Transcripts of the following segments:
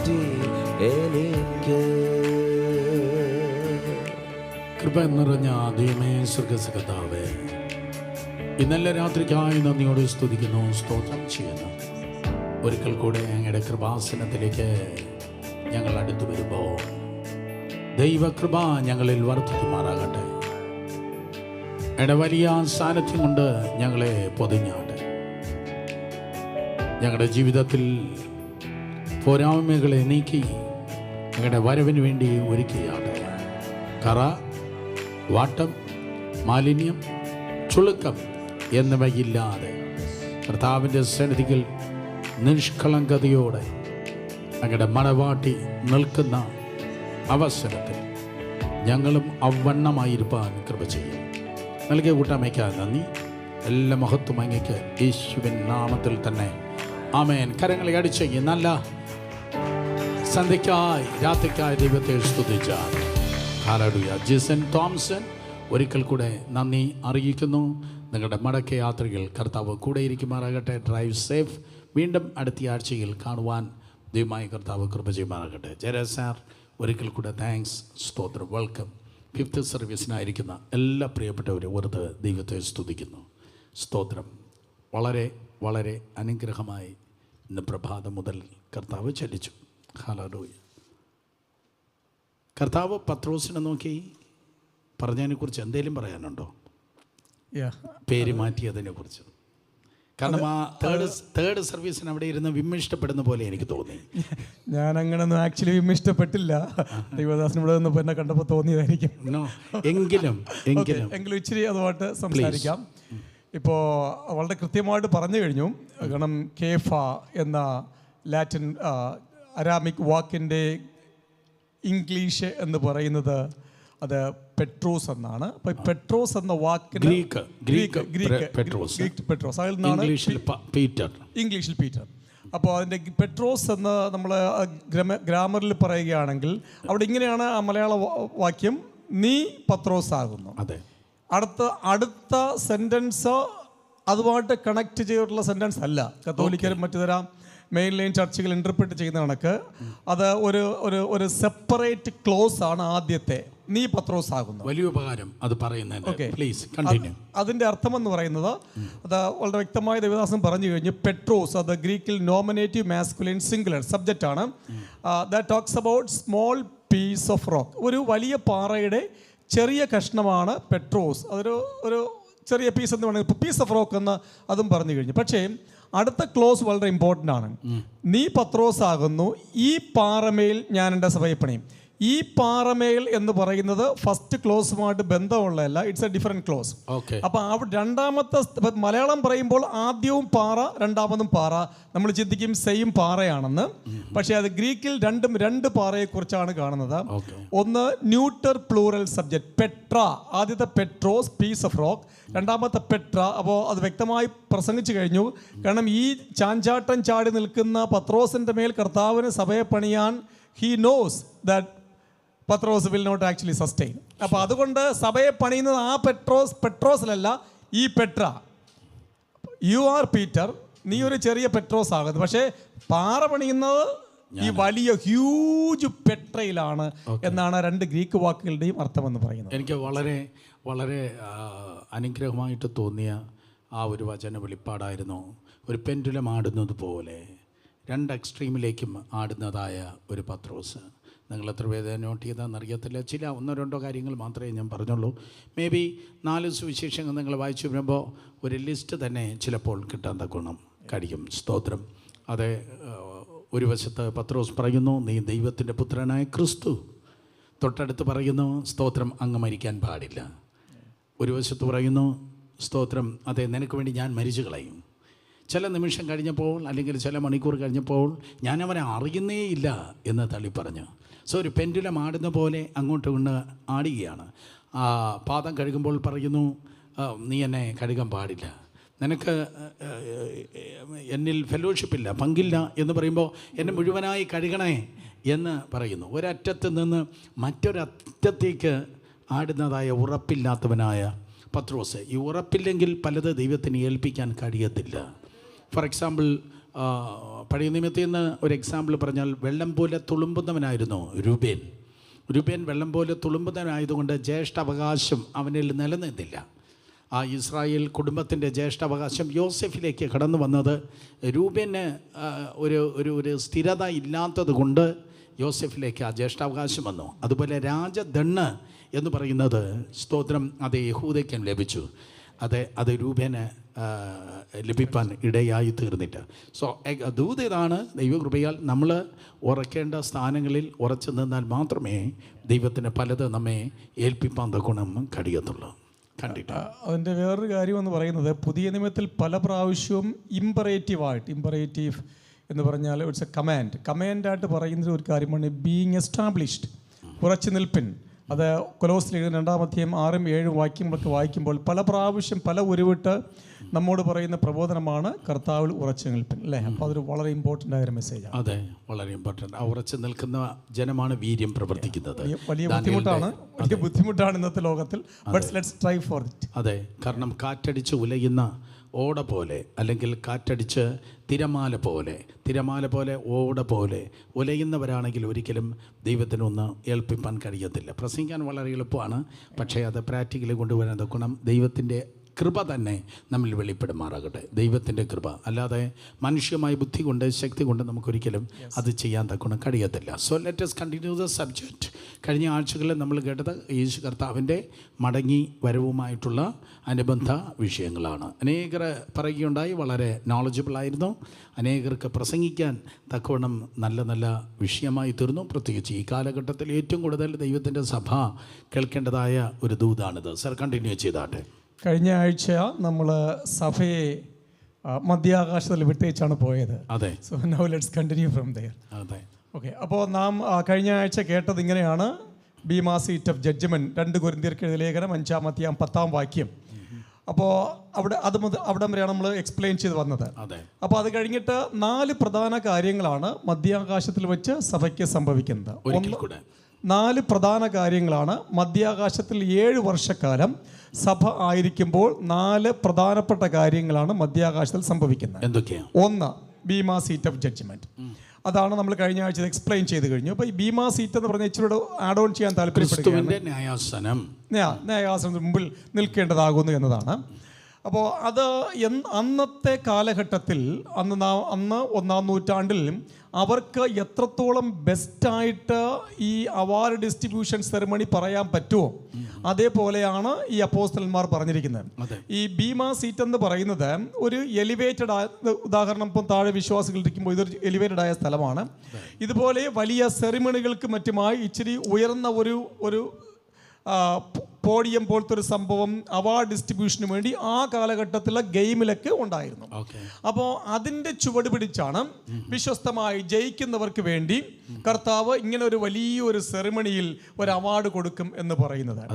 പറ്റി എനിക്ക്. കൃപ നിറഞ്ഞ ദൈവമേ, സ്വർഗ്ഗസകർത്താവേ, ഇന്നലെ രാത്രിക്കായി നന്ദിയോട് സ്തുതിക്കുന്നു, സ്തോത്രം ചെയ്യുന്നു. ഒരിക്കൽ കൂടെ അങ്ങയുടെ കൃപാസനത്തിലേക്ക് ഞങ്ങൾ അടുത്തു വരുമ്പോൾ ദൈവകൃപ ഞങ്ങളിൽ വർദ്ധിക്കുമാറാകട്ടെ. അങ്ങയുടെ വലിയ സാന്നിധ്യം കൊണ്ട് ഞങ്ങളെ പൊതിഞ്ഞാട്ടെ. ഞങ്ങളുടെ ജീവിതത്തിൽ പോരായ്മകളെ നീക്കി അങ്ങയുടെ വരവിന് വേണ്ടി ഒരുക്കിയാട്ടെ. കറ, വാട്ടം, മാലിന്യം, ചുളുക്കം എന്നിവയില്ലാതെ കർത്താവിൻ്റെ സന്നിധിയിൽ നിഷ്കളങ്കതയോടെ അങ്ങയുടെ മണവാട്ടി നിൽക്കുന്ന അവസരത്തിൽ ഞങ്ങളും അവണ്ണമായിരിക്കാൻ കൃപ ചെയ്യും. നൽകിയ കൂട്ടാമയ്ക്കാൻ നന്ദി. എല്ലാ മഹത്വം അങ്ങയ്ക്ക് യേശുവിൻ നാമത്തിൽ തന്നെ ആമേൻ. കരങ്ങളെ അടിച്ച് നല്ല സന്ധ്യയ്ക്കായി രാത്രിക്കായി ദൈവത്തെ സ്തുതിച്ചാൽ ഹല്ലേലൂയ. ജിസൻ തോംസൺ ഒരിക്കൽ കൂടെ നന്ദി അറിയിക്കുന്നു. നിങ്ങളുടെ മടക്ക യാത്രയിൽ കർത്താവ് കൂടെ ഇരിക്കുമാറാകട്ടെ. Drive safe. വീണ്ടും അടുത്ത ആഴ്ചയിൽ കാണുവാൻ ദൈവമായ കർത്താവ് കൃപ ചെയ്യുമാറാകട്ടെ. ജയരാ സാർ ഒരിക്കൽ കൂടെ താങ്ക്സ്, സ്തോത്രം, വെൽക്കം. 5th സർവീസിനായിരിക്കുന്ന എല്ലാ പ്രിയപ്പെട്ടവരും ഓർത്ത് ദൈവത്തെ സ്തുതിക്കുന്നു. സ്തോത്രം. വളരെ വളരെ അനുഗ്രഹമായി ഇന്ന് പ്രഭാതം മുതൽ കർത്താവ് ചലിച്ചു. ഹല്ലേലൂയ. കർത്താവ് പത്രോസിനെ നോക്കി പറഞ്ഞതിനെക്കുറിച്ച് എന്തെങ്കിലും പറയാനുണ്ടോ? പേര് മാറ്റിയതിനെ കുറിച്ച്. കാരണം ആ തേർഡ് സർവീസിന് അവിടെ ഇരുന്ന് വിമ്മിഷ്ടപ്പെടുന്ന പോലെ എനിക്ക് തോന്നി. ഞാൻ അങ്ങനൊന്നും ആക്ച്വലി വിമ്മിഷ്ടപ്പെട്ടില്ല. ദൈവദാസൻ ഇവിടെ വന്നപ്പോൾ എന്നെ കണ്ടപ്പോൾ തോന്നിയതായിരിക്കും. എങ്കിലും ഇച്ചിരി അതുമായിട്ട് സംസാരിക്കാം. ഇപ്പോൾ വളരെ കൃത്യമായിട്ട് പറഞ്ഞു കഴിഞ്ഞു. കാരണം കേഫ എന്ന ലാറ്റിൻ അരാമിക് വാക്കിൻ്റെ ഇംഗ്ലീഷ് എന്ന് പറയുന്നത് അത് പെട്രോസ് എന്നാണ്. അപ്പോൾ പെട്രോസ് എന്ന വാക്കിന് ഗ്രീക്ക് പെട്രോസ്, അതിൽ നിന്നാണ് ഇംഗ്ലീഷിൽ പീറ്റർ. അപ്പോൾ അതിൻ്റെ പെട്രോസ് എന്ന് നമ്മൾ ഗ്രാമറിൽ പറയുകയാണെങ്കിൽ അവിടെ ഇങ്ങനെയാണ് ആ മലയാള വാക്യം: നീ പത്രോസ് ആകുന്നു. അതെ. അടുത്ത സെൻറ്റൻസ് അതുമായിട്ട് കണക്ട് ചെയ്തിട്ടുള്ള സെൻറ്റൻസ് അല്ല. കത്തോലിക്കരും മറ്റു തരം മെയിൻ ലൈൻ ചർച്ചുകൾ ഇൻ്റർപ്രിറ്റ് ചെയ്യുന്ന കണക്ക് അത് ഒരു സെപ്പറേറ്റ് ക്ലോസ് ആണ്. ആദ്യത്തെ നീ പത്രോസ് ആകുന്നു. വലിയ ഉപകാരം അത് പറയുന്നത്. Please continue. അതിൻ്റെ അർത്ഥമെന്ന് പറയുന്നത് അത് വളരെ വ്യക്തമായി ദേവദാസൻ പറഞ്ഞു കഴിഞ്ഞു. പെട്രോസ് അത് ഗ്രീക്കിൽ നോമിനേറ്റീവ് മാസ്കുലിൻ സിംഗുലർ സബ്ജക്റ്റ് ആണ്. That talks about small piece of rock. ഒരു വലിയ പാറയുടെ ചെറിയ കഷ്ണമാണ് പെട്രോസ്. ഒരു ചെറിയ പീസ് എന്ന് പറയുന്നത് പീസ് ഓഫ് റോക്ക് എന്ന് അതും പറഞ്ഞു കഴിഞ്ഞു. പക്ഷേ അടുത്ത ക്ലോസ് വളരെ ഇമ്പോർട്ടൻ്റ് ആണ്. നീ പത്രോസ് ആകുന്നു, ഈ പാറമേൽ ഞാൻ എൻ്റെ സഭയെ പണിയും. ഈ പാറമേൽ എന്ന് പറയുന്നത് ഫസ്റ്റ് ക്ലോസുമായിട്ട് ബന്ധമുള്ളതല്ല. It's a different clause. അപ്പോൾ അവിടെ രണ്ടാമത്തെ മലയാളം പറയുമ്പോൾ ആദ്യവും പാറ, രണ്ടാമതും പാറ. നമ്മൾ ചിന്തിക്കും സെയിം പാറയാണെന്ന്. പക്ഷേ അത് ഗ്രീക്കിൽ രണ്ട് പാറയെക്കുറിച്ചാണ് കാണുന്നത്. ഒന്ന് ന്യൂട്ടർ പ്ലൂറൽ സബ്ജക്റ്റ് പെട്ര. ആദ്യത്തെ പെട്രോസ് പീസ് ഓഫ് റോക്ക്, രണ്ടാമത്തെ പെട്ര. അപ്പോൾ അത് വ്യക്തമായി പ്രസംഗിച്ചു കഴിഞ്ഞു. കാരണം ഈ ചാഞ്ചാട്ടം ചാടി നിൽക്കുന്ന പത്രോസിൻ്റെ മേൽ കർത്താവിന് സഭയെ പണിയാൻ he knows that Pathros will not actually sustain. അപ്പോൾ അതുകൊണ്ട് സഭയെ പണിയുന്നത് ആ പെട്രോസിലല്ല, ഈ പെട്ര. യു ആർ പീറ്റർ, നീ ഒരു ചെറിയ പെട്രോസ് ആകുന്നത്. പക്ഷേ പാറ പണിയുന്നത് ഈ വലിയ ഹ്യൂജ് പെട്രയിലാണ് എന്നാണ് രണ്ട് ഗ്രീക്ക് വാക്കുകളുടെയും അർത്ഥമെന്ന് പറയുന്നത്. എനിക്ക് വളരെ വളരെ അനുഗ്രഹമായിട്ട് തോന്നിയ ആ ഒരു വചന വെളിപ്പാടായിരുന്നു. ഒരു പെൻഡുലം ആടുന്നത് പോലെ രണ്ട് എക്സ്ട്രീമിലേക്കും ആടുന്നതായ ഒരു പത്രോസ്. നിങ്ങൾ എത്ര പേര് നോട്ട് ചെയ്താൽ അറിയത്തില്ല. ചില 1-2 കാര്യങ്ങൾ മാത്രമേ ഞാൻ പറഞ്ഞുള്ളൂ. മേ ബി 4 സുവിശേഷങ്ങൾ നിങ്ങൾ വായിച്ചു വരുമ്പോൾ ഒരു ലിസ്റ്റ് തന്നെ ചിലപ്പോൾ കിട്ടാൻ തക്കണം കഴിയും. സ്തോത്രം. അതെ, ഒരു വശത്ത് പത്രോസ് പറയുന്നു, നീ ദൈവത്തിൻ്റെ പുത്രനായ ക്രിസ്തു. തൊട്ടടുത്ത് പറയുന്നു, സ്തോത്രം, അങ്ങ് മരിക്കാൻ പാടില്ല. ഒരു വശത്ത് പറയുന്നു, സ്തോത്രം, അതെ, നിനക്ക് വേണ്ടി ഞാൻ മരിച്ചു കളയും. ചില നിമിഷം കഴിഞ്ഞപ്പോൾ അല്ലെങ്കിൽ ചില മണിക്കൂർ കഴിഞ്ഞപ്പോൾ ഞാൻ അവനെ അറിയുന്നേയില്ല എന്ന് തള്ളിപ്പറഞ്ഞു. സോ ഒരു പെൻഡുലം ആടുന്ന പോലെ അങ്ങോട്ട് കൊണ്ട് ആടുകയാണ്. പാദം കഴുകുമ്പോൾ പറയുന്നു, നീ എന്നെ കഴുകാൻ പാടില്ല, നിനക്ക് എന്നിൽ ഫെലോഷിപ്പില്ല, പങ്കില്ല എന്ന് പറയുമ്പോൾ എന്നെ മുഴുവനായി കഴുകണേ എന്ന് പറയുന്നു. ഒരറ്റത്ത് നിന്ന് മറ്റൊരറ്റത്തേക്ക് ആടുന്നതായ ഉറപ്പില്ലാത്തവനായ പത്രോസ്. ഈ ഉറപ്പില്ലെങ്കിൽ പലത് ദൈവത്തിന് ഏൽപ്പിക്കാൻ കഴിയത്തില്ല. ഫോർ എക്സാമ്പിൾ പഴയ നിയമത്തിൽ നിന്ന് ഒരു എക്സാമ്പിൾ പറഞ്ഞാൽ വെള്ളം പോലെ തുളുമ്പുന്നവനായിരുന്നു രൂബേൻ. രൂബേൻ വെള്ളം പോലെ തുളുമ്പുന്നവനായതുകൊണ്ട് ജ്യേഷ്ഠാവകാശം അവനിൽ നിലനിന്നില്ല. ആ ഇസ്രായേൽ കുടുംബത്തിൻ്റെ ജ്യേഷ്ഠാവകാശം യോസെഫിലേക്ക് കടന്നു വന്നത് രൂബേന് ഒരു സ്ഥിരത ഇല്ലാത്തത് കൊണ്ട് യോസെഫിലേക്ക് ആ ജ്യേഷ്ഠാവകാശം വന്നു. അതുപോലെ രാജദണ്ണ് എന്ന് പറയുന്നത് സ്തോത്രം അത് യഹൂദയ്ക്കും ലഭിച്ചു. അത് രൂബേന് ലഭിപ്പാൻ ഇടയായി തീർന്നിട്ട്. സോ ദൂത് ഇതാണ്, ദൈവകൃപയാൽ നമ്മൾ ഉറക്കേണ്ട സ്ഥാനങ്ങളിൽ ഉറച്ചു നിന്നാൽ മാത്രമേ ദൈവത്തിന് പലത് നമ്മെ ഏൽപ്പിപ്പാൻ ഗുണം കഴിയത്തുള്ളൂ. കണ്ടിട്ട് അതിൻ്റെ വേറൊരു കാര്യം എന്ന് പറയുന്നത് പുതിയ നിയമത്തിൽ പല പ്രാവശ്യവും ഇമ്പറേറ്റീവ് എന്ന് പറഞ്ഞാൽ ഇറ്റ്സ് എ കമാൻഡായിട്ട് പറയുന്ന ഒരു കാര്യമാണ് ബീയിങ് എസ്റ്റാബ്ലിഷ്ഡ്, ഉറച്ചു നിൽപ്പിൻ. അത് കൊലോസിലെ 2-ാം അധ്യായം 6-7 വാക്യങ്ങളൊക്കെ വായിക്കുമ്പോൾ പല പ്രാവശ്യം പല ഉരുവിട്ട് നമ്മോട് പറയുന്ന പ്രബോധനമാണ് കർത്താവിൽ ഉറച്ചു നിൽപ്പിൻ, അല്ലേ? അപ്പോൾ അതൊരു വളരെ ഇമ്പോർട്ടൻ്റ് ആയ ഒരു മെസ്സേജാണ്. അതെ, വളരെ ഇമ്പോർട്ടൻ്റ്. ഉറച്ചു നിൽക്കുന്ന ജനമാണ് വീര്യം പ്രവർത്തിക്കുന്നത്. വലിയ ബുദ്ധിമുട്ടാണ് ഇന്നത്തെ ലോകത്തിൽ. But let's try for it. അതെ, കാരണം കാറ്റടിച്ച് ഉലയുന്ന ഓട പോലെ, അല്ലെങ്കിൽ കാറ്റടിച്ച് തിരമാല പോലെ ഓട പോലെ ഉലയുന്നവരാണെങ്കിൽ ഒരിക്കലും ദൈവത്തിനൊന്ന് ഏൽപ്പിപ്പാൻ കഴിയത്തില്ല. പ്രസംഗിക്കാൻ വളരെ എളുപ്പമാണ്, പക്ഷേ അത് പ്രാക്ടിക്കലി കൊണ്ടുവരാൻ ഗുണം ദൈവത്തിൻ്റെ കൃപ തന്നെ നമ്മിൽ വെളിപ്പെടുമാറാകട്ടെ. ദൈവത്തിൻ്റെ കൃപ, അല്ലാതെ മനുഷ്യമായ ബുദ്ധി കൊണ്ട് ശക്തി കൊണ്ട് നമുക്കൊരിക്കലും അത് ചെയ്യാൻ തക്കണം കഴിയത്തില്ല. So let us continue the subject. കഴിഞ്ഞ ആഴ്ചകളിൽ നമ്മൾ കേട്ടത് യേശു കർത്താവിൻ്റെ മടങ്ങി വരവുമായിട്ടുള്ള അനുബന്ധ വിഷയങ്ങളാണ്. അനേകർ പറയുകയുണ്ടായി, വളരെ നോളജബിളായിരുന്നു. അനേകർക്ക് പ്രസംഗിക്കാൻ തക്കവണ്ണം നല്ല വിഷയമായി തീർന്നു. പ്രത്യേകിച്ച് ഈ കാലഘട്ടത്തിൽ ഏറ്റവും കൂടുതൽ ദൈവത്തിൻ്റെ സഭ കേൾക്കേണ്ടതായ ഒരു ദൂതാണിത്. Sir, continue ചെയ്താട്ടെ. കഴിഞ്ഞ ആഴ്ച നമ്മൾ സഭയെ മധ്യാകാശത്തിൽ വിട്ടേച്ചാണ് പോയത്. അതെ. So now let's continue from there. അതെ, ഓക്കെ. അപ്പോൾ നാം കഴിഞ്ഞ ആഴ്ച കേട്ടത് ഇങ്ങനെയാണ്: ബീമാ സീറ്റ് ഓഫ് ജഡ്ജ്മെൻറ്റ്, 2 കൊരിന്ത്യർക്ക് എഴുതിയ ലേഖനം 5-ാം അധ്യായം 10-ാം വാക്യം. അപ്പോൾ അവിടെ വരെയാണ് നമ്മൾ എക്സ്പ്ലെയിൻ ചെയ്ത് വന്നത്. അപ്പോൾ അത് കഴിഞ്ഞിട്ട് 4 പ്രധാന കാര്യങ്ങളാണ് മധ്യാകാശത്തിൽ വെച്ച് സഭയ്ക്ക് സംഭവിക്കുന്നത്. 4 പ്രധാന കാര്യങ്ങളാണ് മധ്യാകാശത്തിൽ 7 വർഷക്കാലം സഭ ആയിരിക്കുമ്പോൾ 4 പ്രധാനപ്പെട്ട കാര്യങ്ങളാണ് മധ്യാകാശത്തിൽ സംഭവിക്കുന്നത്. എന്തൊക്കെയാണ്? 1, ബീമാ സീറ്റ് ഓഫ് ജഡ്ജ്മെൻറ്റ്. അതാണ് നമ്മൾ കഴിഞ്ഞ ആഴ്ച എക്സ്പ്ലെയിൻ ചെയ്ത് കഴിഞ്ഞു. അപ്പോൾ ഈ ബീമാ സീറ്റ് എന്ന് പറഞ്ഞാൽ ഇച്ചിരി ആഡ് ഓൺ ചെയ്യാൻ താല്പര്യപ്പെടുകയാണ്. ന്യായാസനത്തിന് മുമ്പിൽ നിൽക്കേണ്ടതാകുന്നു എന്നതാണ്. അപ്പോൾ അത് അന്നത്തെ കാലഘട്ടത്തിൽ അന്ന് 1-ാം നൂറ്റാണ്ടിൽ അവർക്ക് എത്രത്തോളം ബെസ്റ്റായിട്ട് ഈ അവാർഡ് ഡിസ്ട്രിബ്യൂഷൻ സെറിമണി പറയാൻ പറ്റുമോ അതേപോലെയാണ് ഈ അപ്പോസ്തലന്മാർ പറഞ്ഞിരിക്കുന്നത്. ഈ ബീമാ സീറ്റ് എന്ന് പറയുന്നത് ഒരു എലിവേറ്റഡ് ആയ, ഉദാഹരണം ഇപ്പം താഴെ വിശ്വാസികൾ ഇരിക്കുമ്പോൾ ഇതൊരു എലിവേറ്റഡ് ആയ സ്ഥലമാണ്. ഇതുപോലെ വലിയ സെറിമണികൾക്ക് മറ്റുമായി ഇച്ചിരി ഉയർന്ന ഒരു പോഡിയം പോലത്തെ ഒരു സംഭവം അവാർഡ് ഡിസ്ട്രിബ്യൂഷന് വേണ്ടി ആ കാലഘട്ടത്തിലെ ഗെയിമിലൊക്കെ ഉണ്ടായിരുന്നു. അപ്പോൾ അതിൻ്റെ ചുവട് പിടിച്ചാണ് വിശ്വസ്തമായി ജയിക്കുന്നവർക്ക് വേണ്ടി കർത്താവ് ഇങ്ങനെ ഒരു വലിയൊരു സെറിമണിയിൽ ഒരു അവാർഡ് കൊടുക്കും എന്ന് പറയുന്നത്.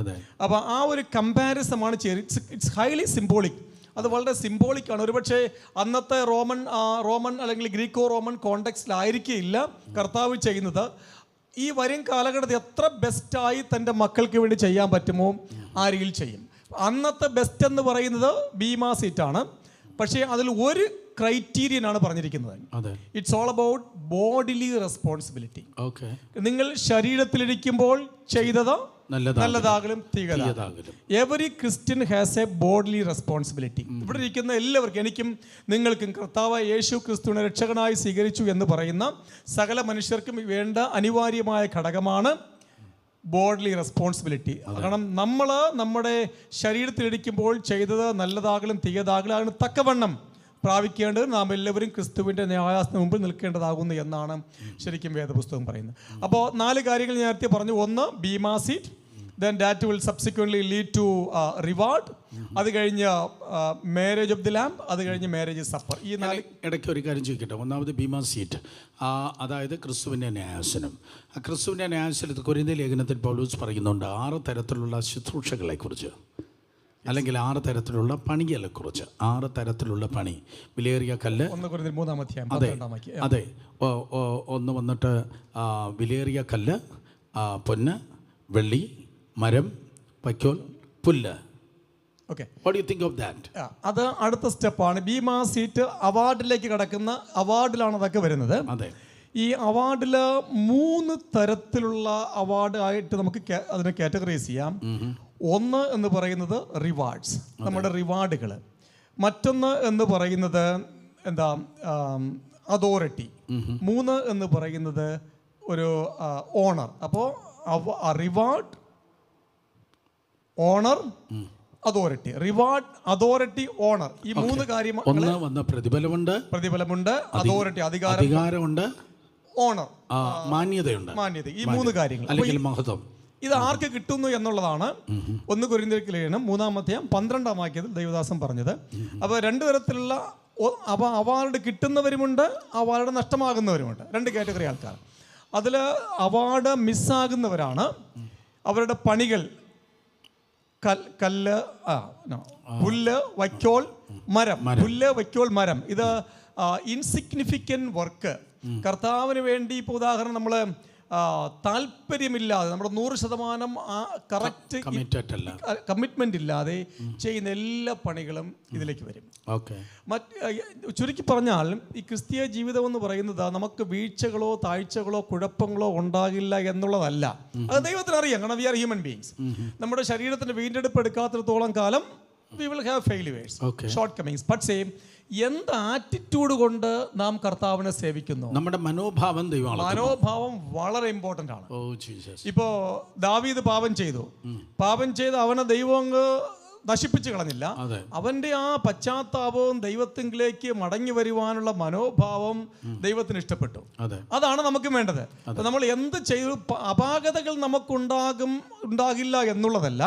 അപ്പോൾ ആ ഒരു കമ്പാരിസമാണ് ഇറ്റ്സ് ഹൈലി സിംബോളിക്. അത് വളരെ സിംബോളിക്കാണ്. ഒരുപക്ഷെ അന്നത്തെ റോമൻ അല്ലെങ്കിൽ ഗ്രീക്കോ റോമൻ കോണ്ടെക്സ്റ്റിലായിരിക്കില്ല കർത്താവ് ചെയ്യുന്നത്. ഈ വരും കാലഘട്ടത്തിൽ എത്ര ബെസ്റ്റായി തൻ്റെ മക്കൾക്ക് വേണ്ടി ചെയ്യാൻ പറ്റുമോ ആ രീതിയിൽ ചെയ്യും. അന്നത്തെ ബെസ്റ്റ് എന്ന് പറയുന്നത് ബീമാ സീറ്റാണ്. പക്ഷേ അതിൽ ഒരു ക്രൈറ്റീരിയനാണ് പറഞ്ഞിരിക്കുന്നത്. It's all about bodily responsibility. നിങ്ങൾ ശരീരത്തിലിരിക്കുമ്പോൾ ചെയ്തത് നല്ലതാകലും തീയതാകലും. Every Christian has a bodily responsibility. ഇവിടെ ഇരിക്കുന്ന എല്ലാവർക്കും, എനിക്കും നിങ്ങൾക്കും കർത്താവായ യേശു ക്രിസ്തുവിനെ രക്ഷകനായി സ്വീകരിച്ചു എന്ന് പറയുന്ന സകല മനുഷ്യർക്കും വേണ്ട അനിവാര്യമായ ഘടകമാണ് ബോഡിലി റെസ്പോൺസിബിലിറ്റി. കാരണം നമ്മൾ നമ്മുടെ ശരീരത്തിലിരിക്കുമ്പോൾ ചെയ്തത് നല്ലതാകലും തീയതാകലും അതിന് തക്കവണ്ണം പ്രാപിക്കേണ്ടത് നാം എല്ലാവരും ക്രിസ്തുവിൻ്റെ ന്യായാസനത്തിന് മുമ്പിൽ നിൽക്കേണ്ടതാകുന്നു എന്നാണ് ശരിക്കും വേദപുസ്തകം പറയുന്നത്. അപ്പോൾ 4 കാര്യങ്ങൾ നേരത്തെ പറഞ്ഞു. 1, Bima seat. then that will subsequently lead to reward. അത് കഴിഞ്ഞ് മാരേജ് ഓഫ് ദി ലാംബ്, അത് കഴിഞ്ഞ് മാരേജ് സപ്പർ. ഈ 4 ഇടയ്ക്ക് ഒരു കാര്യം ചോദിക്കട്ടെ. ഒന്നാമത് ബീമാ സീറ്റ്, അതായത് ക്രിസ്തുവിൻ്റെ ന്യായാസനം. ആ ക്രിസ്തുവിൻ്റെ ന്യായാസനത്തിൽ കൊരിന്ത്യ ലേഖനത്തിൽ പൗലോസ് പറയുന്നുണ്ട് 6 തരത്തിലുള്ള ശുശ്രൂഷകളെക്കുറിച്ച്, അല്ലെങ്കിൽ 6 തരത്തിലുള്ള പണികളെക്കുറിച്ച്. 6 തരത്തിലുള്ള പണി. വിലയേറിയ കല്ല്, അതെ, ഒന്ന് വന്നിട്ട് വിലയേറിയ കല്ല്, പൊന്ന്, വെള്ളി, മരം, വൈക്കോൽ, പുല്ല്. Okay, What do you think of that? അത് അടുത്ത സ്റ്റെപ്പാണ്. ബീമാ സീറ്റ് അവാർഡിലേക്ക് കിടക്കുന്ന അവാർഡിലാണ് അതൊക്കെ വരുന്നത്. അതെ. ഈ അവാർഡിൽ 3 തരത്തിലുള്ള അവാർഡ് ആയിട്ട് നമുക്ക് അതിനെ കാറ്റഗറൈസ് ചെയ്യാം. ഒന്ന് എന്ന് പറയുന്നത് റിവാർഡ്സ്, നമ്മുടെ റിവാർഡുകൾ. മറ്റൊന്ന് എന്ന് പറയുന്നത് എന്താ, അതോറിറ്റി. 3 എന്ന് പറയുന്നത് ഒരു ഓണർ. അപ്പോൾ reward, honour, authority. Reward, authority, honour, ഈ 3 കാര്യങ്ങൾ. ഒന്ന് വന്ന പ്രതിഫലമുണ്ട്, അതോറിറ്റി അധികാരമുണ്ട്, ഓണർ മാന്യതയുണ്ട്. ഈ 3 കാര്യങ്ങൾ, അല്ലെങ്കിൽ മഹത്വം. ഇത് ആർക്ക് കിട്ടുന്നു എന്നുള്ളതാണ് 1 കൊരിന്ത്യർ ലേഖനം 3-ാം അധ്യായം 12-ാം വാക്യത്തിൽ ദൈവദാസൻ പറഞ്ഞത്. അപ്പോൾ 2 തരത്തിലുള്ള അവാർഡ് കിട്ടുന്നവരുമുണ്ട്, അവാർഡ് നഷ്ടമാകുന്നവരുമുണ്ട്. 2 കാറ്റഗറി ആൾക്കാർ. അതിൽ അവാർഡ് മിസ്സാകുന്നവരാണ് അവരുടെ പണികൾ കല്ല്, പുല്ല്, വൈക്കോൽ, മരം. പുല്ല്, വൈക്കോൽ, മരം. ഇത് ഇൻസിഗ്നിഫിക്കൻറ്റ് വർക്ക്. കർത്താവിന് വേണ്ടി ഇപ്പോൾ ഉദാഹരണം നമ്മൾ താല്പര്യമില്ലാതെ, നമ്മുടെ 100% കറക്റ്റ് കമ്മിറ്റ്മെന്റ് ഇല്ലാതെ ചെയ്യുന്ന എല്ലാ പണികളും ഇതിലേക്ക് വരും. ചുരുക്കി പറഞ്ഞാൽ ഈ ക്രിസ്തീയ ജീവിതം എന്ന് പറയുന്നത് നമുക്ക് വീഴ്ചകളോ താഴ്ചകളോ കുഴപ്പങ്ങളോ ഉണ്ടാകില്ല എന്നുള്ളതല്ല. അത് ദൈവത്തിന് അറിയാം, കാരണം വി ആർ ഹ്യൂമൻ ബീയിങ്സ്. നമ്മുടെ ശരീരത്തിന് വീണ്ടെടുപ്പ് എടുക്കാത്തിടത്തോളം കാലം we will have failures, shortcomings. പക്ഷേ എന്ത് ആറ്റിറ്റ്യൂഡ് കൊണ്ട് നാം കർത്താവിനെ സേവിക്കുന്നു, നമ്മുടെ മനോഭാവം വളരെ ഇമ്പോർട്ടൻ്റ് ആണ്. ഇപ്പോ ദാവീദ് പാപം ചെയ്ത് അവനെ ദൈവം അങ്ങ് നശിപ്പിച്ചു കളഞ്ഞില്ല. അവന്റെ ആ പശ്ചാത്താപവും ദൈവത്തിലേക്ക് മടങ്ങി വരുവാനുള്ള മനോഭാവം ദൈവത്തിന് ഇഷ്ടപ്പെട്ടു. അതാണ് നമുക്ക് വേണ്ടത്. നമ്മൾ എന്ത് ചെയ്തു, അപാകതകൾ നമുക്കുണ്ടാകില്ല എന്നുള്ളതല്ല,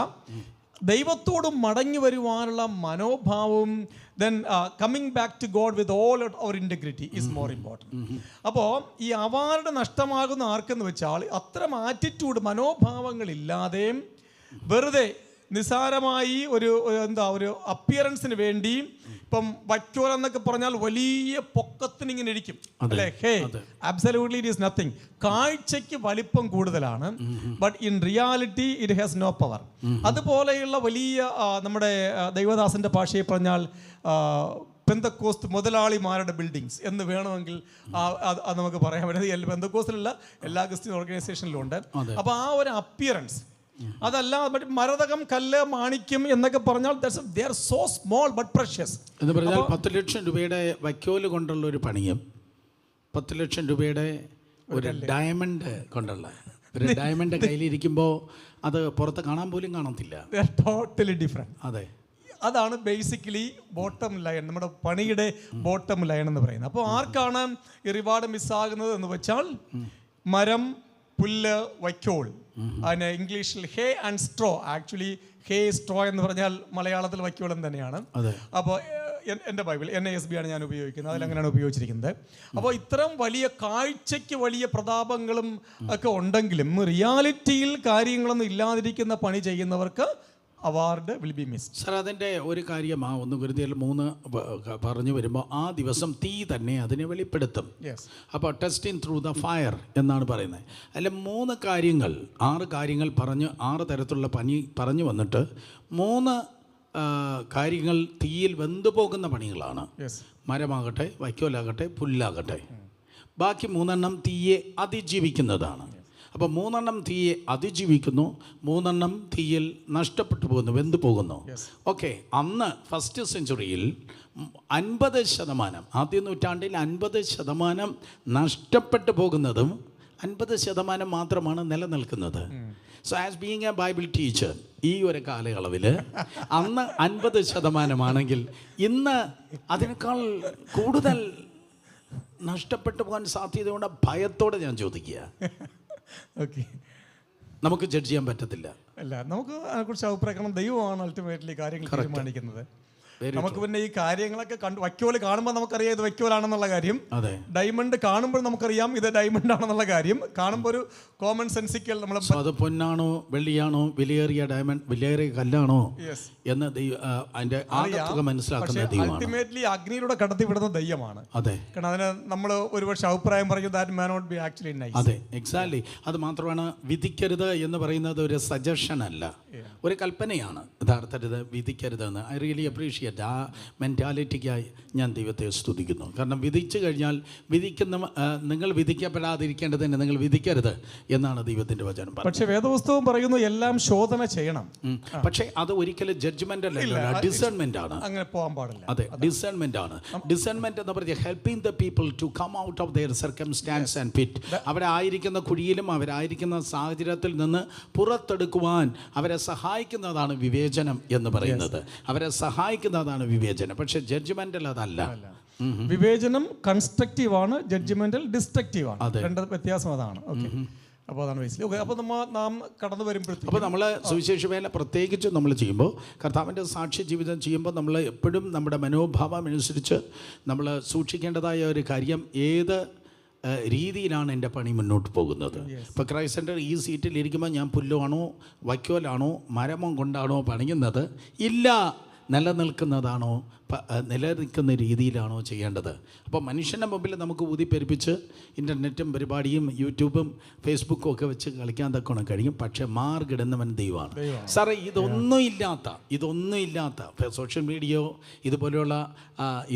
ദൈവത്തോട് മടങ്ങി വരുവാനുള്ള മനോഭാവവും then coming back to God with all our integrity is more important. അപ്പോൾ ഈ അവാർഡ് നഷ്ടമാകുന്ന ആർക്കെന്ന് വെച്ചാൽ അത്തരം ആറ്റിറ്റ്യൂഡ്, മനോഭാവങ്ങളില്ലാതെ വെറുതെ നിസാരമായി ഒരു അപ്പിയറൻസിന് വേണ്ടി, ഇപ്പം വൈക്കോൽ എന്നൊക്കെ പറഞ്ഞാൽ വലിയ പൊക്കത്തിന് ഇങ്ങനെ ഇരിക്കും അല്ലേ, hey absolutely it is nothing. കാഴ്ചയ്ക്ക് വലിപ്പം കൂടുതലാണ്, but in reality it has no power. അതുപോലെയുള്ള വലിയ നമ്മുടെ ദൈവദാസന്റെ ഭാഷയിൽ പറഞ്ഞാൽ പെന്തക്കോസ്ത് മുതലാളിമാരുടെ ബിൽഡിങ്സ് എന്ന് വേണമെങ്കിൽ അത് നമുക്ക് പറയാൻ പറ്റുന്നത്. പെന്തക്കോസ്റ്റിലല്ല, എല്ലാ ക്രിസ്ത്യൻ ഓർഗനൈസേഷനിലും ഉണ്ട്. അപ്പോൾ ആ ഒരു അപ്പിയറൻസ് അതല്ല. മരതകം, കല്ല്, മാണിക്യം എന്നൊക്കെ പറഞ്ഞാൽ they are so small but precious എന്ന് പറഞ്ഞാൽ 10 ലക്ഷം രൂപയുടെ വൈക്കോല് കൊണ്ടുള്ള ഒരു പണിയും 10 ലക്ഷം രൂപയുടെ ഒരു ഡയമണ്ട് കൊണ്ടുള്ള ഒരു ഡയമണ്ട് കയ്യിലിരിക്കുമ്പോൾ അത് പുറത്ത് കാണാൻ പോലും കാണത്തില്ല. Totally different. അതെ, അതാണ് ബേസിക്കലി ബോട്ടം ലൈൻ, നമ്മുടെ പണിയുടെ ബോട്ടം ലൈൻ എന്ന് പറയുന്നത്. അപ്പോൾ ആർക്കാണ് ഈ റിവാർഡ് മിസ്സാകുന്നത് എന്ന് വെച്ചാൽ മരം, പുല്ല്, വൈക്കോൽ. അതിന് ഇംഗ്ലീഷിൽ hay and straw. Actually hay, straw എന്ന് പറഞ്ഞാൽ മലയാളത്തിൽ വൈക്കോളം തന്നെയാണ്. അപ്പോൾ എൻ്റെ ബൈബിൾ NASB ആണ് ഞാൻ ഉപയോഗിക്കുന്നത്, അതിലങ്ങനെയാണ് ഉപയോഗിച്ചിരിക്കുന്നത്. അപ്പോൾ ഇത്തരം വലിയ കാഴ്ചയ്ക്ക് വലിയ പ്രതാപങ്ങളും ഒക്കെ ഉണ്ടെങ്കിലും റിയാലിറ്റിയിൽ കാര്യങ്ങളൊന്നും ഇല്ലാതിരിക്കുന്ന പണി ചെയ്യുന്നവർക്ക് award will be missed. Sir, അതിൻ്റെ ഒരു കാര്യം 1 കൊരിന്ത്യർ 3 പറഞ്ഞു വരുമ്പോൾ ആ ദിവസം തീ തന്നെ അതിനെ വെളിപ്പെടുത്തും. അപ്പോൾ ടെസ്റ്റിംഗ് ത്രൂ ദ ഫയർ എന്നാണ് പറയുന്നത്. അതിൽ 3 കാര്യങ്ങൾ 6 കാര്യങ്ങൾ 6 തരത്തിലുള്ള പണി പറഞ്ഞു വന്നിട്ട് 3 കാര്യങ്ങൾ തീയിൽ വെന്തുപോകുന്ന പണികളാണ്. മരമാകട്ടെ, വൈക്കോലാകട്ടെ, പുല്ലാകട്ടെ. ബാക്കി 3 തീയെ അതിജീവിക്കുന്നതാണ്. അപ്പോൾ 3 തീയെ അതിജീവിക്കുന്നു, 3 തീയിൽ നഷ്ടപ്പെട്ടു പോകുന്നു, വെന്തു പോകുന്നു. ഓക്കെ, അന്ന് ഫസ്റ്റ് സെഞ്ചുറിയിൽ 50%, ആദ്യ നൂറ്റാണ്ടിൽ 50% നഷ്ടപ്പെട്ടു പോകുന്നതും 50% മാത്രമാണ് നിലനിൽക്കുന്നത്. So as being A Bible teacher, ഈ ഒരു കാലയളവിൽ അന്ന് 50% ഇന്ന് അതിനേക്കാൾ കൂടുതൽ നഷ്ടപ്പെട്ടു പോകാൻ സാധ്യതയുണ്ട്. ഭയത്തോടെ ഞാൻ ചോദിക്കുക. ഓക്കെ, നമുക്ക് ജഡ്ജ് ചെയ്യാൻ പറ്റത്തില്ല. അല്ല, നമുക്ക് അതിനെക്കുറിച്ച് അഭിപ്രായം, ദൈവമാണ് അൾട്ടിമേറ്റ്ലി കാര്യങ്ങൾ തീരുമാനിക്കുന്നത്. നമുക്ക് പിന്നെ ഈ കാര്യങ്ങളൊക്കെ വൈക്കോല് കാണുമ്പോൾ നമുക്കറിയാം ഇത് വൈക്കോലാണെന്നുള്ള കാര്യം. അതെ. ഡയമണ്ട് കാണുമ്പോൾ നമുക്കറിയാം ഇത് ഡയമണ്ട് ആണെന്നുള്ള കാര്യം. കാണുമ്പോൾ ഒരു കോമൺ സെൻസിക്കൽ നമ്മൾ അത് പൊന്നാണോ വെള്ളിയാണോ വിലയേറിയ ഡയമണ്ട് വിലയേറിയ കല്ലാണോ എന്ന് അതിന്റെ ആകത്തുക മനസ്സിലാക്കുന്ന ദൈവമാണ്. അൾട്ടിമേറ്റ്ലി അഗ്നിയിലൂടെ കടത്തിവിടുന്ന ദൈവമാണ്. അതെ. കാരണം അതിന് നമ്മൾ ഒരുപക്ഷെ അഭിപ്രായം പറയും that may not be actually nice. അതെ, എക്സാക്ട്ലി. അത് മാത്രമാണ് വിധിക്കരുത് എന്ന് പറയുന്നത് ഒരു സജഷൻ അല്ല, ഒരു കൽപ്പനയാണ്. യഥാർത്ഥത്തിൽ വിധിക്കരുതെന്ന് ഐ റിയലി അപ്രീഷിയേറ്റ് ആ മെൻറ്റാലിറ്റിക്കായി ഞാൻ ദൈവത്തെ സ്തുതിക്കുന്നു. കാരണം വിധിച്ചു കഴിഞ്ഞാൽ നിങ്ങൾ വിധിക്കപ്പെടാതിരിക്കേണ്ടതിന് നിങ്ങൾ വിധിക്കരുത് എന്നാണ് ദൈവത്തിന്റെ വചനം പറയുന്നത്. പക്ഷേ വേദപുസ്തകം പറയുന്നു എല്ലാം ശോധന ചെയ്യണം. പക്ഷേ അത് ഒരിക്കലും ജഡ്ജ്മെന്റ് അല്ല, ഡിസേൺമെന്റ് ആണ്. അങ്ങനെ പോകാൻ പാടില്ല. അതെ, ഡിസേൺമെന്റ് ആണ്. ഡിസേൺമെന്റ് എന്ന് പറഞ്ഞാൽ helping the people to come out of their circumstances and pit. അവരായിരിക്കുന്ന കുഴിയിലും അവരായിരിക്കുന്ന സാഹചര്യത്തിൽ നിന്ന് പുറത്തെടുക്കുവാൻ അവരെ സഹായിക്കുന്നതാണ് വിവേചനം എന്ന് പറയുന്നത്. അവരെ സഹായിക്കുന്നതാണ് വിവേചനം. പക്ഷെ ജഡ്ജ്മെന്റൽ അതല്ല. വിവേചനം കൺസ്ട്രക്റ്റീവ് ആണ്, ജഡ്ജ്മെന്റൽ ഡിസ്ട്രക്റ്റീവ് ആണ്. രണ്ട് വ്യത്യാസം അതാണ്. ഓക്കെ, അപ്പോൾ അതാണ് ബേസിക്കലി. ഓക്കെ, അപ്പോൾ നാം കടന്നു വരുമ്പോഴത്തേക്കും അപ്പോൾ നമ്മൾ സുവിശേഷ വേല പ്രത്യേകിച്ച് നമ്മൾ ചെയ്യുമ്പോൾ കർത്താവിൻ്റെ സാക്ഷ്യ ജീവിതം ചെയ്യുമ്പോൾ നമ്മൾ എപ്പോഴും നമ്മുടെ മനോഭാവം അനുസരിച്ച് നമ്മൾ സൂക്ഷിക്കേണ്ടതായ ഒരു കാര്യം ഏത് രീതിയിലാണ് എൻ്റെ പണി മുന്നോട്ട് പോകുന്നത്. ഇപ്പോൾ ക്രൈസ്റ്റ് സെൻ്റർ ഈ സീറ്റിൽ ഇരിക്കുമ്പോൾ ഞാൻ പുല്ലാണോ വൈക്കോലാണോ മരമോ കൊണ്ടാണോ പണിയുന്നത്? ഇല്ല, നിലനിൽക്കുന്നതാണോ നിലനിൽക്കുന്ന രീതിയിലാണോ ചെയ്യേണ്ടത്? അപ്പോൾ മനുഷ്യൻ്റെ മുമ്പിൽ നമുക്ക് ഊതിപ്പെരുപ്പിച്ച് ഇൻ്റർനെറ്റും പരിപാടിയും യൂട്യൂബും ഫേസ്ബുക്കും ഒക്കെ വെച്ച് കളിക്കാൻ തക്കണം കഴിയും. പക്ഷേ മാർഗിടുന്നവൻ ദൈവമാണ്. സാറേ, ഇതൊന്നും ഇല്ലാത്ത സോഷ്യൽ മീഡിയയോ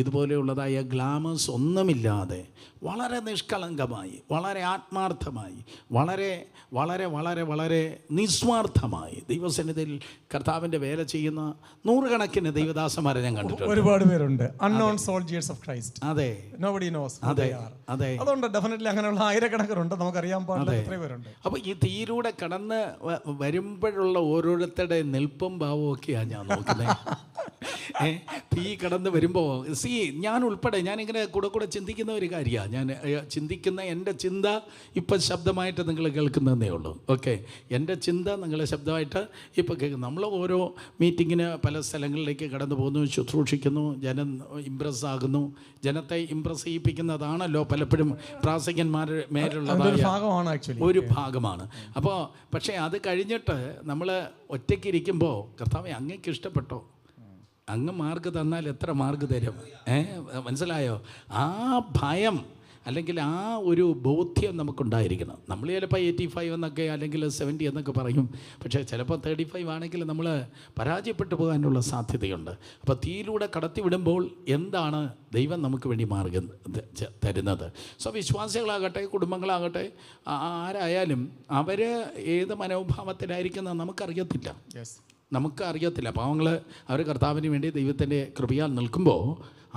ഇതുപോലെയുള്ളതായ ഗ്ലാമേഴ്സ് ഒന്നുമില്ലാതെ വളരെ നിഷ്കളങ്കമായി, വളരെ ആത്മാർത്ഥമായി, വളരെ വളരെ വളരെ വളരെ നിസ്വാർത്ഥമായി ദൈവസന്നിധിയിൽ കർത്താവിൻ്റെ വേല ചെയ്യുന്ന നൂറുകണക്കിന് ദൈവദാസന്മാരെ ഞാൻ കണ്ടിട്ടുണ്ട്. ഒരുപാട് പേരുണ്ട്. Unknown soldiers of Christ. അതെ, നോബഡി നോസ്. അതെ, അതെ. അതുകൊണ്ട് ഡെഫിനറ്റ്ലി അങ്ങനെയുള്ള ആയിരക്കണക്കിനുണ്ട്, നമുക്കറിയാൻ പാടില്ല എത്ര പേരുണ്ട്. അപ്പോൾ ഈ തീയിലൂടെ കടന്ന് വരുമ്പോഴുള്ള ഓരോരുത്തരുടെ നിൽപ്പും ഭാവവും ഒക്കെയാണ് ഞാൻ നോക്കുന്നത്. തീ കടന്ന് വരുമ്പോൾ ഞാൻ ഉൾപ്പെടെ ഞാനിങ്ങനെ കൂടെ ചിന്തിക്കുന്ന ഒരു കാര്യമാണ്. ഞാൻ ചിന്തിക്കുന്ന എൻ്റെ ചിന്ത ഇപ്പം ശബ്ദമായിട്ട് നിങ്ങൾ കേൾക്കുന്നതേ ഉള്ളൂ. ഓക്കെ, എൻ്റെ ചിന്ത നിങ്ങളെ ശബ്ദമായിട്ട് ഇപ്പോൾ കേൾക്കുന്നു. നമ്മൾ ഓരോ മീറ്റിങ്ങിന് പല സ്ഥലങ്ങളിലേക്ക് കടന്നു പോകുന്നു, ശുശ്രൂഷിക്കുന്നു, ജനം ഇമ്പ്രസ് ആകുന്നു. ജനത്തെ ഇമ്പ്രസ് ചെയ്യിപ്പിക്കുന്നതാണല്ലോ പലപ്പോഴും പ്രാസംഗികന്മാർ മേലുള്ളതായ ഒരു ഭാഗമാണ്. അപ്പോൾ പക്ഷേ അത് കഴിഞ്ഞിട്ട് നമ്മൾ ഒറ്റയ്ക്കിരിക്കുമ്പോൾ കർത്താവേ അങ്ങേക്ക് ഇഷ്ടപ്പെട്ടോ, അങ്ങ് മാർക്ക് തന്നാൽ എത്ര മാർക്ക് തരും? മനസ്സിലായോ? ആ ഭയം അല്ലെങ്കിൽ ആ ഒരു ബോധ്യം നമുക്കുണ്ടായിരിക്കണം. നമ്മൾ ചിലപ്പോൾ 85 എന്നൊക്കെ അല്ലെങ്കിൽ 70 എന്നൊക്കെ പറയും. പക്ഷേ ചിലപ്പോൾ 35 ആണെങ്കിൽ നമ്മൾ പരാജയപ്പെട്ടു പോകാനുള്ള സാധ്യതയുണ്ട്. അപ്പോൾ തീയിലൂടെ കടത്തിവിടുമ്പോൾ എന്താണ് ദൈവം നമുക്ക് വേണ്ടി മാർഗം തരുന്നത്? സോ വിശ്വാസികളാകട്ടെ, കുടുംബങ്ങളാകട്ടെ, ആരായാലും അവർ ഏത് മനോഭാവത്തിലായിരിക്കുന്നത് നമുക്കറിയത്തില്ല. പാവങ്ങൾ അവർ കർത്താവിന് വേണ്ടി ദൈവത്തിൻ്റെ കൃപയാൽ നിൽക്കുമ്പോൾ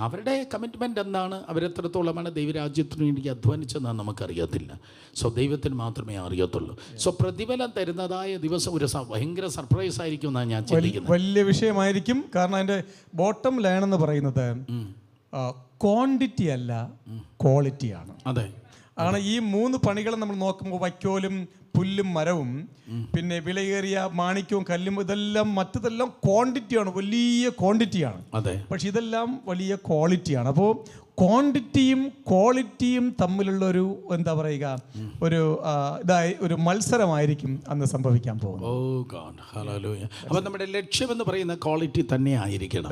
അവരുടെ കമ്മിറ്റ്മെൻ്റ് എന്താണ്, അവരെത്രത്തോളമാണ് ദൈവരാജ്യത്തിന് വേണ്ടി അധ്വാനിച്ചതെന്ന് നമുക്കറിയത്തില്ല. സോ ദൈവത്തിന് മാത്രമേ അറിയത്തുള്ളൂ. സോ പ്രതിഫലം തരുന്നതായ ദിവസം ഒരു ഭയങ്കര സർപ്രൈസ് ആയിരിക്കും എന്നാണ് ഞാൻ ചിന്തിക്കുന്നത്. വലിയ വിഷയമായിരിക്കും. കാരണം അതിൻ്റെ ബോട്ടം ലൈൻ എന്ന് പറയുന്നത് ക്വാണ്ടിറ്റി അല്ല, ക്വാളിറ്റിയാണ്. അതെ, ആണ്. ഈ 3 പണികൾ നമ്മൾ നോക്കുമ്പോൾ വൈക്കോലും പുല്ലും മരവും പിന്നെ വിലയേറിയ മാണിക്യവും കല്ലും ഇതെല്ലാം മറ്റതെല്ലാം ക്വാണ്ടിറ്റിയാണ്, വലിയ ക്വാണ്ടിറ്റിയാണ്. അതെ. പക്ഷെ ഇതെല്ലാം വലിയ ക്വാളിറ്റിയാണ്. അപ്പോൾ ക്വാണ്ടിറ്റിയും ക്വാളിറ്റിയും തമ്മിലുള്ള ഒരു എന്താ പറയുക ഒരു മത്സരമായിരിക്കും അന്ന് സംഭവിക്കാൻ പോകുന്നത്. അപ്പോൾ നമ്മുടെ ലക്ഷ്യം എന്ന് പറയുന്ന ക്വാളിറ്റി തന്നെ ആയിരിക്കണം,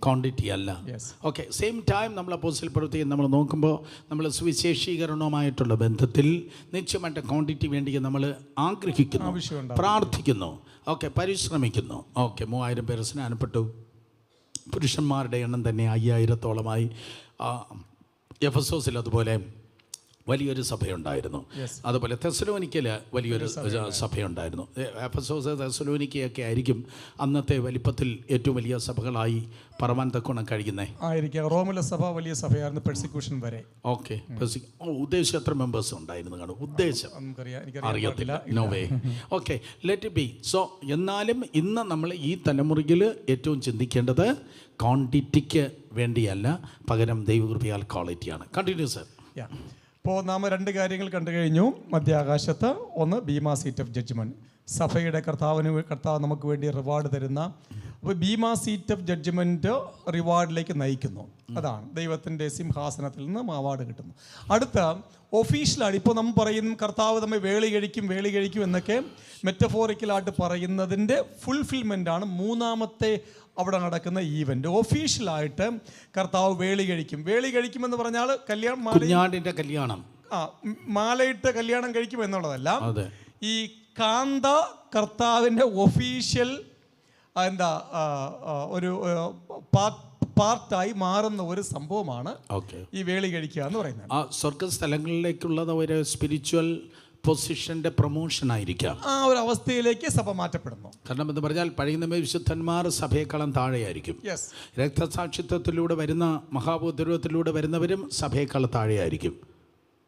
ക്വാണ്ടിറ്റി അല്ല. ഓക്കെ, സെയിം ടൈം നമ്മൾ അപ്പോസ്തല പ്രവൃത്തി നമ്മൾ നോക്കുമ്പോൾ നമ്മൾ സുവിശേഷീകരണവുമായിട്ടുള്ള ബന്ധത്തിൽ നിശ്ചയമായിട്ട് ക്വാണ്ടിറ്റി വേണ്ടി നമ്മൾ ആഗ്രഹിക്കുന്നു, പ്രാർത്ഥിക്കുന്നു, ഓക്കെ, പരിശ്രമിക്കുന്നു. ഓക്കെ, 3000 പേർ സ്നാനപ്പെട്ടു. പുരുഷന്മാരുടെ എണ്ണം തന്നെ 5000-ഓളമായി. എഫെസോസിൽ അതുപോലെ വലിയൊരു സഭയുണ്ടായിരുന്നു. അതുപോലെ തെസ്സലോനിക്കയിൽ വലിയൊരു സഭയുണ്ടായിരുന്നു. എഫെസോസ്, തെസ്സലോനിക്കയൊക്കെ ആയിരിക്കും അന്നത്തെ വലിപ്പത്തിൽ ഏറ്റവും വലിയ സഭകളായി പറവാൻ തക്കോണം കഴിയുന്നത്. റോമിലെ സഭ വലിയ സഭയായിരുന്നു, പെർസിക്യൂഷൻ വരെ. ഓക്കെ, ഉദ്ദേശം എത്ര മെമ്പേഴ്സ് ഉണ്ടായിരുന്നു കാണും? ഉദ്ദേശം അറിയത്തില്ല, no way. Okay, let be. So എന്നാലും ഇന്ന് നമ്മൾ ഈ തലമുറയിൽ ഏറ്റവും ചിന്തിക്കേണ്ടത് ക്വാണ്ടിറ്റിക്ക് വേണ്ടിയല്ല, പകരം ദൈവകൃപയാൽ ക്വാളിറ്റിയാണ്. Continue sir. ഇപ്പോൾ നാം 2 കാര്യങ്ങൾ കണ്ടു കഴിഞ്ഞു മധ്യാകാശത്ത്. ഒന്ന്, ബീമാ സീറ്റ് ഓഫ് ജഡ്ജ്മെൻറ്റ്, സഭയുടെ കർത്താവ് നമുക്ക് വേണ്ടി റിവാർഡ് തരുന്ന അപ്പോൾ ബീമാ സീറ്റ് ഓഫ് ജഡ്ജ്മെൻറ്റ് റിവാർഡിലേക്ക് നയിക്കുന്നു. അതാണ് ദൈവത്തിൻ്റെ സിംഹാസനത്തിൽ നിന്ന് അവാർഡ് കിട്ടുന്നു. അടുത്ത ഒഫീഷ്യലാണ്. ഇപ്പോൾ നമ്മൾ പറയും കർത്താവ് നമ്മെ വേളി കഴിക്കും എന്നൊക്കെ മെറ്റഫോറിക്കലായിട്ട് പറയുന്നതിൻ്റെ ഫുൾഫിൽമെൻ്റാണ് മൂന്നാമത്തെ അവിടെ നടക്കുന്ന ഈവൻ്റ്. ഒഫീഷ്യലായിട്ട് കർത്താവ് വേളി കഴിക്കുമെന്ന് പറഞ്ഞാൽ കല്യാണം മാലയിട്ട് കല്യാണം കഴിക്കും എന്നുള്ളതല്ല. ഈ കാന്ത കർത്താവിൻ്റെ ഒഫീഷ്യൽ ഒരു പാർട്ടായി മാറുന്ന ഒരു സംഭവമാണ് ഈ വേളി കഴിക്കുക എന്ന് പറയുന്നത്. സ്വർഗസ്ഥലങ്ങളിലേക്കുള്ളത് ഒരു സ്പിരിച്വൽ പൊസിഷന്റെ പ്രൊമോഷൻ ആയിരിക്കാം. ആ ഒരു അവസ്ഥയിലേക്ക് സഭ മാറ്റപ്പെടുന്നു. കാരണം എന്ന് പറഞ്ഞാൽ പഴയ നിയമ വിശുദ്ധന്മാർ സഭയെക്കാളും താഴെയായിരിക്കും. രക്തസാക്ഷിത്വത്തിലൂടെ വരുന്ന മഹാപുദ്രവത്തിലൂടെ വരുന്നവരും സഭയെക്കാളും താഴെയായിരിക്കും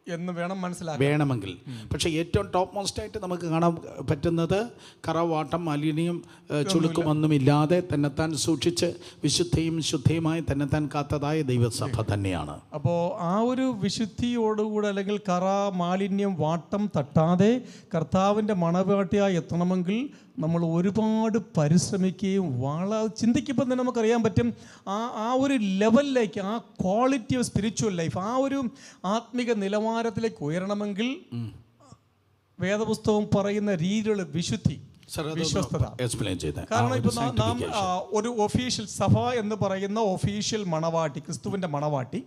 എന്ന് വേണമെങ്കിൽ. പക്ഷേ ഏറ്റവും ടോപ്പ് മോസ്റ്റ് ആയിട്ട് നമുക്ക് കാണാൻ പറ്റുന്നത് കറവാട്ടം മാലിന്യം ചുളുക്കുമൊന്നും ഇല്ലാതെ തന്നെത്താൻ സൂക്ഷിച്ച് വിശുദ്ധിയും ശുദ്ധിയുമായി തന്നെത്താൻ കാത്തതായ ദൈവസഭ തന്നെയാണ്. അപ്പോൾ ആ ഒരു വിശുദ്ധിയോടുകൂടെ അല്ലെങ്കിൽ കറ മാലിന്യം വാട്ടം തട്ടാതെ കർത്താവിൻ്റെ മണവാട്ടിയായി എത്തണമെങ്കിൽ നമ്മൾ ഒരുപാട് പരിശ്രമിക്കുകയും ചിന്തിക്കുമ്പോൾ തന്നെ നമുക്കറിയാൻ പറ്റും ആ ഒരു ലെവലിലേക്ക്, ആ ക്വാളിറ്റി ഓഫ് സ്പിരിച്വൽ ലൈഫ്, ആ ഒരു ആത്മിക നിലവാരത്തിലേക്ക് ഉയരണമെങ്കിൽ വേദപുസ്തകം പറയുന്ന രീതിയിലുള്ള വിശുദ്ധി, വിശ്വസ്തത. കാരണം ഇപ്പോൾ നാം ഒരു ഒഫീഷ്യൽ സഭ എന്ന് പറയുന്ന ഒഫീഷ്യൽ മണവാട്ടി, ക്രിസ്തുവിൻ്റെ മണവാട്ടി,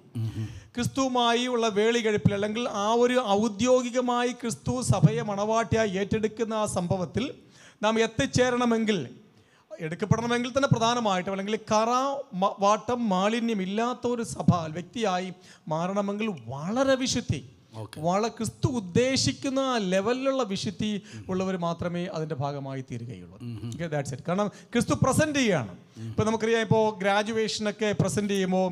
ക്രിസ്തുവുമായി ഉള്ള വേളി കഴിപ്പിൽ അല്ലെങ്കിൽ ആ ഒരു ഔദ്യോഗികമായി ക്രിസ്തു സഭയെ മണവാട്ടിയായി ഏറ്റെടുക്കുന്ന ആ സംഭവത്തിൽ നാം എത്തിച്ചേരണമെങ്കിൽ, എടുക്കപ്പെടണമെങ്കിൽ തന്നെ പ്രധാനമായിട്ടും അല്ലെങ്കിൽ വാട്ടം മാലിന്യം ഇല്ലാത്ത ഒരു സഭ വ്യക്തിയായി മാറണമെങ്കിൽ വളരെ വിശുദ്ധി, ക്രിസ്തു ഉദ്ദേശിക്കുന്ന ലെവലിലുള്ള വിശുദ്ധി ഉള്ളവർ മാത്രമേ അതിൻ്റെ ഭാഗമായി തീരുകയുള്ളൂ. That's it. കാരണം ക്രിസ്തു പ്രസൻറ്റ് ചെയ്യുകയാണ്. ഇപ്പോൾ നമുക്കറിയാം, ഇപ്പോൾ ഗ്രാജുവേഷനൊക്കെ പ്രസൻറ്റ് ചെയ്യുമ്പോൾ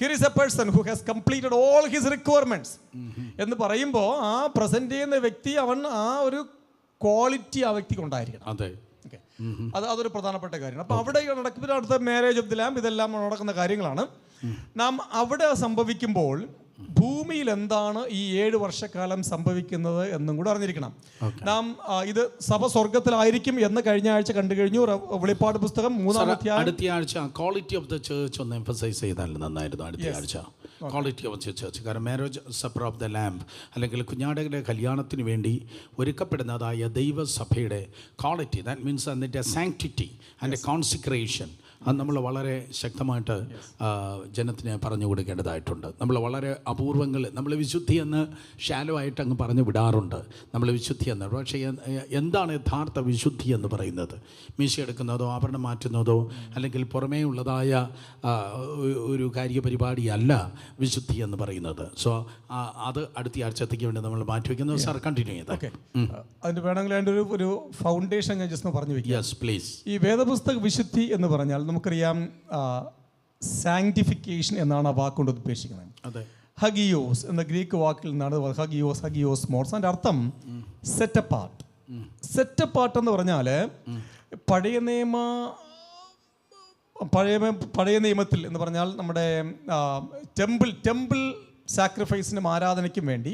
here is A person who has completed all his requirements എന്ന് പറയുമ്പോൾ ആ പ്രസൻറ്റ് ചെയ്യുന്ന വ്യക്തി അവൻ ആ ഒരു ക്വാളിറ്റി ആ വ്യക്തിക്ക് ഉണ്ടായിരിക്കണം. അതൊരു പ്രധാനപ്പെട്ട കാര്യമാണ്. അപ്പോൾ അവിടെ നടക്കുന്ന അടുത്ത മാരേജ് ഓഫ് ദി ലാംബ് ഇതെല്ലാം നടക്കുന്ന കാര്യങ്ങളാണ്. നാം അവിടെ സംഭവിക്കുമ്പോൾ ഭൂമിയിൽ എന്താണ് ഈ 7 വർഷക്കാലം സംഭവിക്കുന്നത് എന്നും കൂടെ അറിഞ്ഞിരിക്കണം. നാം ഇത് സഭ സ്വർഗത്തിലായിരിക്കും എന്ന് കഴിഞ്ഞ ആഴ്ച കണ്ടു കഴിഞ്ഞു. വെളിപ്പാട് പുസ്തകം 3-ാം അധ്യായം. അടുത്ത ആഴ്ച ക്വാളിറ്റി ഓഫ് ദ ചർച്ച് ഒന്ന് എംഫസൈസ് ചെയ്താൽ നന്നായിരുന്നു. അടുത്ത ആഴ്ച ക്വാളിറ്റി ഓഫ് ദ ചർച്ച്. കാരണം marriage supper of the lamb അല്ലെങ്കിൽ കുഞ്ഞാടുകളുടെ കല്യാണത്തിന് വേണ്ടി ഒരുക്കപ്പെടുന്നതായ ദൈവസഭയുടെ ക്വാളിറ്റി, ദാറ്റ് മീൻസ് അതിൻ്റെ സാങ്ക്ടിറ്റി ആൻഡ് കോൺസിക്രേഷൻ, അത് നമ്മൾ വളരെ ശക്തമായിട്ട് ജനത്തിന് പറഞ്ഞു കൊടുക്കേണ്ടതായിട്ടുണ്ട്. നമ്മൾ വളരെ അപൂർവങ്ങൾ, നമ്മൾ വിശുദ്ധി എന്ന് ഷാലോ ആയിട്ട് അങ്ങ് പറഞ്ഞു വിടാറുണ്ട്, നമ്മൾ വിശുദ്ധി എന്ന്. പക്ഷേ എന്താണ് യഥാർത്ഥ വിശുദ്ധി എന്ന് പറയുന്നത്? മീശ എടുക്കുന്നതോ ആഭരണം മാറ്റുന്നതോ അല്ലെങ്കിൽ പുറമേ ഉള്ളതായ ഒരു കാര്യപരിപാടിയല്ല വിശുദ്ധി എന്ന് പറയുന്നത്. സോ അത് അടുത്ത ആഴ്ചത്തേക്ക് വേണ്ടി നമ്മൾ മാറ്റിവെക്കുന്നത്. സാർ കണ്ടിന്യൂ ചെയ്താൽ. അതിന് വേണമെങ്കിൽ അതിൻ്റെ ഒരു ഫൗണ്ടേഷൻ ഞാൻ ജസ്റ്റ് പറഞ്ഞു വയ്ക്കാം. Yes please. ഈ വേദപുസ്തക വിശുദ്ധി എന്ന് പറഞ്ഞാൽ നമുക്കറിയാം സാങ്ക്ടിഫിക്കേഷൻ എന്നാണ് ആ വാക്കുകൊണ്ട് ഉദ്ദേശിക്കുന്നത്. ഹഗിയോസ് എന്ന ഗ്രീക്ക് വാക്കിൽ നിന്നാണ് ഹഗിയോസ് മോർസ്. അതിൻ്റെ അർത്ഥം സെറ്റ് അപ്പാർട്ട്. സെറ്റ് അപ്പാർട്ട് എന്ന് പറഞ്ഞാൽ പഴയ നിയമത്തിൽ എന്ന് പറഞ്ഞാൽ നമ്മുടെ ടെമ്പിൾ സാക്രിഫൈസിനും ആരാധനയ്ക്കും വേണ്ടി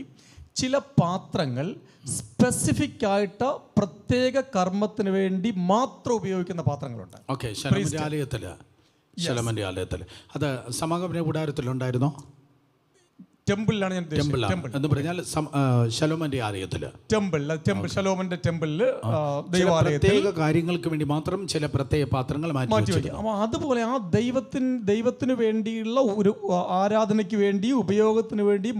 ചില പാത്രങ്ങൾ സ്പെസിഫിക് ആയിട്ട് പ്രത്യേക കർമ്മത്തിന് വേണ്ടി മാത്രം ഉപയോഗിക്കുന്ന പാത്രങ്ങളുണ്ട്. ശലോമോന്റെ ആലയത്തിൽ അത് സമാഗമന കൂടാരത്തിലുണ്ടായിരുന്നോ? ടെമ്പിളിലാണ് ഞാൻ എന്ന് പറഞ്ഞാൽ ശലോമോന്റെ ആലയത്തിൽ ശലോമോന്റെ ടെമ്പിളിൽ പ്രത്യേക കാര്യങ്ങൾക്ക് വേണ്ടി മാത്രം ചില പ്രത്യേക പാത്രങ്ങൾ മാറ്റി വയ്ക്കും. അതുപോലെ ആ ദൈവത്തിന് വേണ്ടിയുള്ള ഒരു ആരാധനയ്ക്ക് വേണ്ടി ഉപയോഗത്തിന് വേണ്ടി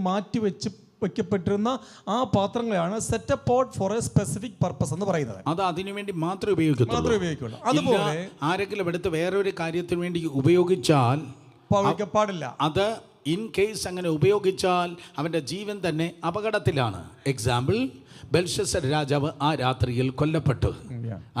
വയ്ക്കപ്പെട്ടിരുന്ന ആ പാത്രങ്ങളാണ് set apart four A specific purpose എന്ന് പറയുന്നത്. അത് അതിനുവേണ്ടി മാത്രമേ ഉപയോഗിക്കുള്ളൂ. അതുപോലെ ആരെങ്കിലും എടുത്ത് വേറൊരു കാര്യത്തിന് വേണ്ടി ഉപയോഗിച്ചാൽ പാടില്ല. അത് ഇൻ കേസ് അങ്ങനെ ഉപയോഗിച്ചാൽ അവൻ്റെ ജീവൻ തന്നെ അപകടത്തിലാണ്. എക്സാമ്പിൾ, ബെൽഷസർ രാജാവ് ആ രാത്രിയിൽ കൊല്ലപ്പെട്ടു.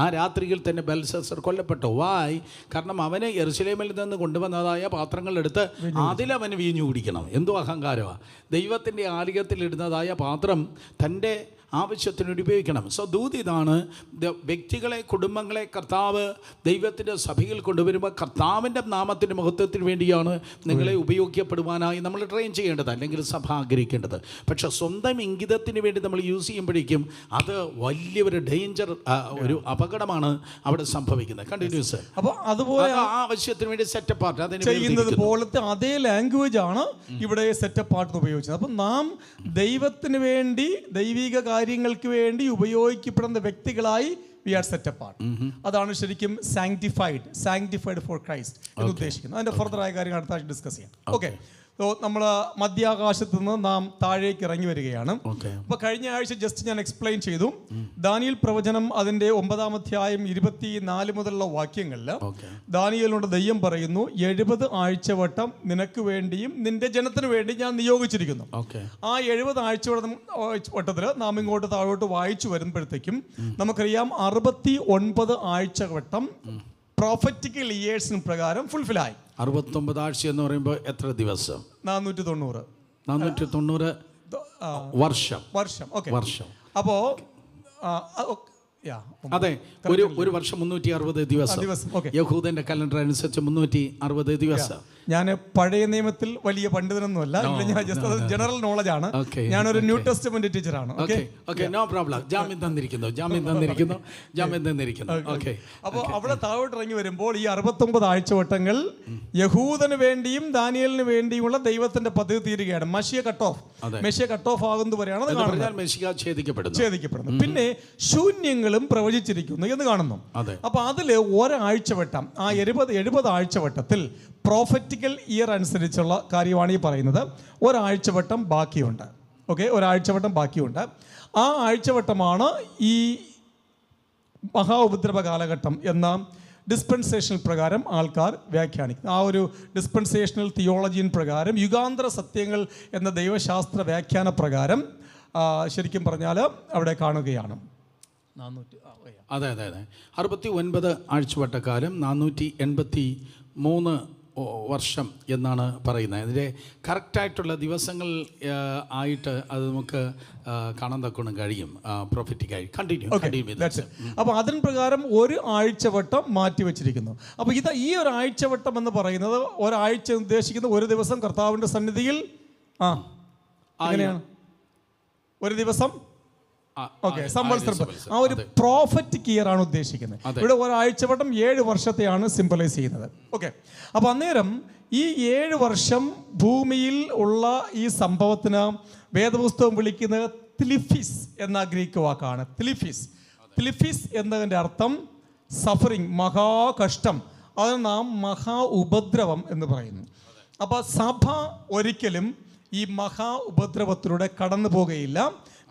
ആ രാത്രിയിൽ തന്നെ ബെൽഷസർ കൊല്ലപ്പെട്ടു. വായ്? കാരണം അവന് യെരുശലേമിൽ നിന്ന് കൊണ്ടുവന്നതായ പാത്രങ്ങളെടുത്ത് അതിലവന് വീഞ്ഞു കുടിക്കണം. എന്തോ അഹങ്കാരമാണ്! ദൈവത്തിൻ്റെ ആലയത്തിലിടുന്നതായ പാത്രം തൻ്റെ ആവശ്യത്തിന് വേണ്ടി ഉപയോഗിക്കണം. സോ ദൂത് ഇതാണ്, വ്യക്തികളെ, കുടുംബങ്ങളെ കർത്താവ് ദൈവത്തിൻ്റെ സഭയിൽ കൊണ്ടുവരുമ്പോൾ കർത്താവിൻ്റെ നാമത്തിൻ്റെ മഹത്വത്തിന് വേണ്ടിയാണ് നിങ്ങളെ ഉപയോഗിക്കപ്പെടുവാനായി നമ്മൾ ട്രെയിൻ ചെയ്യേണ്ടത്, അല്ലെങ്കിൽ സഭ ആഗ്രഹിക്കേണ്ടത്. പക്ഷെ സ്വന്തം ഇംഗിതത്തിന് വേണ്ടി നമ്മൾ യൂസ് ചെയ്യുമ്പോഴേക്കും അത് വലിയൊരു ഡേഞ്ചർ, ഒരു അപകടമാണ് അവിടെ സംഭവിക്കുന്നത്. കണ്ടിന്യൂസ്. അപ്പോൾ അതുപോലെ ആ ആവശ്യത്തിന് വേണ്ടി സെറ്റപ്പ് ആർട്ട് അതിന് ചെയ്യുന്നത് പോലത്തെ അതേ ലാംഗ്വേജ് ആണ് ഇവിടെ സെറ്റപ്പ് ആർട്ട് ഉപയോഗിച്ചത്. അപ്പം നാം ദൈവത്തിന് വേണ്ടി, ദൈവിക കാര്യങ്ങൾക്ക് വേണ്ടി ഉപയോഗിക്കപ്പെടുന്ന വ്യക്തികളായി വി ആർ സെറ്റപ്പ് ആർട്ട്. അതാണ് ശരിക്കും സാങ്ക്ടിഫൈഡ് ഫോർ ക്രൈസ്റ്റ് എന്ന് ഉദ്ദേശിക്കുന്നത്. അതിന്റെ ഫർദർ ആയ കാര്യങ്ങൾ അടുത്ത ആഴ്ച ഡിസ്കസ് ചെയ്യാം. ഓക്കെ. സോ നമ്മൾ മധ്യാകാശത്ത് നിന്ന് നാം താഴേക്ക് ഇറങ്ങി വരികയാണ്. അപ്പോൾ കഴിഞ്ഞ ആഴ്ച ജസ്റ്റ് ഞാൻ എക്സ്പ്ലെയിൻ ചെയ്തു. ദാനിയേൽ പ്രവചനം അതിൻ്റെ 9-ാം അധ്യായം 24 മുതലുള്ള വാക്യങ്ങളിൽ ദാനിയേലിനോട് ദൈവം പറയുന്നു, 70 ആഴ്ചവട്ടം നിനക്ക് വേണ്ടിയും നിന്റെ ജനത്തിന് വേണ്ടി ഞാൻ നിയോഗിച്ചിരിക്കുന്നു. ആ 70 ആഴ്ചവട്ടത്തിൽ നാം ഇങ്ങോട്ട് താഴോട്ട് വായിച്ചു വരുമ്പോഴത്തേക്കും നമുക്കറിയാം 69 ആഴ്ചവട്ടം പ്രോഫറ്റിക്കൽ ഇയേഴ്സിന് പ്രകാരം ഫുൾഫില്ലായി. 69 ആഴ്ച എന്ന് പറയുമ്പോൾ എത്ര ദിവസം? 490 വർഷം. അപ്പോ അതെ, ഒരു വർഷം 360 ദിവസം. യഹൂദന്റെ കലണ്ടർ അനുസരിച്ച് 360 ദിവസം. ഞാൻ പഴയ നിയമത്തിൽ വലിയ പണ്ഡിതനൊന്നുമല്ല, ഞാൻ ജസ്റ്റ് ജനറൽ നോളജ് ആണ്. ഞാനൊരു ന്യൂ ടെസ്റ്റ്മെന്റ് ടീച്ചറാണ്. No problem. ജാമ്യം തന്നിരിക്കുന്നു. അപ്പോൾ അവിടെ താഴോട്ട് ഇറങ്ങി വരുമ്പോൾ ഈ 69 ആഴ്ചവട്ടങ്ങൾ യഹൂദന് വേണ്ടിയും ദാനിയേലിന് വേണ്ടിയുമുള്ള ദൈവത്തിന്റെ പദ്ധതി തീരുകയാണ്. മെഷിയ കട്ട് ഓഫ് ആകുന്നവരെയാണ് ഛേദിക്കപ്പെടുന്നത്. പിന്നെ ശൂന്യങ്ങളും പ്രവചിച്ചിരിക്കുന്നു എന്ന് കാണുന്നു. അപ്പൊ അതില് ഒരാഴ്ചവട്ടം, ആ 70 ആഴ്ചവട്ടത്തിൽ പ്രോഫറ്റിക്കൽ ഇയർ അനുസരിച്ചുള്ള കാര്യമാണ് ഈ പറയുന്നത്. ഒരാഴ്ചവട്ടം ബാക്കിയുണ്ട്. ഒരാഴ്ചവട്ടം ബാക്കിയുണ്ട്. ആ ആഴ്ചവട്ടമാണ് ഈ മഹാ ഉപദ്രവ കാലഘട്ടം എന്ന ഡിസ്പെൻസേഷണൽ പ്രകാരം ആൾക്കാർ വ്യാഖ്യാനിക്കുന്നു. ആ ഒരു ഡിസ്പെൻസേഷണൽ തിയോളജിൻ പ്രകാരം, യുഗാന്തര സത്യങ്ങൾ എന്ന ദൈവശാസ്ത്ര വ്യാഖ്യാന പ്രകാരം ശരിക്കും പറഞ്ഞാൽ അവിടെ കാണുകയാണ്. അതെ 69 ആഴ്ചവട്ടക്കാലം 483 വർഷം എന്നാണ് പറയുന്നത്. അതിൻ്റെ കറക്റ്റായിട്ടുള്ള ദിവസങ്ങൾ ആയിട്ട് അത് നമുക്ക് കാണാൻ തക്കണം കഴിയും. പ്രൊഫറ്റിക്കായി കണ്ടിന്യൂ. അപ്പോൾ അതിന് പ്രകാരം ഒരു ആഴ്ചവട്ടം മാറ്റി വെച്ചിരിക്കുന്നു. അപ്പോൾ ഈ ഒരു ആഴ്ചവട്ടം എന്ന് പറയുന്നത്, ഒരാഴ്ച ഉദ്ദേശിക്കുന്ന ഒരു ദിവസം കർത്താവിൻ്റെ സന്നിധിയിൽ അങ്ങനെയാണ് ഒരു ദിവസം. ആ ഒരു പ്രോഫറ്റിക് ഇയർ ആണ് ഉദ്ദേശിക്കുന്നത്. ഇവിടെ ഒരാഴ്ചവട്ടം 7 വർഷത്തെയാണ് സിംബലൈസ് ചെയ്യുന്നത്. അപ്പൊ അന്നേരം ഈ 7 വർഷം ഭൂമിയിൽ ഉള്ള ഈ സംഭവത്തിന് വേദപുസ്തകം വിളിക്കുന്നത് തിലിഫിസ് എന്ന ഗ്രീക്ക് വാക്കാണ്. തിലിഫിസ് എന്നതിൻ്റെ അർത്ഥം സഫറിങ്, മഹാകഷ്ടം. അതിന് നാം മഹാ ഉപദ്രവം എന്ന് പറയുന്നു. അപ്പൊ സഭ ഒരിക്കലും ഈ മഹാ ഉപദ്രവത്തിലൂടെ കടന്നു പോകുകയില്ല.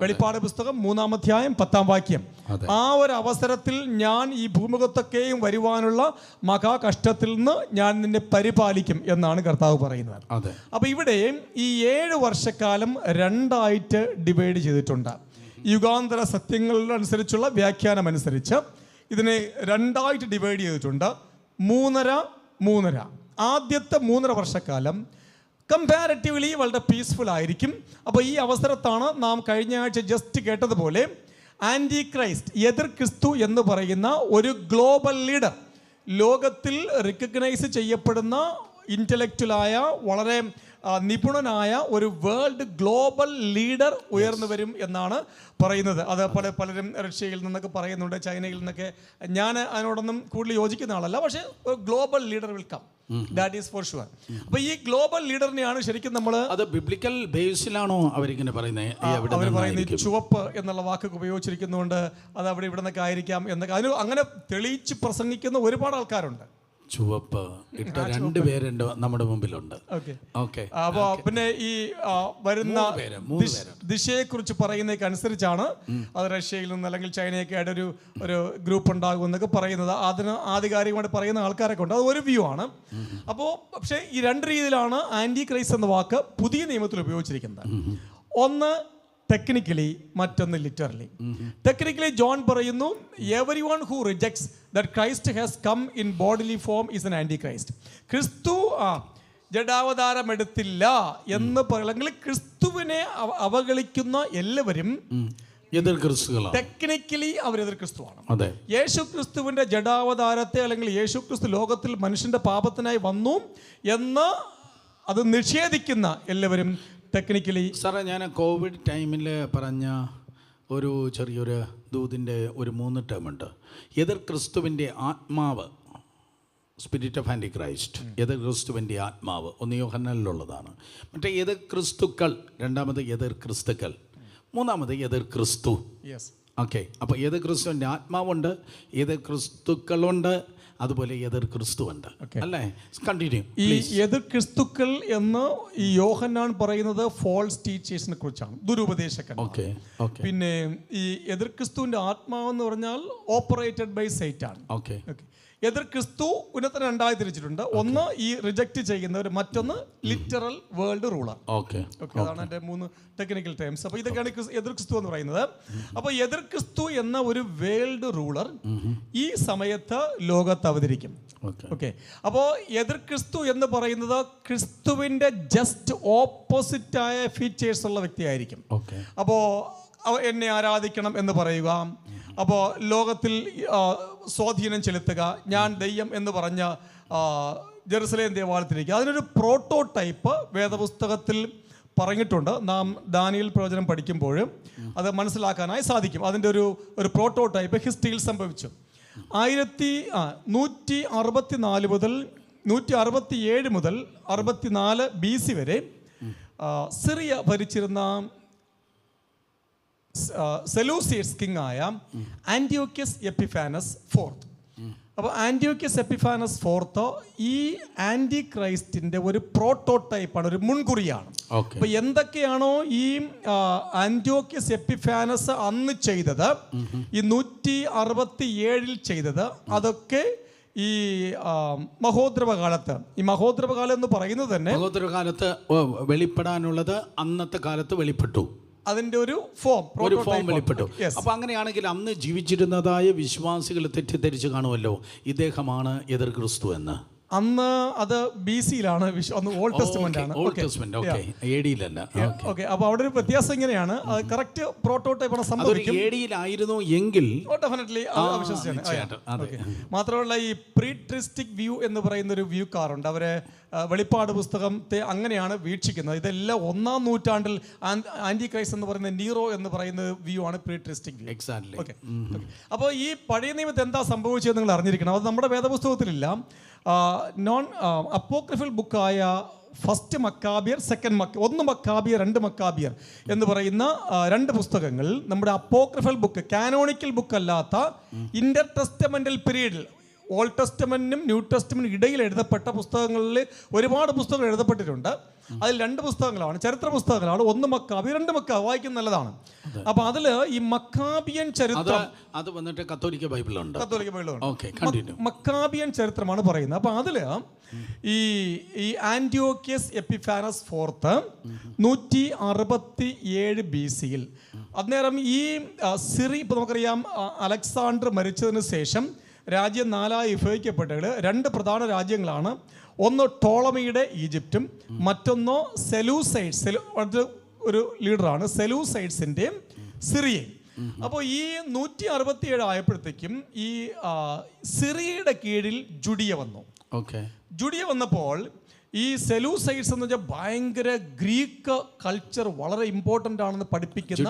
വെളിപ്പാട് പുസ്തകം 3-ാം അധ്യായം 10-ാം വാക്യം. ആ ഒരു അവസരത്തിൽ ഞാൻ ഈ ഭൂമുഖത്തൊക്കെയും വരുവാനുള്ള മഹാകഷ്ടത്തിൽ നിന്ന് ഞാൻ നിന്നെ പരിപാലിക്കും എന്നാണ് കർത്താവ് പറയുന്നത്. അപ്പൊ ഇവിടെ ഈ 7 വർഷക്കാലം 2ആയിട്ട് ഡിവൈഡ് ചെയ്തിട്ടുണ്ട്. യുഗാന്തര സത്യങ്ങളനുസരിച്ചുള്ള വ്യാഖ്യാനം അനുസരിച്ച് ഇതിനെ 2ആയിട്ട് ഡിവൈഡ് ചെയ്തിട്ടുണ്ട്. 3.5 ആദ്യത്തെ 3.5 വർഷക്കാലം കമ്പാരിറ്റീവ്ലി വളരെ പീസ്ഫുൾ ആയിരിക്കും. അപ്പോൾ ഈ അവസരത്താണ് നാം കഴിഞ്ഞ ആഴ്ച ജസ്റ്റ് കേട്ടതുപോലെ ആൻറ്റി ക്രൈസ്റ്റ്, എതിർ ക്രിസ്തു എന്ന് പറയുന്ന ഒരു ഗ്ലോബൽ ലീഡർ, ലോകത്തിൽ റിക്കഗ്നൈസ് ചെയ്യപ്പെടുന്ന ഇൻ്റലക്ച്വലായ വളരെ നിപുണനായ ഒരു വേൾഡ് ഗ്ലോബൽ ലീഡർ ഉയർന്നു വരും എന്നാണ് പറയുന്നത്. അത് പലരും റഷ്യയിൽ നിന്നൊക്കെ പറയുന്നുണ്ട്, ചൈനയിൽ നിന്നൊക്കെ. ഞാൻ അതിനോടൊന്നും കൂടുതൽ യോജിക്കുന്ന ആളല്ല, പക്ഷേ ഒരു global leader will come. That is for sure. അപ്പൊ ഈ ഗ്ലോബൽ ലീഡറിനെയാണ് ശരിക്കും നമ്മൾ, അത് ബിബ്ലിക്കൽ ബേസിലാണോ അവരിങ്ങനെ പറയുന്നത്? അവർ പറയുന്നത് ചുവപ്പ് എന്നുള്ള വാക്കൊക്കെ ഉപയോഗിച്ചിരിക്കുന്നതുകൊണ്ട് അത് അവിടെ ഇവിടെ നിന്നൊക്കെ ആയിരിക്കാം എന്നൊക്കെ അതിന് അങ്ങനെ തെളിയിച്ച് പ്രസംഗിക്കുന്ന ഒരുപാട് ആൾക്കാരുണ്ട്. ചുവപ്പ് ഇട്ട 2 പേരുണ്ട് നമ്മുടെ മുമ്പിലുണ്ട്. അപ്പൊ പിന്നെ ഈ വരുന്ന ദിശയെക്കുറിച്ച് പറയുന്നതൊക്കെ അനുസരിച്ചാണ് അത് റഷ്യയിൽ നിന്ന് അല്ലെങ്കിൽ ചൈനയൊക്കെ ആയിട്ട് ഒരു ഗ്രൂപ്പ് ഉണ്ടാകും എന്നൊക്കെ പറയുന്നത്. അതിന് ആധികാരികമായിട്ട് പറയുന്ന ആൾക്കാരൊക്കെ ഉണ്ട്. അത് ഒരു വ്യൂ ആണ്. അപ്പോൾ പക്ഷേ ഈ 2 രീതിയിലാണ് ആന്റി ക്രൈസ്റ്റ് എന്ന വാക്ക് പുതിയ നിയമത്തിൽ ഉപയോഗിച്ചിരിക്കുന്നത്. ഒന്ന് ടെക്നിക്കലി, മറ്റൊന്ന് ലിറ്ററലി. ടെക്നിക്കലി ജോൺ പറയുന്നു, everyone who rejects that Christ has come in bodily form is an antichrist. Kristu ജഡാവതാരം എടുത്തില്ല എന്ന് അല്ലെങ്കിൽ ക്രിസ്തുവിനെ അവഗണിക്കുന്ന എല്ലാവരും എതിർ ക്രിസ്തുക്കളാണ്. ടെക്നിക്കലി അവർ എതിർ ക്രിസ്തുവാണ്. അതെ. യേശു ക്രിസ്തുവിന്റെ ജഡാവതാരത്തെ അല്ലെങ്കിൽ യേശു ക്രിസ്തു ലോകത്തിൽ മനുഷ്യന്റെ പാപത്തിനായി വന്നു എന്ന് അത് നിഷേധിക്കുന്ന എല്ലാവരും ടെക്നിക്കലി. സാറേ, ഞാൻ കോവിഡ് ടൈമിൽ പറഞ്ഞ ഒരു ചെറിയൊരു ദൂതിൻ്റെ ഒരു 3 ടേമുണ്ട്. എതിർ ക്രിസ്തുവിൻ്റെ ആത്മാവ്, സ്പിരിറ്റ് ഓഫ് ആൻറ്റി ക്രൈസ്റ്റ്, എതിർ ക്രിസ്തുവിൻ്റെ ആത്മാവ്, ഒന്ന് യോഹന്നാനിലുള്ളതാണ്. മറ്റേ എതിർ ക്രിസ്തുക്കൾ, രണ്ടാമത് എതിർ ക്രിസ്തുക്കൾ, മൂന്നാമത് എതിർ ക്രിസ്തു. ഓക്കെ. അപ്പോൾ എതിർ ക്രിസ്തുവിൻ്റെ ആത്മാവുണ്ട്, എതിർ ക്രിസ്തുക്കളുണ്ട്, അതുപോലെ എതിർ ക്രിസ്തുവുണ്ട്. അല്ലേ? കണ്ടിന്യൂ. ഈ എതിർ ക്രിസ്തുക്കൾ എന്ന് ഈ യോഹന്നാൻ പറയുന്നത് ഫോൾസ് ടീച്ചേഴ്സിനെ കുറിച്ചാണ്, ദുരുപദേശകന്മാർ. ഓക്കെ. പിന്നെ ഈ എതിർ ക്രിസ്തുവിന്റെ ആത്മാവെന്ന് പറഞ്ഞാൽ ഓപ്പറേറ്റഡ് ബൈ സൈറ്റാൻ. ഓക്കെ. എതിർ ക്രിസ്തു ഉന്നതനെ 2 തിരിച്ചിട്ടുണ്ട്. ഒന്ന് ഈ റിജക്റ്റ് ചെയ്യുന്നവർ, മറ്റൊന്ന് ലിറ്ററൽ വേൾഡ് റൂളർ. ഓക്കെ. അതാണ് എൻ്റെ 3 ടെക്നിക്കൽ ടേംസ്. അപ്പോൾ ഇതൊക്കെയാണ് എതിർ ക്രിസ്തു എന്ന് പറയുന്നത്. അപ്പോൾ എതിർ ക്രിസ്തു എന്ന ഒരു വേൾഡ് റൂളർ ഈ സമയത്ത് ലോകത്ത് അവതരിക്കും. ഓക്കെ. അപ്പോൾ എതിർ ക്രിസ്തു എന്ന് പറയുന്നത് ക്രിസ്തുവിൻ്റെ ജസ്റ്റ് ഓപ്പോസിറ്റായ ഫീച്ചേഴ്സ് ഉള്ള വ്യക്തിയായിരിക്കും. അപ്പോൾ എന്നെ ആരാധിക്കണം എന്ന് പറയുക, അപ്പോൾ ലോകത്തിൽ സ്വാധീനം ചെലുത്തുക, ഞാൻ ദൈവം എന്ന് പറഞ്ഞ ജെറുസലേം ദേവാലയത്തിലേക്ക്, അതിനൊരു പ്രോട്ടോടൈപ്പ് വേദപുസ്തകത്തിൽ പറഞ്ഞിട്ടുണ്ട്. നാം ദാനിയേൽ പ്രവചനം പഠിക്കുമ്പോൾ അത് മനസ്സിലാക്കാനായി സാധിക്കും. അതിൻ്റെ ഒരു പ്രോട്ടോടൈപ്പ് ഹിസ്റ്ററിയിൽ സംഭവിച്ചു. 164 മുതൽ 167 മുതൽ 64 BC വരെ സിറിയ ഭരിച്ചിരുന്ന സെലൂസിയസ് കിങ് ആയ ആന്റിയോക്കസ് എപ്പിഫാനസ് ഫോർത്ത്. അപ്പോൾ ആന്റിയോക്കസ് എപ്പിഫാനസ് ഫോർത്ത് ഈ ആന്റി ക്രൈസ്റ്റിന്റെ ഒരു പ്രോട്ടോടൈപ്പാണ്, ഒരു മുൻകുറിയാണ്. അപ്പോൾ എന്തൊക്കെയാണോ ഈ ആന്റിയോക്കസ് എപ്പിഫാനസ് അന്ന് ചെയ്തത്, ഈ 167 ചെയ്തത്, അതൊക്കെ ഈ മഹോദ്രവകാലത്ത്, ഈ മഹോദ്രവകാലം എന്ന് പറയുന്നത് തന്നെ മഹോദ്രവകാലത്ത് വെളിപ്പെടാനുള്ളത് അന്നത്തെ കാലത്ത് വെളിപ്പെട്ടു. അതിന്റെ ഒരു ഫോം വെളിപ്പെട്ടു. അപ്പൊ അങ്ങനെയാണെങ്കിൽ അന്ന് ജീവിച്ചിരുന്നതായ വിശ്വാസികൾ തെറ്റിദ്ധരിച്ച് കാണുമല്ലോ ഇദ്ദേഹമാണ് എതിർ ക്രിസ്തു എന്ന്. അന്ന് അത് BC-യിലാണ്, ഓൾഡ് ടെസ്റ്റ്മെന്റ് ആണ്. ഓക്കെ. അപ്പോൾ അവിടെ ഒരു വ്യത്യാസം ഇങ്ങനെയാണ്, കറക്റ്റ് പ്രോട്ടോടൈപ്പ് സംഭവിക്കും. AD-യിലായിരുന്നു എങ്കിൽ ഡെഫിനറ്റ്ലി മാത്രമല്ല ഈ പ്രീട്രിസ്റ്റിക് വ്യൂ എന്ന് പറയുന്ന ഒരു വ്യൂ കാറുണ്ട്. അവരെ വെളിപ്പാട് പുസ്തകത്തെ അങ്ങനെയാണ് വീക്ഷിക്കുന്നത്. ഇതെല്ലാം 1-ാം നൂറ്റാണ്ടിൽ ആന്റി ക്രൈസ്റ്റ് എന്ന് പറയുന്ന നീറോ എന്ന് പറയുന്ന വ്യൂ ആണ് പ്രീട്രിസ്റ്റിക് വ്യൂ. എക്സാക്ട്ലി. ഓക്കെ. അപ്പോൾ ഈ പഴയ നിയമത്തിൽ എന്താ സംഭവിച്ചത് നിങ്ങൾ അറിഞ്ഞിരിക്കണം. അത് നമ്മുടെ വേദപുസ്തകത്തിലില്ല. നോൺ അപ്പോക്രിഫൽ ബുക്കായ ഫസ്റ്റ് മക്കാബിയർ, ഒന്ന് മക്കാബിയർ, 2 മക്കാബിയർ എന്ന് പറയുന്ന 2 പുസ്തകങ്ങൾ നമ്മുടെ അപ്പോക്രിഫൽ ബുക്ക്, കാനോണിക്കൽ ബുക്ക് അല്ലാത്ത ഇന്റർ ടെസ്റ്റമെന്റൽ പീരീഡിൽ, ഓൾഡ് ടെസ്റ്റമെന്റിനും ന്യൂ ടെസ്റ്റമെന്റിനും ഇടയിൽ എഴുതപ്പെട്ട പുസ്തകങ്ങളിൽ ഒരുപാട് പുസ്തകങ്ങൾ എഴുതപ്പെട്ടിട്ടുണ്ട്. അതിൽ 2 പുസ്തകങ്ങളാണ്, ചരിത്ര പുസ്തകങ്ങളാണ്. 1 മക്കാബി, 2 മക്കാബി വായിക്കുന്നത് നല്ലതാണ്. അപ്പൊ അതില് ഈ മക്കാബിയൻ ചരിത്രം, അത് വന്നിട്ട് കത്തോലിക്ക ബൈബിളുണ്ട്. മക്കാബിയൻ ചരിത്രമാണ് പറയുന്നത്. അപ്പൊ അതില് ഈ ആന്റിയോക്കസ് എപ്പിഫാനസ് ഫോർത്ത് 167 BC-യിൽ, അന്നേരം ഈ ഇപ്പൊ നമുക്കറിയാം അലക്സാണ്ടർ മരിച്ചതിന് ശേഷം രാജ്യം 4ആയി വിഭജിക്കപ്പെട്ടത് 2 പ്രധാന രാജ്യങ്ങളാണ്. ഒന്ന് ടോളമിയുടെ ഈജിപ്തും, മറ്റൊന്ന് സെലൂസൈഡ്സ്, ഒരു ലീഡറാണ് സെലൂസൈഡ്സിൻ്റെ സിറിയയും. അപ്പോൾ ഈ 167 ആയപ്പോഴത്തേക്കും ഈ സിറിയയുടെ കീഴിൽ ജുഡിയ വന്നു. ജുഡിയ വന്നപ്പോൾ ഈ സെലൂസൈഡ്സ് എന്ന് വെച്ചാൽ ഭയങ്കര ഗ്രീക്ക് കൾച്ചർ വളരെ ഇമ്പോർട്ടൻ്റ് ആണെന്ന് പഠിപ്പിക്കുന്ന,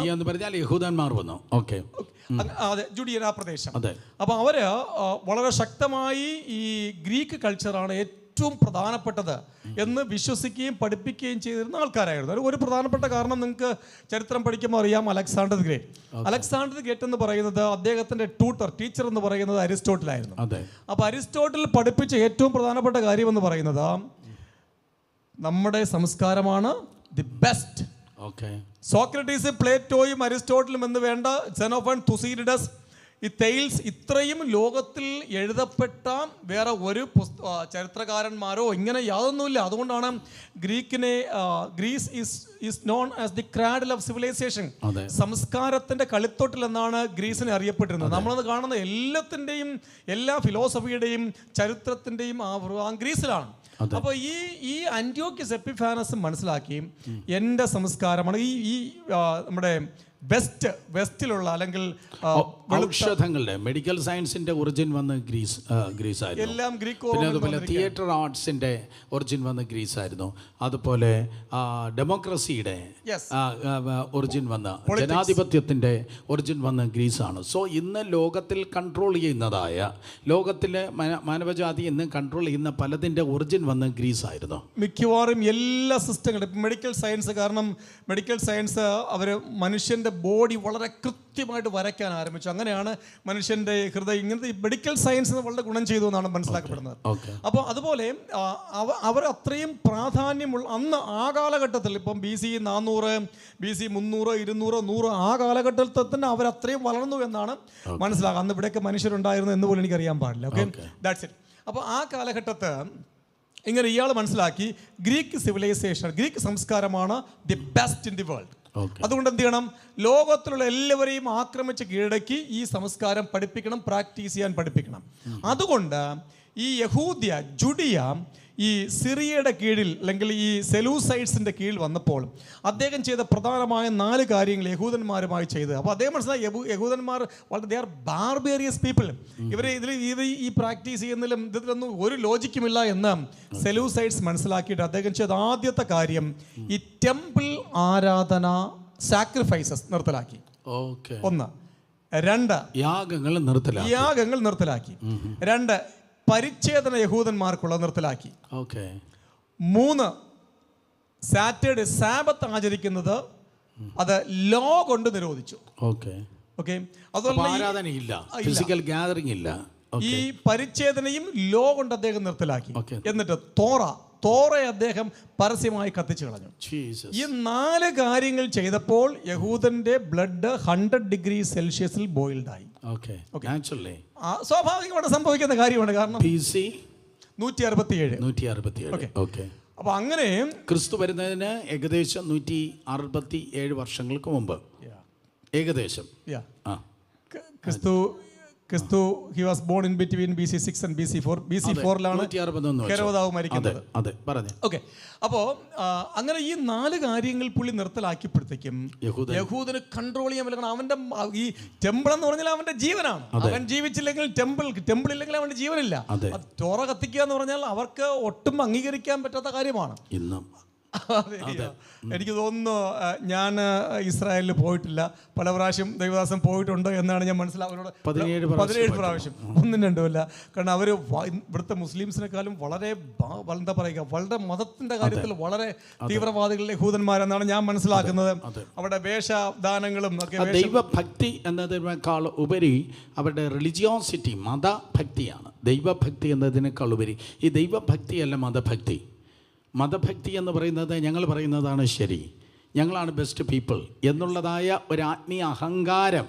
അതെ, ജുഡിയൻ ആ പ്രദേശം. അപ്പോൾ അവര് വളരെ ശക്തമായി ഈ ഗ്രീക്ക് കൾച്ചറാണ് ഏറ്റവും പ്രധാനപ്പെട്ടത് എന്ന് വിശ്വസിക്കുകയും പഠിപ്പിക്കുകയും ചെയ്തിരുന്ന ആൾക്കാരായിരുന്നു. ഒരു പ്രധാനപ്പെട്ട കാരണം നിങ്ങൾക്ക് ചരിത്രം പഠിക്കുമ്പോൾ അറിയാം, Alexander the great. Alexander the great എന്ന് പറയുന്നത് അദ്ദേഹത്തിന്റെ ടീച്ചർ എന്ന് പറയുന്നത് അരിസ്റ്റോട്ടിലായിരുന്നു. അപ്പോൾ അരിസ്റ്റോട്ടിൽ പഠിപ്പിച്ച ഏറ്റവും പ്രധാനപ്പെട്ട കാര്യം എന്ന് പറയുന്നത് നമ്മുടെ സംസ്കാരമാണ് ദി ബെസ്റ്റ്. സോക്രട്ടീസ്, പ്ലേറ്റോയും അരിസ്റ്റോട്ടിലും എന്ന് വേണ്ട, സെനോഫൺ, തുസീഡിഡസ്, ഈ തെയിൽസ്, ഇത്രയും ലോകത്തിൽ എഴുതപ്പെട്ട വേറെ ഒരു ചരിത്രകാരന്മാരോ ഇങ്ങനെ യാതൊന്നുമില്ല. അതുകൊണ്ടാണ് Greece is known as the cradle of civilisation. സംസ്കാരത്തിന്റെ കളിത്തൊട്ടിൽ എന്നാണ് ഗ്രീസിനെ അറിയപ്പെട്ടിരുന്നത്. നമ്മളത് കാണുന്ന എല്ലാ ഫിലോസഫിയുടെയും ചരിത്രത്തിന്റെയും ആ ഗ്രീസിലാണ്. അപ്പോൾ ഈ ആന്റിയോക്കസ് എപ്പിഫാനസ് മനസ്സിലാക്കി എൻ്റെ സംസ്കാരമാണ്. ഈ നമ്മുടെ വെസ്റ്റിലുള്ള അല്ലെങ്കിൽ ഔഷധങ്ങളുടെ മെഡിക്കൽ സയൻസിന്റെ ഒറിജിൻ വന്ന് ഗ്രീസ് ആയിരുന്നു. എല്ലാം ഗ്രീക്ക്. പിന്നെ അതുപോലെ തിയേറ്റർ ആർട്സിന്റെ ഒറിജിൻ വന്ന് ഗ്രീസ് ആയിരുന്നു. അതുപോലെ ഡെമോക്രസിയുടെ ഒറിജിൻ വന്ന്, ജനാധിപത്യത്തിന്റെ ഒറിജിൻ വന്ന് ഗ്രീസാണ്. സോ ഇന്ന് ലോകത്തിൽ കൺട്രോൾ ചെയ്യുന്നതായ, ലോകത്തിലെ മാനവജാതി ഇന്ന് കൺട്രോൾ ചെയ്യുന്ന പലതിന്റെ ഒറിജിൻ വന്ന് ഗ്രീസ് ആയിരുന്നു. മിക്കവാറും എല്ലാ സിസ്റ്റങ്ങളും മെഡിക്കൽ സയൻസ്, കാരണം മെഡിക്കൽ സയൻസ് അവർ മനുഷ്യൻ്റെ ബോഡി വളരെ കൃത്യമായിട്ട് വരയ്ക്കാൻ ആരംഭിച്ചു. അങ്ങനെയാണ് മനുഷ്യൻ്റെ ഹൃദയം, ഇങ്ങനത്തെ മെഡിക്കൽ സയൻസിന് വളരെ ഗുണം ചെയ്തു എന്നാണ് മനസ്സിലാക്കപ്പെടുന്നത്. അപ്പോൾ അതുപോലെ അവർ അത്രയും പ്രാധാന്യമുള്ള അന്ന് ആ കാലഘട്ടത്തിൽ, ഇപ്പം BC 400, BC 300, 200, 100 ആ കാലഘട്ടത്തിൽ തന്നെ അവർ അത്രയും വളർന്നു എന്നാണ് മനസ്സിലാക്കുക. അന്ന് ഇവിടെയൊക്കെ മനുഷ്യരുണ്ടായിരുന്നു എന്ന് പോലും എനിക്കറിയാൻ പാടില്ല. Okay, that's it. അപ്പോൾ ആ കാലഘട്ടത്ത് ഇങ്ങനെ ഇയാൾ മനസ്സിലാക്കി ഗ്രീക്ക് സിവിലൈസേഷൻ, ഗ്രീക്ക് സംസ്കാരമാണ് the best in the world. അതുകൊണ്ട് എന്ത് ചെയ്യണം, ലോകത്തിലുള്ള എല്ലാവരെയും ആക്രമിച്ച് കീഴടക്കി ഈ സംസ്കാരം പഠിപ്പിക്കണം, പ്രാക്ടീസ് ചെയ്യാൻ പഠിപ്പിക്കണം. അതുകൊണ്ട് ഈ യഹൂദ്യ, ജുഡിയ ഈ സിറിയയുടെ കീഴിൽ അല്ലെങ്കിൽ ഈ സെലൂസൈഡ്സിൻ്റെ കീഴിൽ വന്നപ്പോൾ അദ്ദേഹം ചെയ്ത പ്രധാനമായ 4 കാര്യങ്ങൾ യഹൂദന്മാരുമായി ചെയ്ത്. അപ്പോൾ അദ്ദേഹം മനസ്സിലായി യഹൂദന്മാർ വളരെ ദേ ആർ ബാർബേറിയസ് പീപ്പിൾ, ഇതിൽ ഈ പ്രാക്ടീസ് ചെയ്യുന്നതിലും ഇതിലൊന്നും ഒരു ലോജിക്കുമില്ല എന്ന് സെലൂസൈഡ്സ് മനസ്സിലാക്കിയിട്ട് അദ്ദേഹം ചെയ്ത ആദ്യത്തെ കാര്യം ഈ ടെമ്പിൾ ആരാധന, സാക്രിഫൈസസ് നിർത്തലാക്കി. 1. 2, യാഗങ്ങൾ നിർത്തലാക്കി. 2, പരിച്ഛേദന യഹൂദന്മാർക്കുള്ള നിർത്തലാക്കി. 3, സാറ്റർഡേ സാബത്ത് ആചരിക്കുന്നത് അത് ലോ കൊണ്ട് നിരോധിച്ചു. ഓക്കെ, ഈ പരിച്ഛേദനയും ലോ കൊണ്ട് അദ്ദേഹം നിർത്തലാക്കി. എന്നിട്ട് തോറയെ അദ്ദേഹം പരസ്യമായി കത്തിച്ചു കളഞ്ഞു. ഈ 4 കാര്യങ്ങൾ ചെയ്തപ്പോൾ യഹൂദന്റെ ബ്ലഡ് 100 ഡിഗ്രി സെൽഷ്യസിൽ ബോയിൽഡായി. സ്വാഭാവികമായിട്ട് സംഭവിക്കുന്ന കാര്യമാണ്, കാരണം BC 167. അപ്പൊ അങ്ങനെ ക്രിസ്തു വരുന്നതിന് ഏകദേശം 167 വർഷങ്ങൾക്ക് മുമ്പ് ഏകദേശം ക്രിസ്തു he was born in between BC 6 and BC 4. BC 4ലാണ് ഹെരോദാവ് മരിക്കുന്നത്. ഓക്കെ, അപ്പോൾ അങ്ങനെ ഈ 4 കാര്യങ്ങൾ പുള്ളി നിർത്തലാക്കിയപ്പോഴത്തേക്കും യഹൂദന് കൺട്രോൾ ചെയ്യാൻ പറ്റില്ല. അവന്റെ ഈ ടെമ്പിൾ എന്ന് പറഞ്ഞാൽ അവന്റെ ജീവനാണ്. അവൻ ജീവിച്ചില്ലെങ്കിൽ ടെമ്പിൾ ഇല്ലെങ്കിൽ അവന്റെ ജീവനില്ല. തോറ കത്തിക്കുക എന്ന് പറഞ്ഞാൽ അവർക്ക് ഒട്ടും അംഗീകരിക്കാൻ പറ്റാത്ത കാര്യമാണ് ഇന്നും. എനിക്ക് തോന്നുന്നു, ഞാൻ ഇസ്രായേലിൽ പോയിട്ടില്ല, പല പ്രാവശ്യം ദൈവദാസൻ പോയിട്ടുണ്ട് എന്നാണ് ഞാൻ മനസ്സിലാവുന്നത്. 17 പ്രാവശ്യം, 1-2 കാരണം അവർ ഇവിടുത്തെ മുസ്ലിംസിനെക്കാളും വളരെ എന്താ പറയുക, വളരെ മതത്തിന്റെ കാര്യത്തിൽ വളരെ തീവ്രവാദികൾ യഹൂദന്മാരെന്നാണ് ഞാൻ മനസ്സിലാക്കുന്നത്. അവിടെ വേഷദാനങ്ങളും ഒക്കെ, ദൈവഭക്തി എന്നതിനേക്കാൾ ഉപരി അവരുടെ റിലിജിയോസിറ്റി മതഭക്തിയാണ്. ദൈവഭക്തി എന്നതിനേക്കാൾ ഉപരി ഈ ദൈവഭക്തിയല്ല മതഭക്തി. മതഭക്തി എന്ന് പറയുന്നത് ഞങ്ങൾ പറയുന്നതാണ് ശരി, ഞങ്ങളാണ് ബെസ്റ്റ് പീപ്പിൾ എന്നുള്ളതായ ഒരു ആത്മീയ അഹങ്കാരം,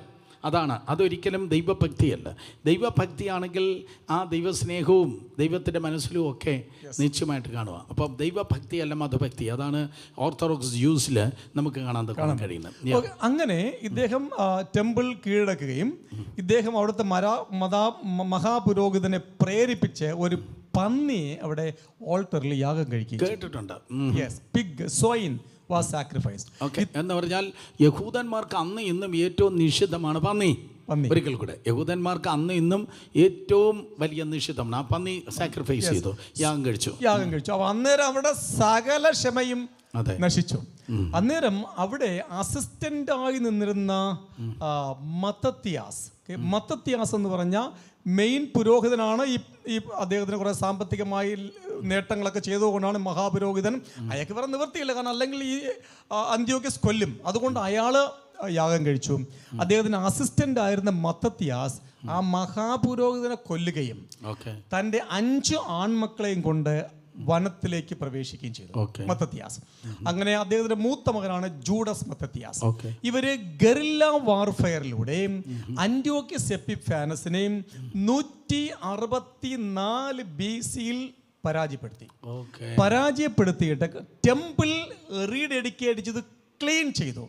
അതാണ്. അതൊരിക്കലും ദൈവഭക്തിയല്ല. ദൈവഭക്തിയാണെങ്കിൽ ആ ദൈവസ്നേഹവും ദൈവത്തിൻ്റെ മനസ്സിലും ഒക്കെ നിശ്ചയമായിട്ട് കാണുക. അപ്പം ദൈവഭക്തിയല്ല മതഭക്തി. അതാണ് ഓർത്തഡോക്സ് ജ്യൂസിൽ നമുക്ക് കാണാൻ കഴിയുന്നത്. അങ്ങനെ ഇദ്ദേഹം ടെമ്പിൾ കീഴടക്കുകയും ഇദ്ദേഹം അവിടുത്തെ മഹാപുരോഹിതനെ പ്രേരിപ്പിച്ച് ഒരു പന്നിയെ അവിടെ ഓൾട്ടറിൽ യാഗം കഴിക്കും. കേട്ടിട്ടുണ്ട്. Pig swine was sacrificed. എന്ന് പറഞ്ഞാൽ യഹൂദന്മാർക്ക് അന്ന് ഇന്നും ഏറ്റവും നിഷിദ്ധമാണ് പന്നി. ഒരിക്കൽ കൂടെ, യഹൂദന്മാർക്ക് അന്ന് ഇന്നും ഏറ്റവും വലിയ നിഷിദ്ധമാണ്. ആ പന്നി സാക്രിഫൈസ് ചെയ്തു, യാഗം കഴിച്ചു. അപ്പോൾ അന്നേരം അവിടെ സകല ക്ഷമയും നശിച്ചു. അന്നേരം അവിടെ അസിസ്റ്റന്റായി നിന്നിരുന്ന മത്തത്തിയാസ് എന്ന് പറഞ്ഞ മെയിൻ പുരോഹിതനാണ്. ഈ അദ്ദേഹത്തിന് കുറേ സാമ്പത്തികമായി നേട്ടങ്ങളൊക്കെ ചെയ്തുകൊണ്ടാണ് മഹാപുരോഹിതൻ. അയാൾക്ക് വേറെ നിവൃത്തിയില്ല, കാരണം അല്ലെങ്കിൽ ഈ അന്ത്യോക്യസ് കൊല്ലും. അതുകൊണ്ട് അയാൾ യാഗം കഴിച്ചു. അദ്ദേഹത്തിന് അസിസ്റ്റന്റ് ആയിരുന്ന മത്തത്തിയാസ് ആ മഹാപുരോഹിതനെ കൊല്ലുകയും തൻ്റെ 5 ആൺമക്കളെയും കൊണ്ട് വനത്തിലേക്ക് പ്രവേശിക്കുകയും ചെയ്തു മത്തത്തിയാസ്. അങ്ങനെ അദ്ദേഹത്തിന്റെ മൂത്ത മകനാണ് ജൂഡസ് മത്തത്തിയാസ്. ഇവര് ഗറില്ല വാർഫെയറിലൂടെ അന്ത്യോക്യസ് എപ്പിഫാനസിനെയും 164 BC പരാജയപ്പെടുത്തിയിട്ട് ടെമ്പിൾ റീഡെഡിക്കേറ്റ് ചെയ്ത് ക്ലീൻ ചെയ്തു,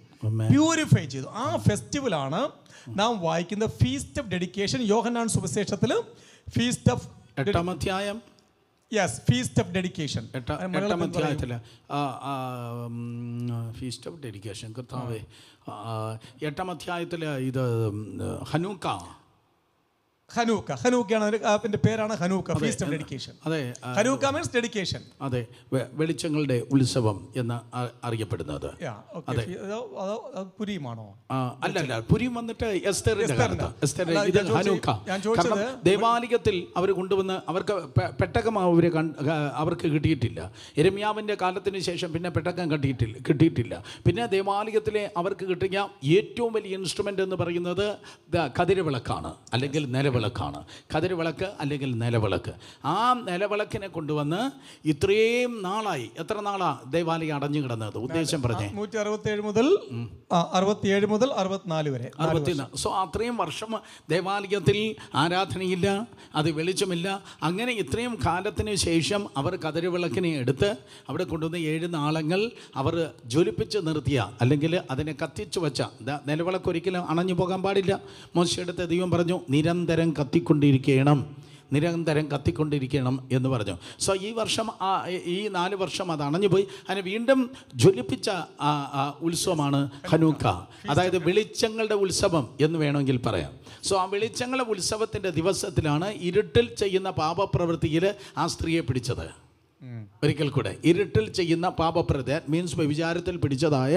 പ്യൂരിഫൈ ചെയ്തു. ആ ഫെസ്റ്റിവലാണ് നാം വായിക്കുന്ന ഫീസ്റ്റ് ഓഫ് ഡെഡിക്കേഷൻ. യോഹന്നാൻ സുവിശേഷത്തിൽ ഫീസ്റ്റ് ഓഫ് 8-ാം അധ്യായം യെസ്, ഫീസ്റ്റ് ഓഫ് ഡെഡിക്കേഷൻ. എട്ടാം അധ്യായത്തിൽ ഫീസ്റ്റ് ഓഫ് ഡെഡിക്കേഷൻ കർത്താവേ, എട്ടാം അധ്യായത്തിൽ ഇത് ഹനൂക്കയാണ് അതിന്റെ പേരാണ് ഹനൂക്ക, ഫീസ്റ്റ് ഓഫ് ഡെഡിക്കേഷൻ. അതെ, ഹനൂക്ക മീൻസ് ഡെഡിക്കേഷൻ. അതെ, വെളിച്ചങ്ങളുടെ ഉത്സവം എന്ന് അറിയപ്പെടുന്നത്. പുരിയുമാണോ? അല്ലല്ല, പുരിയും വന്നിട്ട് എസ്തറിന്റെ ഇത് ഹനൂക്ക. കാരണം ദേവാലയത്തിൽ അവർ കൊണ്ടുവന്ന് അവർക്ക് പെട്ടകം അവർക്ക് കിട്ടിയിട്ടില്ല. യെരമ്യാവിന്റെ കാലത്തിന് ശേഷം പിന്നെ പെട്ടകം കിട്ടിയിട്ടില്ല. പിന്നെ ദേവാലയത്തിലെ അവർക്ക് കിട്ടിയ ഏറ്റവും വലിയ ഇൻസ്ട്രുമെന്റ് എന്ന് പറയുന്നത് കതിരവിളക്കാണ്, അല്ലെങ്കിൽ നിലവിളക്കാണ്. കതിരവിളക്ക് അല്ലെങ്കിൽ നിലവിളക്ക്. ആ നിലവിളക്കിനെ കൊണ്ടുവന്ന് ഇത്രയും നാളായി, എത്ര നാളാ ദേവാലയം അടഞ്ഞു കിടന്നത്? ഉദ്ദേശം പറഞ്ഞേ 167 മുതൽ 64 വരെ. 64. സോ അത്രയും വർഷം ദേവാലയത്തിൽ ആരാധനയില്ല, അത് വെളിച്ചമില്ല. അങ്ങനെ ഇത്രയും കാലത്തിന് ശേഷം അവർ കതിരവിളക്കിനെ എടുത്ത് അവിടെ കൊണ്ടുവന്ന് 7 നാളങ്ങൾ അവർ ജ്വലിപ്പിച്ച് നിർത്തിയ, അല്ലെങ്കിൽ അതിനെ കത്തിച്ചു വെച്ച നിലവിളക്ക് ഒരിക്കലും അണഞ്ഞു പോകാൻ പാടില്ല. മോശയുടെ ദൈവം പറഞ്ഞു നിരന്തരം കത്തിക്കൊണ്ടിരിക്കണം എന്ന് പറഞ്ഞു. സോ ഈ വർഷം ഈ 4 വർഷം അത് അണഞ്ഞുപോയി. അതിനെ വീണ്ടും ജ്വലിപ്പിച്ച ഉത്സവമാണ് ഹനൂക്ക, അതായത് വെളിച്ചങ്ങളുടെ ഉത്സവം എന്ന് വേണമെങ്കിൽ പറയാം. സോ ആ വെളിച്ചങ്ങളുടെ ഉത്സവത്തിൻ്റെ ദിവസത്തിലാണ് ഇരുട്ടിൽ ചെയ്യുന്ന പാപപ്രവൃത്തിയിൽ ആ സ്ത്രീയെ പിടിച്ചത്. ഒരിക്കൽ കൂടെ, ഇരുട്ടിൽ ചെയ്യുന്ന പാപപ്രവൃത്തി മീൻസ് വ്യഭിചാരത്തിൽ പിടിച്ചതായ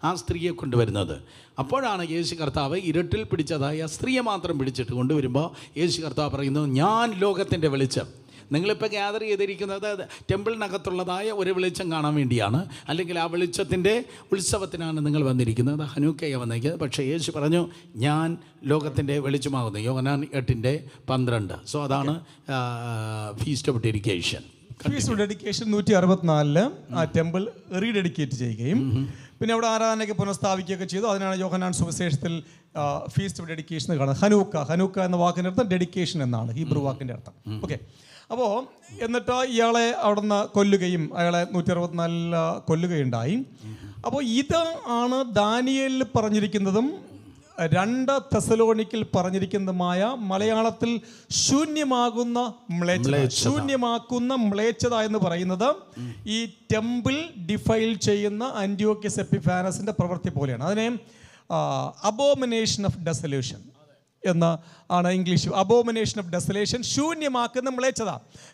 ആ സ്ത്രീയെ കൊണ്ടുവരുന്നത്. അപ്പോഴാണ് യേശു കർത്താവ് ഇരുട്ടിൽ പിടിച്ചതായ സ്ത്രീയെ മാത്രം പിടിച്ചിട്ട് കൊണ്ടുവരുമ്പോൾ യേശു കർത്താവ് പറയുന്നു, ഞാൻ ലോകത്തിൻ്റെ വെളിച്ചം. നിങ്ങളിപ്പോൾ ഗ്യാദർ ചെയ്തിരിക്കുന്നത് ടെമ്പിളിനകത്തുള്ളതായ ഒരു വെളിച്ചം കാണാൻ വേണ്ടിയാണ്, അല്ലെങ്കിൽ ആ വെളിച്ചത്തിൻ്റെ ഉത്സവത്തിനാണ് നിങ്ങൾ വന്നിരിക്കുന്നത്. ഹനൂക്കയെ വന്നിരിക്കുന്നത്. പക്ഷേ യേശു പറഞ്ഞു, ഞാൻ ലോകത്തിൻ്റെ വെളിച്ചമാകുന്നു. യോഹന്നാൻ 8:12. സോ അതാണ് feast of dedication. Feast of dedication 164 ആ ടെമ്പിൾ റീഡെഡിക്കേറ്റ് ചെയ്യുകയും പിന്നെ അവിടെ ആരാധനയ്ക്ക് പുനഃസ്ഥാപിക്കുകയൊക്കെ ചെയ്തു. അതിനാണ് യോഹന്നാൻ സുവിശേഷത്തിൽ ഫീസ്റ്റ് ഓഫ് ഡെഡിക്കേഷൻ കാണുന്നത്. ഹനൂക്ക എന്ന വാക്കിൻ്റെ അർത്ഥം ഡെഡിക്കേഷൻ എന്നാണ്, ഹീബ്രു വാക്കിൻ്റെ അർത്ഥം. ഓക്കെ, അപ്പോൾ എന്നിട്ട് ഇയാളെ അവിടെ നിന്ന് കൊല്ലുകയും, അയാളെ 164 കൊല്ലുകയുണ്ടായി. അപ്പോൾ ഇത് ആണ് ദാനിയേലിൽ പറഞ്ഞിരിക്കുന്നതും 2 തെസലോനിക്കയിൽ പറഞ്ഞിരിക്കുന്നതുമായ മലയാളത്തിൽ ശൂന്യമാകുന്ന മ്ലേച്ഛത എന്ന് പറയുന്നത് ഈ ടെമ്പിൾ ഡിഫൈൽ ചെയ്യുന്ന അന്റിയോക്യസ് എപ്പിഫാനസിന്റെ പ്രവൃത്തി പോലെയാണ്. അതിനെ അബോമിനേഷൻ ഓഫ് ഡെസലേഷൻ എന്ന് ആണ് ഇംഗ്ലീഷ്. അബോമിനേഷൻ ഓഫ് ഡെസലേഷൻ, ശൂന്യമാക്കുന്ന മ്ലേച്ഛത.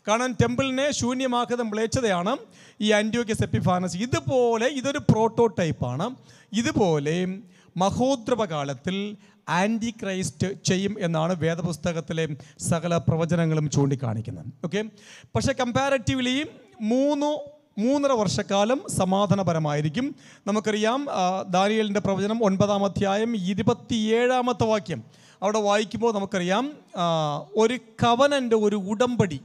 കാരണം ടെമ്പിളിനെ ശൂന്യമാക്കുന്ന മ്ലേച്ഛതയാണ് ഈ അന്റിയോക്യസ് എപ്പിഫാനസ്. ഇതുപോലെ ഇതൊരു പ്രോട്ടോടൈപ്പാണ്. ഇതുപോലെ മഹോദ്രവകാലത്തിൽ ആൻറ്റി ക്രൈസ്റ്റ് ചെയ്യും എന്നാണ് വേദപുസ്തകത്തിലെ സകല പ്രവചനങ്ങളും ചൂണ്ടിക്കാണിക്കുന്നത്. ഓക്കെ, പക്ഷേ കമ്പാരറ്റീവ്ലി 3.5 വർഷക്കാലം സമാധാനപരമായിരിക്കും. നമുക്കറിയാം ദാനിയേലിൻ്റെ പ്രവചനം 9-ാം അധ്യായം 27-ാമത്തെ വാക്യം അവിടെ വായിക്കുമ്പോൾ നമുക്കറിയാം ഒരു കവനൻ്റെ, ഒരു ഉടമ്പടി.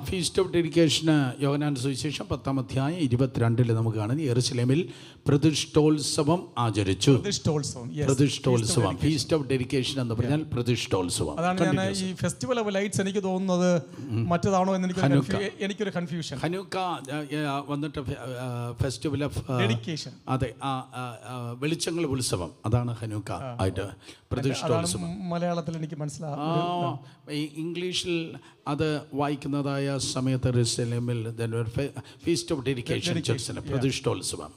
ഫീസ്റ്റ് ഓഫ് ഡെഡിക്കേഷന് യോഹന്നാൻ സുവിശേഷം 10-ാം അധ്യായം 22 നമുക്ക് കാണുന്നത് യെരുശലേമിൽ പ്രതിഷ്ഠോത്സവം ആചരിച്ചു. പ്രതിഷ്ഠോത്സവം, ഫീസ്റ്റ് ഓഫ് ഡെഡിക്കേഷൻ എന്ന് പറഞ്ഞാൽ പ്രതിഷ്ഠോത്സവം. അതാണ് ഞാൻ ഈ ഫെസ്റ്റിവൽ ഓഫ് ലൈറ്റ്സ് എനിക്ക് തോന്നുന്നത് മറ്റേതാണോ എന്ന് എനിക്കൊരു കൺഫ്യൂഷൻ. ഹനൂക്ക വന്നിട്ട് ഫെസ്റ്റിവൽ ഓഫ് ഡെഡിക്കേഷൻ, അതെ, വെളിച്ചങ്ങൾ ഉത്സവം, അതാണ് ഹനൂക്ക ആയിട്ട് പ്രതിഷ്ഠോത്സവം. മലയാളത്തിൽ എനിക്ക് മനസ്സിലാവും, ഇംഗ്ലീഷിൽ അത് വായിക്കുന്നതായ സമയത്ത് യെരുശലേമിൽ ഫീസ്റ്റ് ഓഫ് ഡെഡിക്കേഷൻ ചർച്ചിലെ പ്രതിഷ്ഠോത്സവം.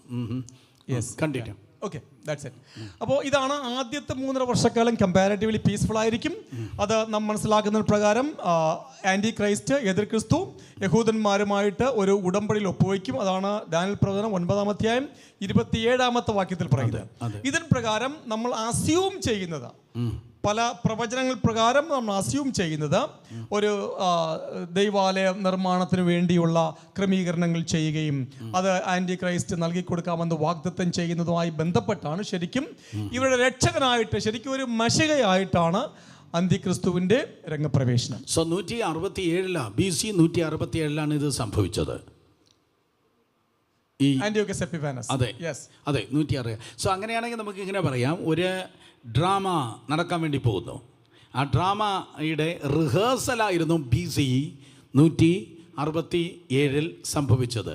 കണ്ടിന്യൂ. Okay, that's it. അപ്പോൾ ഇതാണ് ആദ്യത്തെ 3.5 വർഷക്കാലം കമ്പാരിറ്റീവ്ലി പീസ്ഫുൾ ആയിരിക്കും. അത് നാം മനസ്സിലാക്കുന്ന പ്രകാരം ആൻറ്റി ക്രൈസ്റ്റ്, എതിർ ക്രിസ്തു യഹൂദന്മാരുമായിട്ട് ഒരു ഉടമ്പടിയിൽ ഒപ്പുവയ്ക്കും. അതാണ് ദാനിയേൽ പ്രവചനം 9-ാം അധ്യായം 27-ാമത്തെ വാക്യത്തിൽ പറയുന്നത്. ഇതിൻ പ്രകാരം നമ്മൾ അസ്യൂം ചെയ്യുന്നത്, പല പ്രവചനങ്ങൾ പ്രകാരം നമ്മൾ അസ്യൂം ചെയ്യുന്നത് ഒരു ദൈവാലയ നിർമ്മാണത്തിന് വേണ്ടിയുള്ള ക്രമീകരണങ്ങൾ ചെയ്യുകയും അത് ആൻറ്റി ക്രൈസ്റ്റ് നൽകിക്കൊടുക്കാമെന്ന് വാഗ്ദത്തം ചെയ്യുന്നതുമായി ബന്ധപ്പെട്ടാണ് ശരിക്കും ഇവരുടെ രക്ഷകനായിട്ട്, ശരിക്കും ഒരു മശികയായിട്ടാണ് അന്തിക്രിസ്തുവിൻ്റെ രംഗപ്രവേശനം. സോ 167 BC 167 ഇത് സംഭവിച്ചത്. ഈ ആന്റിയോക്കസ് എപ്പിഫാനസ്. അതെ, അതെ, 106. സോ അങ്ങനെയാണെങ്കിൽ നമുക്ക് ഇങ്ങനെ പറയാം, ഒരു ഡ്രാമ നടക്കാൻ വേണ്ടി പോകുന്നു. ആ ഡ്രാമയുടെ റിഹേഴ്സലായിരുന്നു BC 67 സംഭവിച്ചത്.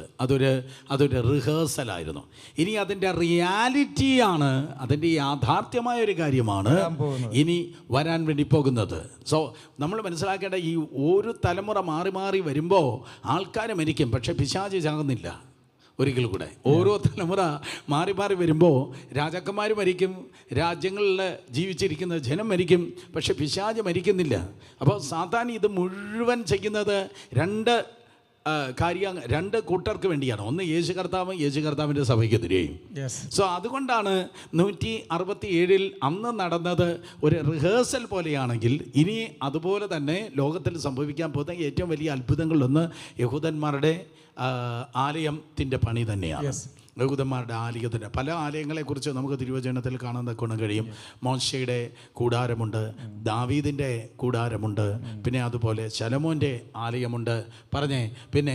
അതൊരു റിഹേഴ്സലായിരുന്നു. ഇനി അതിൻ്റെ റിയാലിറ്റിയാണ്, അതിൻ്റെ യാഥാർത്ഥ്യമായ ഒരു കാര്യമാണ് ഇനി വരാൻ വേണ്ടി പോകുന്നത്. സോ നമ്മൾ മനസ്സിലാക്കേണ്ട, ഈ ഒരു തലമുറ മാറി മാറി വരുമ്പോൾ ആൾക്കാർ മരിക്കും, പക്ഷേ പിശാച് ചാകുന്നില്ല. ഒരിക്കൽ കൂടെ ഓരോ തലമുറ മാറി മാറി വരുമ്പോൾ രാജാക്കന്മാർ മരിക്കും, രാജ്യങ്ങളിൽ ജീവിച്ചിരിക്കുന്ന ജനം മരിക്കും, പക്ഷെ പിശാച് മരിക്കുന്നില്ല. അപ്പോൾ സാത്താൻ ഇത് മുഴുവൻ ചെയ്യുന്നത് രണ്ട് കൂട്ടർക്ക് വേണ്ടിയാണ്. ഒന്ന് യേശു കർത്താവും യേശു കർത്താവിൻ്റെ സഭയ്ക്കെതിരെയും. സോ അതുകൊണ്ടാണ് 167 അന്ന് നടന്നത് ഒരു റിഹേഴ്സൽ പോലെയാണെങ്കിൽ, ഇനി അതുപോലെ തന്നെ ലോകത്തിൽ സംഭവിക്കാൻ പോകുന്ന ഏറ്റവും വലിയ അത്ഭുതങ്ങളിലൊന്ന് യഹൂദന്മാരുടെ ആലയത്തിൻ്റെ പണി തന്നെയാണ്. യഹൂദന്മാരുടെ ആലയത്തിൻ്റെ പല ആലയങ്ങളെക്കുറിച്ച് നമുക്ക് തിരുവചനത്തിൽ കാണാൻ കഴിയും. മോശയുടെ കൂടാരമുണ്ട്, ദാവീദിൻ്റെ കൂടാരമുണ്ട്, പിന്നെ അതുപോലെ ശലോമോൻ്റെ ആലയമുണ്ട്, പിന്നെ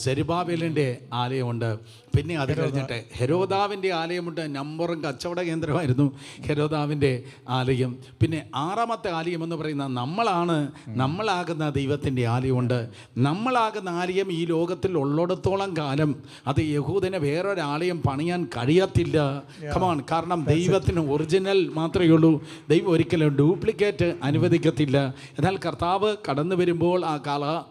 സെരുബാബേലിൻ്റെ ആലയമുണ്ട്, പിന്നെ അത് കഴിഞ്ഞിട്ട് ഹെരോദാവിൻ്റെ ആലയമുണ്ട്. നമ്പറും കച്ചവട കേന്ദ്രമായിരുന്നു ഹെരോദാവിൻ്റെ ആലയം. പിന്നെ 6ാമത്തെ ആലയം എന്ന് പറയുന്ന നമ്മളാകുന്ന ദൈവത്തിൻ്റെ ആലയമുണ്ട്. നമ്മളാകുന്ന ആലയം ഈ ലോകത്തിൽ ഉള്ളിടത്തോളം കാലം അത് യഹൂദന് വേറൊരാലയം പണിയാൻ കഴിയത്തില്ല. കമോൺ, കാരണം ദൈവത്തിന് ഒറിജിനൽ മാത്രമേ ഉള്ളൂ. ദൈവം ഒരിക്കലും ഡ്യൂപ്ലിക്കേറ്റ് അനുവദിക്കത്തില്ല. എന്നാൽ കർത്താവ് കടന്നു വരുമ്പോൾ ആ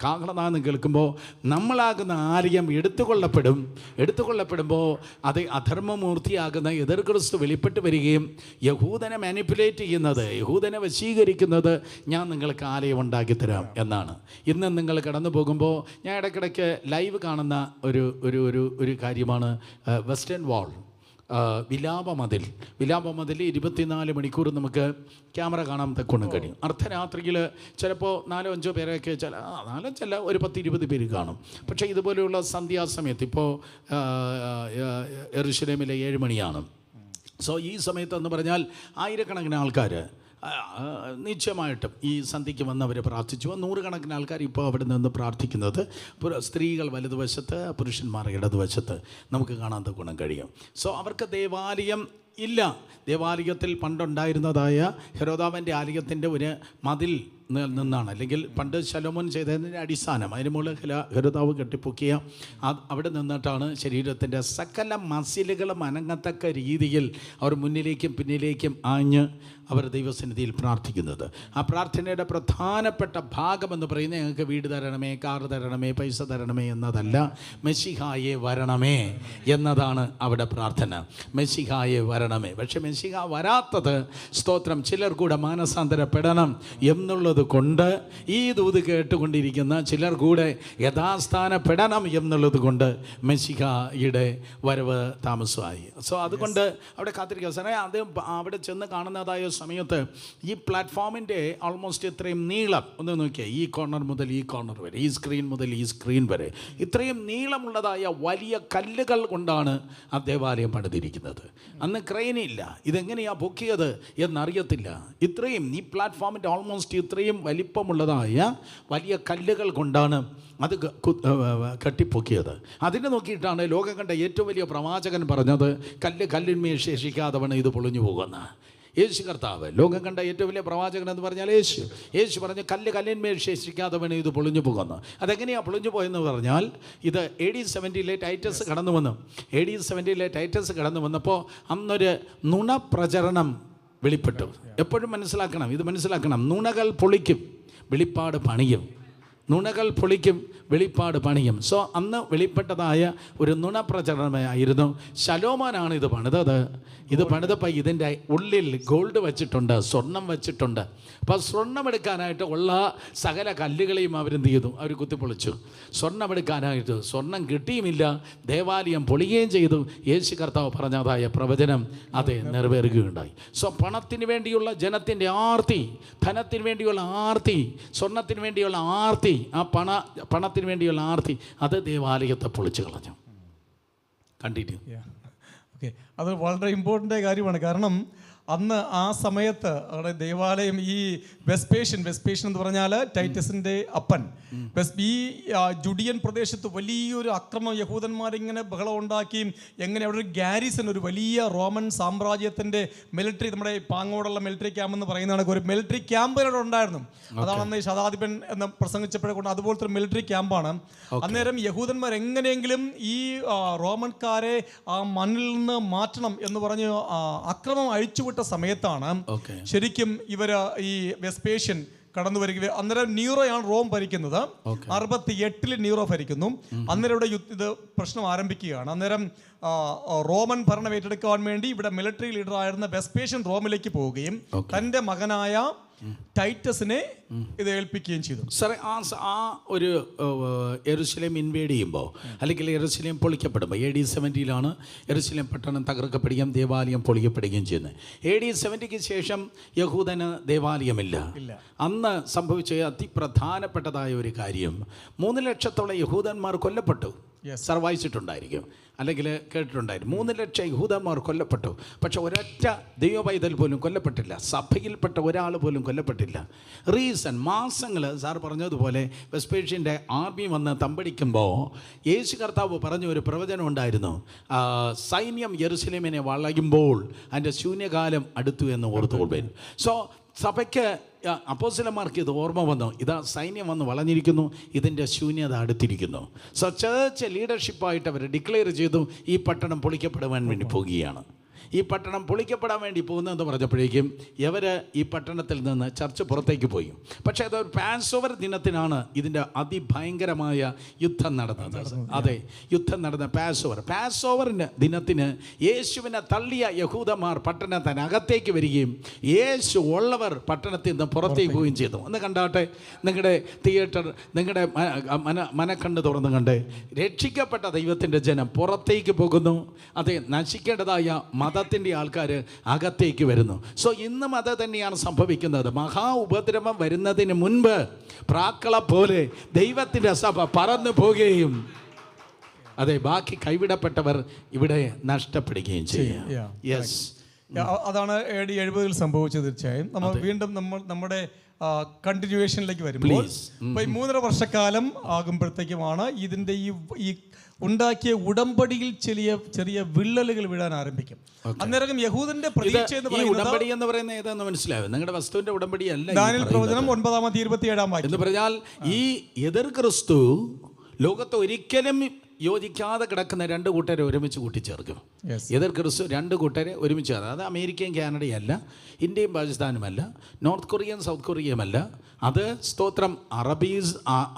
കാഹളനാദം കേൾക്കുമ്പോൾ നമ്മളാകുന്ന ആലയം എടുത്തുകൊള്ളപ്പെടുമ്പോൾ അത് അധർമ്മമൂർത്തിയാകുന്ന എതിർ ക്രിസ്തു വെളിപ്പെട്ട് വരികയും യഹൂദനെ മാനിപ്പുലേറ്റ് ചെയ്യുന്നത്, യഹൂദനെ വശീകരിക്കുന്നത്, ഞാൻ നിങ്ങൾക്ക് ആലയം ഉണ്ടാക്കി തരാം എന്നാണ്. ഇന്ന് നിങ്ങൾ കടന്നു പോകുമ്പോൾ ഞാൻ ഇടയ്ക്കിടയ്ക്ക് ലൈവ് കാണുന്ന ഒരു കാര്യമാണ് വെസ്റ്റേൺ വാൾ, വിലാപമതിൽ 24 മണിക്കൂർ നമുക്ക് ക്യാമറ കാണാൻ തക്കൊണ്ട് കഴിയും. അർദ്ധരാത്രിയിൽ ചിലപ്പോൾ 4-5 പേരൊക്കെ, 4-5 ഒരു 10-20 പേര് കാണും. പക്ഷേ ഇതുപോലെയുള്ള സന്ധ്യാസമയത്ത്, ഇപ്പോൾ യെരുശലേമിലെ 7 മണിയാണ്. സോ ഈ സമയത്തെന്ന് പറഞ്ഞാൽ ആയിരക്കണക്കിന് ആൾക്കാർ നിശ്ചയമായിട്ടും ഈ സന്ധ്യയ്ക്ക് വന്നവർ പ്രാർത്ഥിച്ചു. 100 ആൾക്കാർ ഇപ്പോൾ അവിടെ നിന്ന് പ്രാർത്ഥിക്കുന്നത്. സ്ത്രീകൾ വലതുവശത്ത്, പുരുഷന്മാർ ഇടതുവശത്ത് നമുക്ക് കാണാൻ ഗുണം കഴിയും. സോ അവർക്ക് ദേവാലയം ഇല്ല. ദേവാലയത്തിൽ പണ്ടുണ്ടായിരുന്നതായ ഹെരോദാവിൻ്റെ ആലയത്തിൻ്റെ ഒരു മതിൽ നിന്നാണ്, അല്ലെങ്കിൽ പണ്ട് ശലോമോൻ ചെയ്തതിൻ്റെ അടിസ്ഥാനം, അതിന് മുകളിൽ ഹെരോദാവ് കെട്ടിപ്പൊക്കിയ അവിടെ നിന്നിട്ടാണ് ശരീരത്തിൻ്റെ സകല മസിലുകളും അനങ്ങത്തക്ക രീതിയിൽ അവർ മുന്നിലേക്കും പിന്നിലേക്കും ആഞ്ഞ് അവർ ദൈവസന്നിധിയിൽ പ്രാർത്ഥിക്കുന്നത്. ആ പ്രാർത്ഥനയുടെ പ്രധാനപ്പെട്ട ഭാഗമെന്ന് പറയുന്നത് ഞങ്ങൾക്ക് വീട് തരണമേ, കാർ തരണമേ, പൈസ തരണമേ എന്നതല്ല, മെസ്സിഹായെ വരണമേ എന്നതാണ് അവിടെ പ്രാർത്ഥന. മെസ്സിഹായെ വരണമേ. പക്ഷെ മെസ്സിഹ വരാത്തത്, സ്തോത്രം, ചിലർ കൂടെ മാനസാന്തരപ്പെടണം എന്നുള്ളത് കൊണ്ട്, ഈ ദൂത് കേട്ടുകൊണ്ടിരിക്കുന്ന ചിലർ കൂടെ യഥാസ്ഥാനപ്പെടണം എന്നുള്ളത് കൊണ്ട് മെസ്സിഹയുടെ വരവ് താമസമായി. സോ അതുകൊണ്ട് അവിടെ കാത്തിരിക്കുക. സാറേ, അത് അവിടെ ചെന്ന് കാണുന്നതായ സമയത്ത് ഈ പ്ലാറ്റ്ഫോമിൻ്റെ ഓൾമോസ്റ്റ് ഇത്രയും നീളം ഒന്ന് നോക്കിയാൽ, ഈ കോർണർ മുതൽ ഈ കോർണർ വരെ, ഈ സ്ക്രീൻ മുതൽ ഈ സ്ക്രീൻ വരെ ഇത്രയും നീളമുള്ളതായ വലിയ കല്ലുകൾ കൊണ്ടാണ് ആ ദേവാലയം പണിതിരിക്കുന്നത്. അന്ന് ക്രെയിനില്ല. ഇതെങ്ങനെയാണ് പൊക്കിയത് എന്നറിയത്തില്ല. ഇത്രയും ഈ പ്ലാറ്റ്ഫോമിൻ്റെ ഓൾമോസ്റ്റ് ഇത്രയും വലിപ്പമുള്ളതായ വലിയ കല്ലുകൾ കൊണ്ടാണ് അത് കെട്ടിപ്പൊക്കിയത്. അതിനെ നോക്കിയിട്ടാണ് ലോകം കണ്ട ഏറ്റവും വലിയ പ്രവാചകൻ പറഞ്ഞത്, കല്ലിന്മേൽ ശേഷിക്കാത്തവണ് ഇത് പൊളിഞ്ഞു പോകുന്ന. യേശു കർത്താവ്, ലോകം കണ്ട ഏറ്റവും വലിയ പ്രവാചകൻ എന്ന് പറഞ്ഞാൽ യേശു പറഞ്ഞു, കല്ലിന്മേൽ ശേഷിക്കാത്തവന് ഇത് പൊളിഞ്ഞു പോകുന്നു. അതെങ്ങനെയാണ് പൊളിഞ്ഞു പോയെന്ന് പറഞ്ഞാൽ, ഇത് AD 70 ടൈറ്റസ് കടന്നു വന്നു. AD 70 ടൈറ്റസ് കടന്നു വന്നപ്പോൾ അന്നൊരു നുണപ്രചരണം വെളിപ്പെട്ടു. എപ്പോഴും ഇത് മനസ്സിലാക്കണം. നുണകൾ പൊളിക്കും, വെളിപ്പാട് പണിയും. നുണകൾ പൊളിക്കും, വെളിപ്പാട് പണിയും. സോ അന്ന് വെളിപ്പെട്ടതായ ഒരു നുണപ്രചരണമായിരുന്നു. ശലോമോനാണ് ഇത് പണിതത്. ഇത് പണിതപ്പോൾ ഇതിൻ്റെ ഉള്ളിൽ ഗോൾഡ് വെച്ചിട്ടുണ്ട്, സ്വർണം വെച്ചിട്ടുണ്ട്. അപ്പോൾ സ്വർണം എടുക്കാനായിട്ട് ഉള്ള സകല കല്ലുകളെയും അവരെന്ത് ചെയ്തു? അവർ കുത്തിപ്പൊളിച്ചു. സ്വർണം എടുക്കാനായിട്ട് സ്വർണം കിട്ടിയുമില്ല, ദേവാലയം പൊളിയുകയും ചെയ്തു. യേശു കർത്താവ് പറഞ്ഞതായ പ്രവചനം അത് നിറവേറുകയുണ്ടായി. സോ പണത്തിന് വേണ്ടിയുള്ള ജനത്തിൻ്റെ ആർത്തി, ധനത്തിന് വേണ്ടിയുള്ള ആർത്തി, സ്വർണത്തിന് വേണ്ടിയുള്ള ആർത്തി, ആ പണത്തിന് വേണ്ടിയുള്ള ആർത്തി, അത് ദേവാലയത്തെ പൊളിച്ചു കളഞ്ഞു. കണ്ടിട്ട് ഓക്കെ, അത് വളരെ ഇമ്പോർട്ടൻ്റ് കാര്യമാണ്. കാരണം അന്ന് ആ സമയത്ത് അവിടെ ദേവാലയം ഈ വെസ്പേഷ്യൻ എന്ന് പറഞ്ഞാൽ ടൈറ്റസിൻ്റെ അപ്പൻ, ഈ ജുഡിയൻ പ്രദേശത്ത് വലിയൊരു അക്രമം, യഹൂദന്മാരിങ്ങനെ ബഹളം ഉണ്ടാക്കി, എങ്ങനെ അവിടെ ഒരു ഗാരിസൺ, ഒരു വലിയ റോമൻ സാമ്രാജ്യത്തിൻ്റെ മിലിറ്ററി, നമ്മുടെ പാങ്ങോടുള്ള മിലിറ്ററി ക്യാമ്പ് എന്ന് പറയുന്നതാണ്, ഒരു മിലിറ്ററി ക്യാമ്പ് അവിടെ ഉണ്ടായിരുന്നു. അതാണ് അന്ന് ശതാധിപൻ എന്ന് പ്രസംഗിച്ചപ്പോഴെ കൊണ്ട് അതുപോലത്തെ ഒരു മിലിറ്ററി ക്യാമ്പാണ്. അന്നേരം യഹൂദന്മാർ എങ്ങനെയെങ്കിലും ഈ റോമൻകാരെ ആ മണ്ണിൽ നിന്ന് മാറ്റണം എന്ന് പറഞ്ഞ് അക്രമം അഴിച്ചുവിട്ട സമയത്താണ് ശരിക്കും ഇവർ ഈ വെസ്പേഷ്യൻ കടന്നു വരിക. അന്നേരം നീറോയാണ് റോം ഭരിക്കുന്നത്. 68 നീറോ ഭരിക്കുന്നു. അന്നേരം ഇവിടെ ഇത് പ്രശ്നം ആരംഭിക്കുകയാണ്. അന്നേരം റോമൻ ഭരണം ഏറ്റെടുക്കാൻ വേണ്ടി ഇവിടെ മിലിറ്ററി ലീഡറായിരുന്ന വെസ്പേഷ്യൻ റോമിലേക്ക് പോവുകയും തൻ്റെ മകനായ ടൈറ്റസിനെ ഇത് ഏൽപ്പിക്കുകയും ചെയ്തു. സാറേ, ആ ഒരു യെരുശലേം ഇൻവേഡ് ചെയ്യുമ്പോൾ, അല്ലെങ്കിൽ യെരുശലേം പൊളിക്കപ്പെടുമ്പോൾ, AD 70 യെരുശലേം പട്ടണം തകർക്കപ്പെടുകയും ദേവാലയം പൊളിക്കപ്പെടുകയും ചെയ്യുന്നത്. AD 70 ശേഷം യഹൂദന് ദേവാലയമില്ല. അന്ന് സംഭവിച്ച അതിപ്രധാനപ്പെട്ടതായ ഒരു കാര്യം, 3 ലക്ഷത്തോളം യഹൂദന്മാർ കൊല്ലപ്പെട്ടു. സാർ വായിച്ചിട്ടുണ്ടായിരിക്കും, അല്ലെങ്കിൽ കേട്ടിട്ടുണ്ടായിരുന്നു. 3 ലക്ഷം യഹൂദന്മാർ കൊല്ലപ്പെട്ടു. പക്ഷെ ഒരൊറ്റ ദൈവപൈതൽ പോലും കൊല്ലപ്പെട്ടില്ല. സഭയിൽപ്പെട്ട ഒരാൾ പോലും കൊല്ലപ്പെട്ടില്ല. റീസൺ, മാസങ്ങൾ സാർ പറഞ്ഞതുപോലെ വെസ്പേഷ്യൻ്റെ ആർമി വന്ന് തമ്പടിക്കുമ്പോൾ യേശു കർത്താവ് പറഞ്ഞ ഒരു പ്രവചനം ഉണ്ടായിരുന്നു. സൈന്യം യെരുശലേമിനെ വളയുമ്പോൾ അതിൻ്റെ ശൂന്യകാലം അടുത്തു എന്ന് ഓർത്തുകൊള്ളുവേൻ. സോ സഭയ്ക്ക്, അപ്പോസ്തലന്മാർക്ക് ഇത് ഓർമ്മ വന്നു, ഇതാ സൈന്യം വന്ന് വളഞ്ഞിരിക്കുന്നു, ഇതിൻ്റെ ശൂന്യത അടുത്തിരിക്കുന്നു. സോ ചർച്ച് ലീഡർഷിപ്പായിട്ട് അവർ ഡിക്ലെയർ ചെയ്തു, ഈ പട്ടണം പൊളിക്കപ്പെടുവാൻ വേണ്ടി പോവുകയാണ്. ഈ പട്ടണം പൊളിക്കപ്പെടാൻ വേണ്ടി പോകുന്നതെന്ന് പറഞ്ഞപ്പോഴേക്കും ഇവർ ഈ പട്ടണത്തിൽ നിന്ന് ചർച്ച് പുറത്തേക്ക് പോയി. പക്ഷേ അതൊരു പാസ് ഓവർ ദിനത്തിനാണ് ഇതിൻ്റെ അതിഭയങ്കരമായ യുദ്ധം നടന്നത്. അതെ, യുദ്ധം നടന്ന പാസ് ഓവറിൻ്റെ ദിനത്തിന് യേശുവിനെ തള്ളിയ യഹൂദന്മാർ പട്ടണത്തിനകത്തേക്ക് വരികയും യേശു ഉള്ളവർ പട്ടണത്തിൽ നിന്ന് പുറത്തേക്ക് പോവുകയും ചെയ്തു. ഒന്ന് കണ്ടാട്ടെ, നിങ്ങളുടെ തിയേറ്റർ, നിങ്ങളുടെ മനക്കണ്ണ് തുറന്ന് കണ്ടേ. രക്ഷിക്കപ്പെട്ട ദൈവത്തിൻ്റെ ജനം പുറത്തേക്ക് പോകുന്നു. അതെ, നശിക്കേണ്ടതായ മതത്തിൻ്റെ ആൾക്കാർ അകത്തേക്ക് വരുന്നു. സോ ഇന്നും അത് തന്നെയാണ് സംഭവിക്കുന്നത്. മഹാ ഉപദ്രവം വരുന്നതിന് മുൻപ് പ്രാക്കളെ പോലെ ദൈവത്തിൻ്റെ സഭ പറന്നു പോവുകയും അതെ, ബാക്കി കൈവിടപ്പെട്ടവർ ഇവിടെ നഷ്ടപ്പെടുകയും ചെയ്യും. യെസ്, അതാണ് AD 70 സംഭവിച്ചത്. തീർച്ചയായും നമ്മൾ വീണ്ടും നമ്മുടെ കണ്ടിന്യൂവേഷനിലേക്ക് വരുമ്പോൾ ഇപ്പോൾ ഈ 3.5 വർഷക്കാലം ആകുമ്പോഴത്തേക്കുമാണ് ഇതിൻ്റെ ഈ ഉണ്ടാക്കിയ ഉടമ്പടിയിൽ ചെറിയ വിള്ളലുകൾ വീഴാൻ ആരംഭിക്കും. അന്നേരം യഹൂദന്റെ പ്രതീക്ഷ ഉടമ്പടി എന്ന് പറയുന്നത് ഏതാന്ന് മനസ്സിലാവും. നിങ്ങളുടെ വസ്തുവിന്റെ ഉടമ്പടി അല്ല. ദാനിയേൽ പ്രവചനം 9-27 എന്ന് പറഞ്ഞാൽ ഈ എതിർ ക്രിസ്തു ലോകത്ത് ഒരിക്കലും യോജിക്കാതെ കിടക്കുന്ന 2 കൂട്ടരെ ഒരുമിച്ച് കൂട്ടിച്ചേർക്കും. എതിർ ക്രിസ്തു 2 കൂട്ടരെ ഒരുമിച്ച് ചേർക്കും. അത് അമേരിക്കയും കാനഡയും അല്ല, ഇന്ത്യയും പാകിസ്ഥാനുമല്ല, നോർത്ത് കൊറിയയും സൗത്ത് കൊറിയയുമല്ല. അത് സ്തോത്രം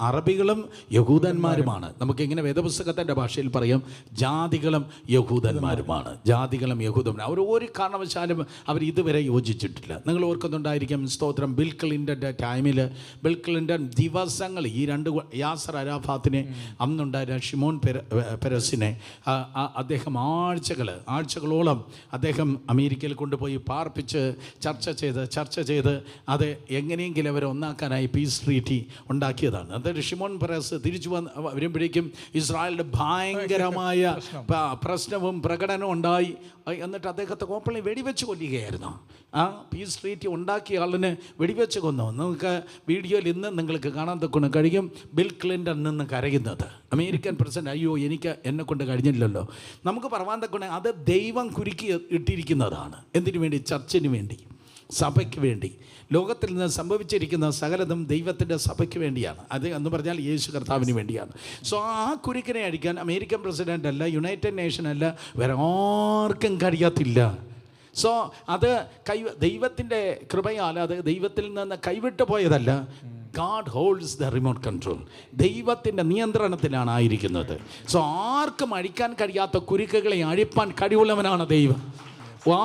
അറബികളും യഹൂദന്മാരുമാണ്. നമുക്കിങ്ങനെ വേദപുസ്തകത്തിൻ്റെ ഭാഷയിൽ പറയാം, ജാതികളും യഹൂദന്മാരുമാണ്. അവർ ഒരു കാരണവശാലും അവർ ഇതുവരെ യോജിച്ചിട്ടില്ല. നിങ്ങൾ ഓർക്കുന്നുണ്ടായിരിക്കും, സ്തോത്രം ബിൽ ക്ലിൻ്റൻ്റെ ടൈമിൽ, ബിൽ ക്ലിൻ്റൺ ദിവസങ്ങൾ ഈ 2 യാസർ അരാഫാത്തിനെ, അന്നുണ്ടായിരുന്ന ഷിമോൻ പെരസിനെ, അദ്ദേഹം ആഴ്ചകളോളം അദ്ദേഹം അമേരിക്കയിൽ കൊണ്ടുപോയി പാർപ്പിച്ച് ചർച്ച ചെയ്ത് അത് എങ്ങനെയെങ്കിലും അവർ ഒന്നാക്കാനായി പീസ് ട്രീറ്റി ഉണ്ടാക്കിയതാണ്. അതായത് ഷിമോൻ പെരസ് തിരിച്ചു വരുമ്പോഴേക്കും ഇസ്രായേലിൻ്റെ ഭയങ്കരമായ പ്രശ്നവും പ്രകടനവും ഉണ്ടായി. എന്നിട്ട് അദ്ദേഹത്തെ കോപ്പളി വെടിവെച്ച് കൊല്ലുകയായിരുന്നു. ആ പീസ് ട്രീറ്റി ഉണ്ടാക്കിയ ആളിനെ വെടിവെച്ച് കൊന്നു. നമുക്ക് വീഡിയോയിൽ ഇന്ന് നിങ്ങൾക്ക് കാണാൻ തക്കണം കഴിയും ബിൽ ക്ലിൻ്റൺ നിന്ന് കരയുന്നത്. അമേരിക്കൻ പ്രസിഡന്റ്, അയ്യോ എന്നെ കൊണ്ട് കഴിഞ്ഞില്ലല്ലോ. നമുക്ക് പറവാൻ തക്കണേ, അത് ദൈവം കുരുക്കി ഇട്ടിരിക്കുന്നതാണ്. എന്തിനു വേണ്ടി? ചർച്ചിന് വേണ്ടി, സഭയ്ക്ക് വേണ്ടി. ലോകത്തിൽ നിന്ന് സംഭവിച്ചിരിക്കുന്ന സകലതും ദൈവത്തിൻ്റെ സഭയ്ക്ക് വേണ്ടിയാണ്. അത് എന്ന് പറഞ്ഞാൽ യേശു കർത്താവിന് വേണ്ടിയാണ്. സോ ആ കുരുക്കിനെ അടിക്കാൻ അമേരിക്കൻ പ്രസിഡൻ്റ് അല്ല, യുണൈറ്റഡ് നേഷൻ അല്ല, വേറെ ആർക്കും കഴിയത്തില്ല. സോ അത് ദൈവത്തിൻ്റെ കൃപയാൽ, അത് ദൈവത്തിൽ നിന്ന് കൈവിട്ടു പോയതല്ല. God holds the remote control. ദൈവത്തിൻ്റെ നിയന്ത്രണത്തിലാണ് ആയിരിക്കുന്നത്. സോ ആർക്കും അഴിക്കാൻ കഴിയാത്ത കുരുക്കുകളെ അഴിപ്പാൻ കഴിവുള്ളവനാണ് ദൈവം.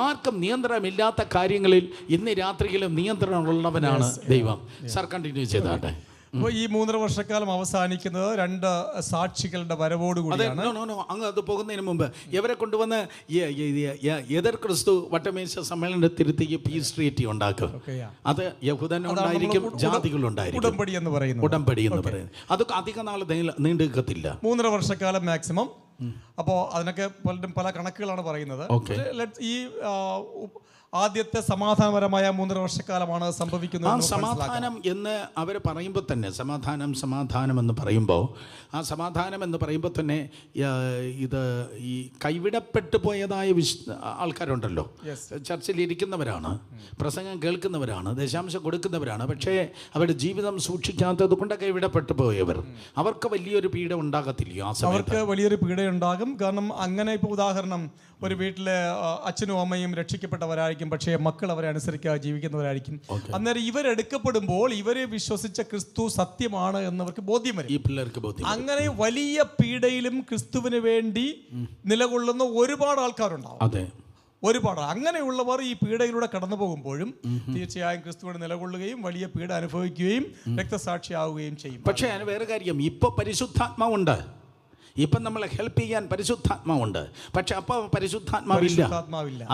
ആർക്കും നിയന്ത്രണമില്ലാത്ത കാര്യങ്ങളിൽ ഇന്ന് രാത്രിയിലും നിയന്ത്രണമുള്ളവനാണ് ദൈവം. സാർ കണ്ടിന്യൂ ചെയ്താട്ടെ. അപ്പോൾ ഈ 3.5 വർഷക്കാലം അവസാനിക്കുന്നത് 2 സാക്ഷികളുടെ വരവോടുകൂടിയാണ്. അങ്ങ് അത് പോകുന്നതിന് മുമ്പ് ഇവരെ കൊണ്ടുവന്ന് എതിർ ക്രിസ്തു വട്ടമേശ സമ്മേളനത്തിരുത്തി പീസ് ട്രീറ്റി ഉണ്ടാക്കും. അത് യഹൂദനുണ്ടായിരിക്കും, ജാതികളുണ്ടായിരിക്കും. ഉടമ്പടി എന്ന് പറയുന്നത് അതൊക്കെ അധികം നാൾ നീണ്ടു നിൽക്കത്തില്ല, 3.5 വർഷക്കാലം മാക്സിമം. അപ്പോൾ അതിനൊക്കെ പല കണക്കുകളാണ് പറയുന്നത്. ഈ ആദ്യത്തെ സമാധാനപരമായ 3.5 വർഷക്കാലമാണ് സംഭവിക്കുന്നത്. ആ സമാധാനം എന്ന് അവർ പറയുമ്പോൾ തന്നെ സമാധാനം എന്ന് പറയുമ്പോൾ ആ സമാധാനം എന്ന് പറയുമ്പോൾ തന്നെ ഇത് ഈ കൈവിടപ്പെട്ടു പോയതായ ആൾക്കാരുണ്ടല്ലോ, ചർച്ചിൽ ഇരിക്കുന്നവരാണ്, പ്രസംഗം കേൾക്കുന്നവരാണ്, ദശാംശം കൊടുക്കുന്നവരാണ്, പക്ഷേ അവരുടെ ജീവിതം സൂക്ഷിക്കാത്തത് കൊണ്ട് കൈവിടപ്പെട്ടു പോയവർ, അവർക്ക് വലിയൊരു പീഡ ഉണ്ടാകത്തില്ലയോ? ആ സമയത്ത് അവർക്ക് വലിയൊരു പീഡയുണ്ടാകും. കാരണം അങ്ങനെ ഇപ്പോൾ ഉദാഹരണം, ഒരു വീട്ടിലെ അച്ഛനും അമ്മയും രക്ഷിക്കപ്പെട്ടവരായിരിക്കും, പക്ഷേ മക്കൾ അവരെ അനുസരിക്കാതെ ജീവിക്കുന്നവരായിരിക്കും. അന്നേരം ഇവരെടുക്കപ്പെടുമ്പോൾ ഇവരെ വിശ്വസിച്ച ക്രിസ്തു സത്യമാണ് എന്നവർക്ക് ബോധ്യം വരും. ഈ പിള്ളേർക്ക് ബോധ്യം. അങ്ങനെ വലിയ പീഡയിലും ക്രിസ്തുവിന് വേണ്ടി നിലകൊള്ളുന്ന ഒരുപാട് ആൾക്കാരുണ്ടാവും. അതെ, ഒരുപാട്. അങ്ങനെയുള്ളവർ ഈ പീഡയിലൂടെ കടന്നു പോകുമ്പോഴും തീർച്ചയായും ക്രിസ്തുവിന് നിലകൊള്ളുകയും വലിയ പീഡ അനുഭവിക്കുകയും രക്തസാക്ഷിയാവുകയും ചെയ്യും. പക്ഷേ അതിന് വേറെ കാര്യം, ഇപ്പോൾ പരിശുദ്ധാത്മാവുണ്ട്, ഇപ്പം നമ്മളെ ഹെൽപ്പ് ചെയ്യാൻ പരിശുദ്ധാത്മാവുണ്ട്. പക്ഷെ അപ്പോൾ പരിശുദ്ധാത്മാവില്ല,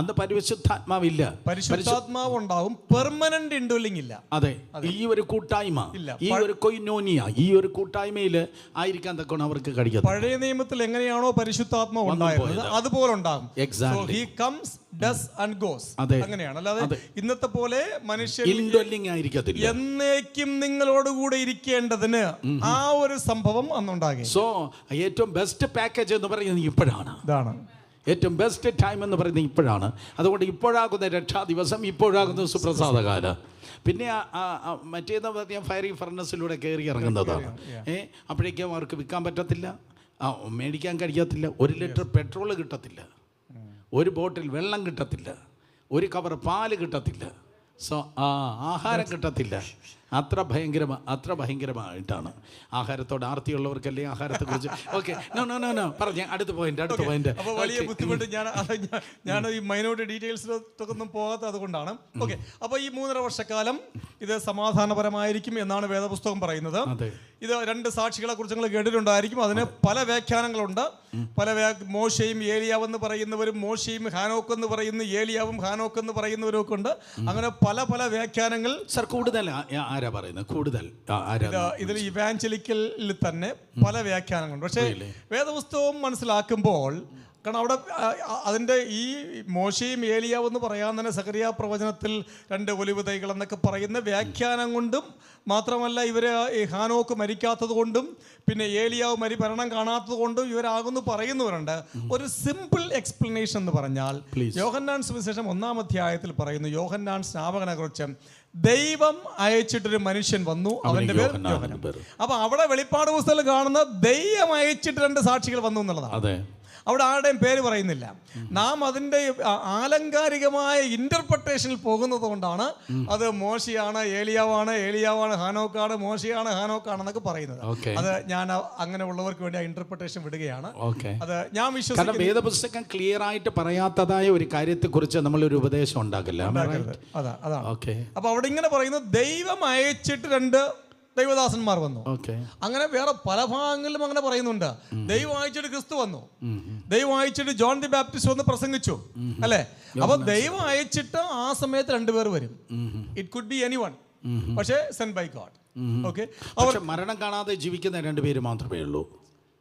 അന്ന് പരിശുദ്ധാത്മാവില്ല. പരിശുദ്ധാത്മാവ് ഉണ്ടാവും, പെർമനന്റ് ഇൻഡ്വെല്ലിംഗ് ഇല്ല. അതെ, ഈ ഒരു കൂട്ടായ്മ, ഈ ഒരു കൊയ്നോനിയ, ഈ ഒരു കൂട്ടായ്മയിൽ ആയിരിക്കാൻ തക്കണം അവർക്ക് കഴിയാം. പഴയ നിയമത്തിൽ എങ്ങനെയാണോ പരിശുദ്ധാത്മാവ് ഉണ്ടായിരുന്നത് അതുപോലെ ഉണ്ടാകും. Exactly. He comes, does and goes. അങ്ങനെയാണ്. അല്ലാതെ ഇന്നത്തെ പോലെ മനുഷ്യൻ എന്നേക്കും നിങ്ങളോടുകൂടെ ഇരിക്കേണ്ടതിന് ആ ഒരു സംഭവം അന്നുണ്ടാകെ. സോ ഏറ്റവും ബെസ്റ്റ് പാക്കേജ് എന്ന് പറയുന്നത് ഇപ്പോഴാണ്. ഇതാണ് ഏറ്റവും ബെസ്റ്റ് ടൈം എന്ന് പറയുന്നത് ഇപ്പോഴാണ്. അതുകൊണ്ട് ഇപ്പോഴാകുന്ന രക്ഷാ ദിവസം, ഇപ്പോഴാകുന്ന സുപ്രസാദകാല. പിന്നെ മറ്റേന്ന് പറഞ്ഞാൽ ഫയറി ഫർണസിലൂടെ കയറി ഇറങ്ങുന്നതാണ്. അപ്പോഴേക്കും അവർക്ക് വിൽക്കാൻ പറ്റത്തില്ല, മേടിക്കാൻ കഴിയത്തില്ല, 1 ലിറ്റർ പെട്രോൾ കിട്ടത്തില്ല, 1 ബോട്ടിൽ വെള്ളം കിട്ടത്തില്ല, 1 കവർ പാല് കിട്ടത്തില്ല, ആഹാരം കിട്ടത്തില്ല. അത്ര ഭയങ്കരമായിട്ടാണ്. ആഹാരത്തോട് ആർത്തിയുള്ളവർക്കല്ലേ ആഹാരത്തെക്കുറിച്ച്. ഓക്കെ, നോ പറഞ്ഞ അടുത്ത പോയിന്റ്. അപ്പോൾ വലിയ ബുദ്ധിമുട്ട് ഞാൻ ഈ മൈനോട്ട് ഡീറ്റെയിൽസിലൊന്നും പോകാത്ത അതുകൊണ്ടാണ്. ഓക്കെ, അപ്പോൾ ഈ 3.5 വർഷക്കാലം ഇത് സമാധാനപരമായിരിക്കും എന്നാണ് വേദപുസ്തകം പറയുന്നത്. ഇത് 2 സാക്ഷികളെ കുറിച്ച് നിങ്ങൾ കേട്ടിട്ടുണ്ടായിരിക്കും. അതിന് പല വ്യാഖ്യാനങ്ങളുണ്ട്. മോശയും ഏലിയാവെന്ന് പറയുന്നവരും, മോശയും ഹാനോക്ക് എന്ന് പറയുന്ന, ഏലിയാവും ഹാനോക്ക് എന്ന് പറയുന്നവരും ഒക്കെ ഉണ്ട്. അങ്ങനെ പല വ്യാഖ്യാനങ്ങൾ. സർ, കൂടുതൽ പറയുന്നത് ഇതിൽ ഇവാഞ്ചലിക്കലിൽ തന്നെ പല വ്യാഖ്യാനങ്ങളുണ്ട്. പക്ഷേ വേദപുസ്തകം മനസ്സിലാക്കുമ്പോൾ, കാരണം അവിടെ അതിൻ്റെ ഈ മോശയും ഏലിയാവ് എന്ന് പറയാൻ തന്നെ സഖറിയ പ്രവചനത്തിൽ 2 ഒലിവ് തൈകൾ എന്നൊക്കെ പറയുന്ന വ്യാഖ്യാനം കൊണ്ടും മാത്രമല്ല, ഇവർ ഹാനോക്ക് മരിക്കാത്തത് കൊണ്ടും പിന്നെ ഏലിയാവ് മരണം കാണാത്തത് കൊണ്ടും ഇവരാകുന്നു പറയുന്നവരുണ്ട്. ഒരു സിമ്പിൾ എക്സ്പ്ലനേഷൻ എന്ന് പറഞ്ഞാൽ, യോഹന്നാൻ സുവിശേഷം 1-ാം അധ്യായത്തിൽ പറയുന്നു, യോഹന്നാൻ സ്നാപകനെ കുറിച്ച് ദൈവം അയച്ചിട്ടൊരു മനുഷ്യൻ വന്നു, അവന്റെ പേര് യോഹന്നാൻ. അപ്പൊ അവിടെ വെളിപ്പാട് പുസ്തകത്തിൽ കാണുന്ന ദൈവം അയച്ചിട്ട് 2 സാക്ഷികൾ വന്നു എന്നുള്ളതാണ്. അവിടെ ആരുടെയും പേര് പറയുന്നില്ല. നാം അതിൻ്റെ ആലങ്കാരികമായ ഇന്റർപ്രിട്ടേഷനിൽ പോകുന്നത് കൊണ്ടാണ് അത് മോശയാണ്, ഏലിയാവാണ്, ഹാനോക്കാണ്, മോശയാണ്, ഹാനോക്കാണെന്നൊക്കെ പറയുന്നത്. അത് ഞാൻ അങ്ങനെ ഉള്ളവർക്ക് വേണ്ടി ആ ഇന്റർപ്രിട്ടേഷൻ വിടുകയാണ്. അത് ഞാൻ വിശ്വസിക്കുന്നു. വേദപുസ്തകം ക്ലിയർ ആയിട്ട് പറയാത്തതായ ഒരു കാര്യത്തെ കുറിച്ച് നമ്മൾ ഒരു ഉപദേശം ഉണ്ടാക്കില്ല. അതാണ്. അപ്പൊ അവിടെ ഇങ്ങനെ പറയുന്നു, ദൈവം അയച്ചിട്ട് 2 ദൈവദാസന്മാർ വന്നു. അങ്ങനെ വേറെ പല ഭാഗങ്ങളിലും അങ്ങനെ പറയുന്നുണ്ട്. ദൈവം അയച്ചിട്ട് ക്രിസ്തു വന്നു, ദൈവം അയച്ചിട്ട് ജോൺ ദി ബാപ്റ്റിസ്റ്റ് വന്ന് പ്രസംഗിച്ചു, അല്ലെ? അപ്പൊ ദൈവം അയച്ചിട്ട് ആ സമയത്ത് 2 പേർ വരും. ഇറ്റ് കുഡ് ബി എനിവൺ, പക്ഷേ സെൻഡ് ബൈ ഗോഡ്. ഓക്കെ, അവർ മരണം കാണാതെ ജീവിക്കുന്ന 2 പേര് മാത്രമേ ഉള്ളൂ.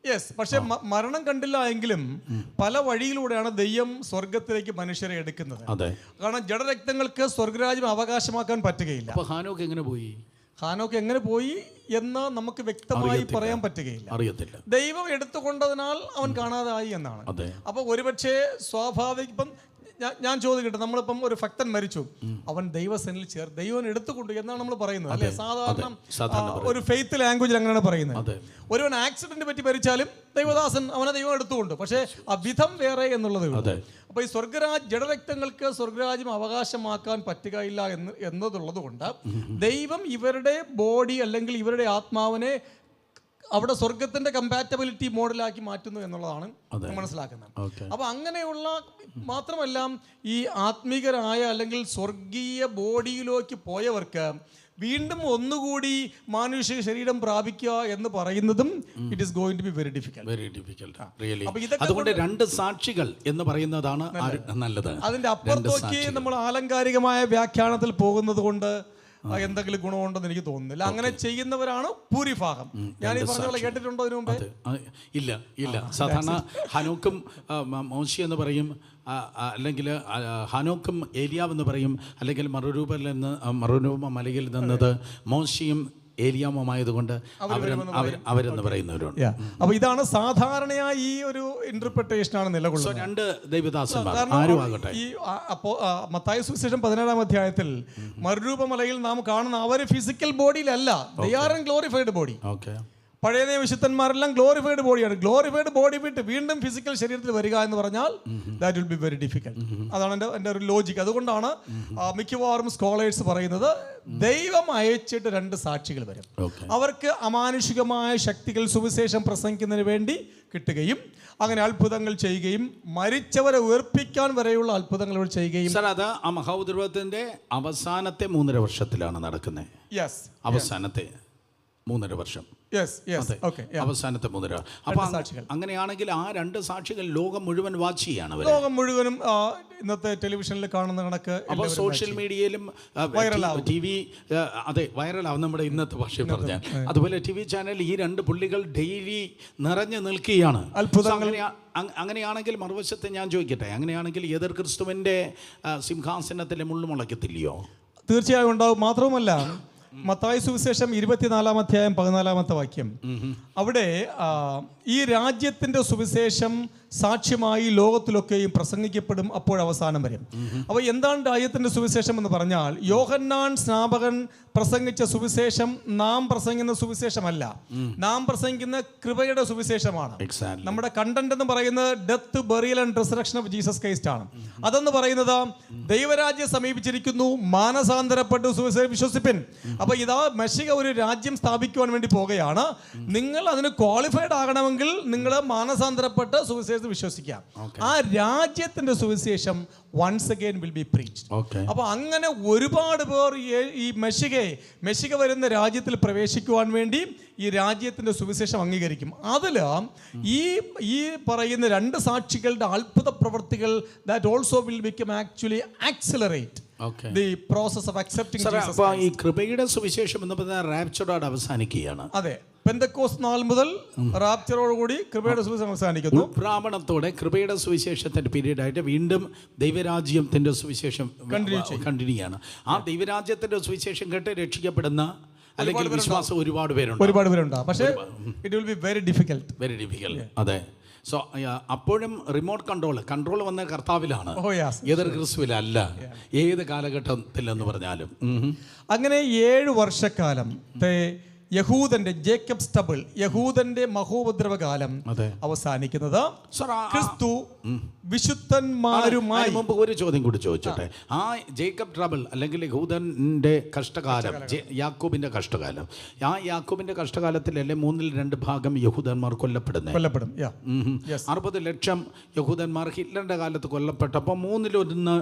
യെസ്, പക്ഷെ മരണം കണ്ടില്ല എങ്കിലും പല വഴിയിലൂടെയാണ് ദൈവം സ്വർഗത്തിലേക്ക് മനുഷ്യരെ എടുക്കുന്നത്. കാരണം ജഡരക്തങ്ങൾക്ക് സ്വർഗരാജ്യം അവകാശമാക്കാൻ പറ്റുകയില്ല. ഹാനോക്ക് എങ്ങനെ പോയി? ഹാനോക്ക് എങ്ങനെ പോയി എന്ന് നമുക്ക് വ്യക്തമായി പറയാൻ പറ്റുകയില്ല. ദൈവം എടുത്തുകൊണ്ടതിനാൽ അവൻ കാണാതായി എന്നാണ്. അപ്പൊ ഒരുപക്ഷെ സ്വാഭാവികം, ഞാൻ ചോദിക്കട്ടെ, നമ്മളിപ്പം ഒരു ഭക്തൻ മരിച്ചു, അവൻ ദൈവസേനയിൽ ചേർത്ത് ദൈവം എടുത്തുകൊണ്ടു എന്നാണ് നമ്മൾ പറയുന്നത്, അല്ലെ? സാധാരണ ഒരു ഫെയ്ത്ത് ലാംഗ്വേജിൽ അങ്ങനെയാണ് പറയുന്നത്. ഒരുവൻ ആക്സിഡന്റ് പറ്റി മരിച്ചാലും ദൈവദാസൻ അവനെ ദൈവം എടുത്തുകൊണ്ട്, പക്ഷേ ആ വിധം വേറെ എന്നുള്ളത്. അപ്പൊ ഈ ജഡരക്തങ്ങൾക്ക് സ്വർഗരാജ്യം അവകാശമാക്കാൻ പറ്റുകയില്ല എന്നതുള്ളത് കൊണ്ട് ദൈവം ഇവരുടെ ബോഡി അല്ലെങ്കിൽ ഇവരുടെ ആത്മാവിനെ അവിടെ സ്വർഗത്തിന്റെ കമ്പാറ്റബിലിറ്റി മോഡലാക്കി മാറ്റുന്നു എന്നുള്ളതാണ് മനസ്സിലാക്കുന്നത്. അപ്പൊ അങ്ങനെയുള്ള മാത്രമല്ല, ഈ ആത്മീകരായ അല്ലെങ്കിൽ സ്വർഗീയ ബോഡിയിലേക്ക് പോയവർക്ക് വീണ്ടും ഒന്നുകൂടി മാനുഷിക ശരീരം പ്രാപിക്കുക എന്ന് പറയുന്നതും it is going to be very difficult. അതുകൊണ്ട് 2 സാക്ഷികൾ എന്ന് പറയുന്നതാണ് നല്ലത്. അതിന്റെ അപ്പുറത്തേക്ക് നമ്മൾ ആലങ്കാരികമായ വ്യാഖ്യാനത്തിൽ പോകുന്നത് കൊണ്ട് എന്തെങ്കിലും ഗുണമുണ്ടെന്ന് എനിക്ക് തോന്നുന്നില്ല. അങ്ങനെ ചെയ്യുന്നവരാണ് ഭൂരിഭാഗം. ഞാൻ ഈ പറഞ്ഞ പോലെ കേട്ടിട്ടുണ്ടോ ഇതിനു മുമ്പേ? ഇല്ല. സാധാരണ ഹനോക്കും മോശി എന്ന് പറയും, അല്ലെങ്കിൽ ഹനോക്കും ഏലിയാവ് എന്ന് പറയും, അല്ലെങ്കിൽ മറുരൂപ മലയിൽ നിന്നത് മോശിയും ഏലിയാവുമായതുകൊണ്ട് അവരെന്ന് പറയുന്നവരുണ്ട്. അപ്പൊ ഇതാണ് സാധാരണയായി ഈ ഒരു ഇന്റർപ്രിട്ടേഷൻ ആണ് നിലകൊള്ളുന്നത്. രണ്ട് ദൈവദാസന്മാർ ആരും ആകട്ടെ. ഈ മത്തായി സുവിശേഷം 17-ാം അധ്യായത്തിൽ മറുരൂപമലയിൽ നാം കാണുന്ന അവർ ഫിസിക്കൽ ബോഡിയിലല്ല, they are in glorified body. പഴയ നിയമ വിശുദ്ധന്മാരെല്ലാം ഗ്ലോറിഫൈഡ് ബോഡിയാണ്. ഗ്ലോറിഫൈഡ് ബോഡി വിട്ട് വീണ്ടും ഫിസിക്കൽ ശരീരത്തിൽ വരിക എന്ന് പറഞ്ഞാൽ that will be very difficult. അതാണ് എൻ്റെ ഒരു ലോജിക്ക്. അതുകൊണ്ടാണ് മിക്കവാറും സ്കോളേഴ്സ് പറയുന്നത് ദൈവം അയച്ചിട്ട് 2 സാക്ഷികൾ വരും. അവർക്ക് അമാനുഷികമായ ശക്തികൾ സുവിശേഷം പ്രസംഗിക്കുന്നതിന് വേണ്ടി കിട്ടുകയും അങ്ങനെ അത്ഭുതങ്ങൾ ചെയ്യുകയും മരിച്ചവരെ ഉയർപ്പിക്കാൻ വരെയുള്ള അത്ഭുതങ്ങൾ ചെയ്യുകയും. അത് ആ മഹാഉദ്രവത്തിന്റെ അവസാനത്തെ 3.5 വർഷത്തിലാണ് നടക്കുന്നത്. അവസാനത്തെ 3.5 വർഷം, അവസാനത്തെ 3.5. അപ്പൊ അങ്ങനെയാണെങ്കിൽ ആ 2 സാക്ഷികൾ ലോകം മുഴുവൻ വാച്ച് ചെയ്യാണ്. ലോകം മുഴുവനും ഇന്നത്തെ ടെലിവിഷനിൽ കാണുന്ന കണക്ക്. അപ്പോൾ സോഷ്യൽ മീഡിയയിലും TV വൈറലാവും, നമ്മുടെ ഇന്നത്തെ ഭാഷയിൽ പറഞ്ഞാൽ. അതുപോലെ TV ചാനൽ ഈ 2 പുള്ളികൾ ഡെയിലി നിറഞ്ഞു നിൽക്കുകയാണ്. അങ്ങനെയാണെങ്കിൽ മറുവശത്തെ ഞാൻ ചോദിക്കട്ടെ, അങ്ങനെയാണെങ്കിൽ എതിർ ക്രിസ്തുവിന്റെ സിംഹാസനത്തിലെ മുള്ളു മുളയ്ക്കത്തില്ലയോ? തീർച്ചയായും ഉണ്ടാവും. മാത്രവുമല്ല മത്തായി സുവിശേഷം 24-ാം അധ്യായം 14-ാമത്തെ വാക്യം, അവിടെ ഈ രാജ്യത്തിന്റെ സുവിശേഷം സാക്ഷ്യമായി ലോകത്തിലൊക്കെയും പ്രസംഗിക്കപ്പെടും, അപ്പോഴവസാനം വരും. അപ്പോൾ എന്താണ് രാജ്യത്തിന്റെ സുവിശേഷം എന്ന് പറഞ്ഞാൽ, യോഹന്നാൻ സ്നാപകൻ പ്രസംഗിച്ച സുവിശേഷം നാം പ്രസംഗിക്കുന്ന സുവിശേഷമല്ല, നാം പ്രസംഗിക്കുന്ന കൃപയുടെ സുവിശേഷമാണ്. നമ്മുടെ കണ്ടന്റ് എന്ന് പറയുന്നത് death, burial and resurrection of Jesus Christ ആണ്. അതെന്ന് പറയുന്നത് ദൈവരാജ്യം സമീപിച്ചിരിക്കുന്നു, മാനസാന്തരപ്പെട്ട് സുവിശേഷം വിശ്വസിപ്പിൻ. അപ്പൊ ഇതാ മെസ്സിഹ ഒരു രാജ്യം സ്ഥാപിക്കുവാൻ വേണ്ടി പോകുകയാണ്. നിങ്ങൾ അതിന് ക്വാളിഫൈഡ് ആകണമെങ്കിൽ നിങ്ങൾ മാനസാന്തരപ്പെട്ട് സുവിശേഷം വിശ്വസിക്കാം. ആ രാജ്യത്തിന്റെ സുവിശേഷം once again will be preached. അപ്പൊ അങ്ങനെ ഒരുപാട് പേർ ഈ മെസ്സിഹ വരുന്ന രാജ്യത്തിൽ പ്രവേശിക്കുവാൻ വേണ്ടി ഈ രാജ്യത്തിന്റെ സുവിശേഷം അംഗീകരിക്കും. അതില് ഈ പറയുന്ന 2 സാക്ഷികളുടെ അത്ഭുത പ്രവൃത്തികൾ that also will become actually accelerate the process of accepting Jesus Christ. ഈ കൃപയുടെ സുവിശേഷം എന്ന് പറഞ്ഞാൽ റാപ്ചറോട് അവസാനിക്കുകയാണ്. അതെ, പെന്തക്കോസ്ത് നാൾ മുതൽ റാപ്ചറോടുകൂടി കൃപയുടെ സുവിശേഷം അവസാനിക്കുന്നു. ഉത്പ്രാപണത്തോടെ കൃപയുടെ സുവിശേഷത്തിന്റെ പീരീഡ് ആയിട്ട് വീണ്ടും ദൈവരാജ്യത്തിന്റെ സുവിശേഷം കണ്ടിന്യൂ ചെയ്യാണ്. ആ ദൈവരാജ്യത്തിന്റെ സുവിശേഷം കേട്ട് രക്ഷിക്കപ്പെടുന്ന അല്ലെങ്കിൽ വിശ്വാസം ഒരുപാട് പേരുണ്ട്. പക്ഷേ it will be very difficult. അതെ. സോ അപ്പോഴും റിമോട്ട് കൺട്രോൾ വന്ന കർത്താവിലാണ്, എതിർ ക്രിസ്തുവിലല്ല, ഏത് കാലഘട്ടത്തിലെന്ന് പറഞ്ഞാലും. അങ്ങനെ 7 വർഷക്കാലം യഹൂദന്റെ ജേക്കബ് സ്റ്റബിൾ, യഹൂദന്റെ മഹോപദ്രവകാലം അവസാനിക്കുന്നത് ക്രിസ്തു വിശുദ്ധന്മാരുമായി. മുമ്പ് ഒരു ചോദ്യം കൂടി ചോദിച്ചോട്ടെ. ആ ജേക്കബ് ട്രബിൾ അല്ലെങ്കിൽ യഹൂദന്റെ കഷ്ടകാലം, യാക്കോബിന്റെ കഷ്ടകാലം, ആ യാക്കോബിന്റെ കഷ്ടകാലത്തിലല്ലേ 2/3 ഭാഗം യഹൂദന്മാർ കൊല്ലപ്പെടും. 60 ലക്ഷം യഹൂദന്മാർ ഹിറ്റ്ലറിന്റെ കാലത്ത് കൊല്ലപ്പെട്ടപ്പോൾ 1/3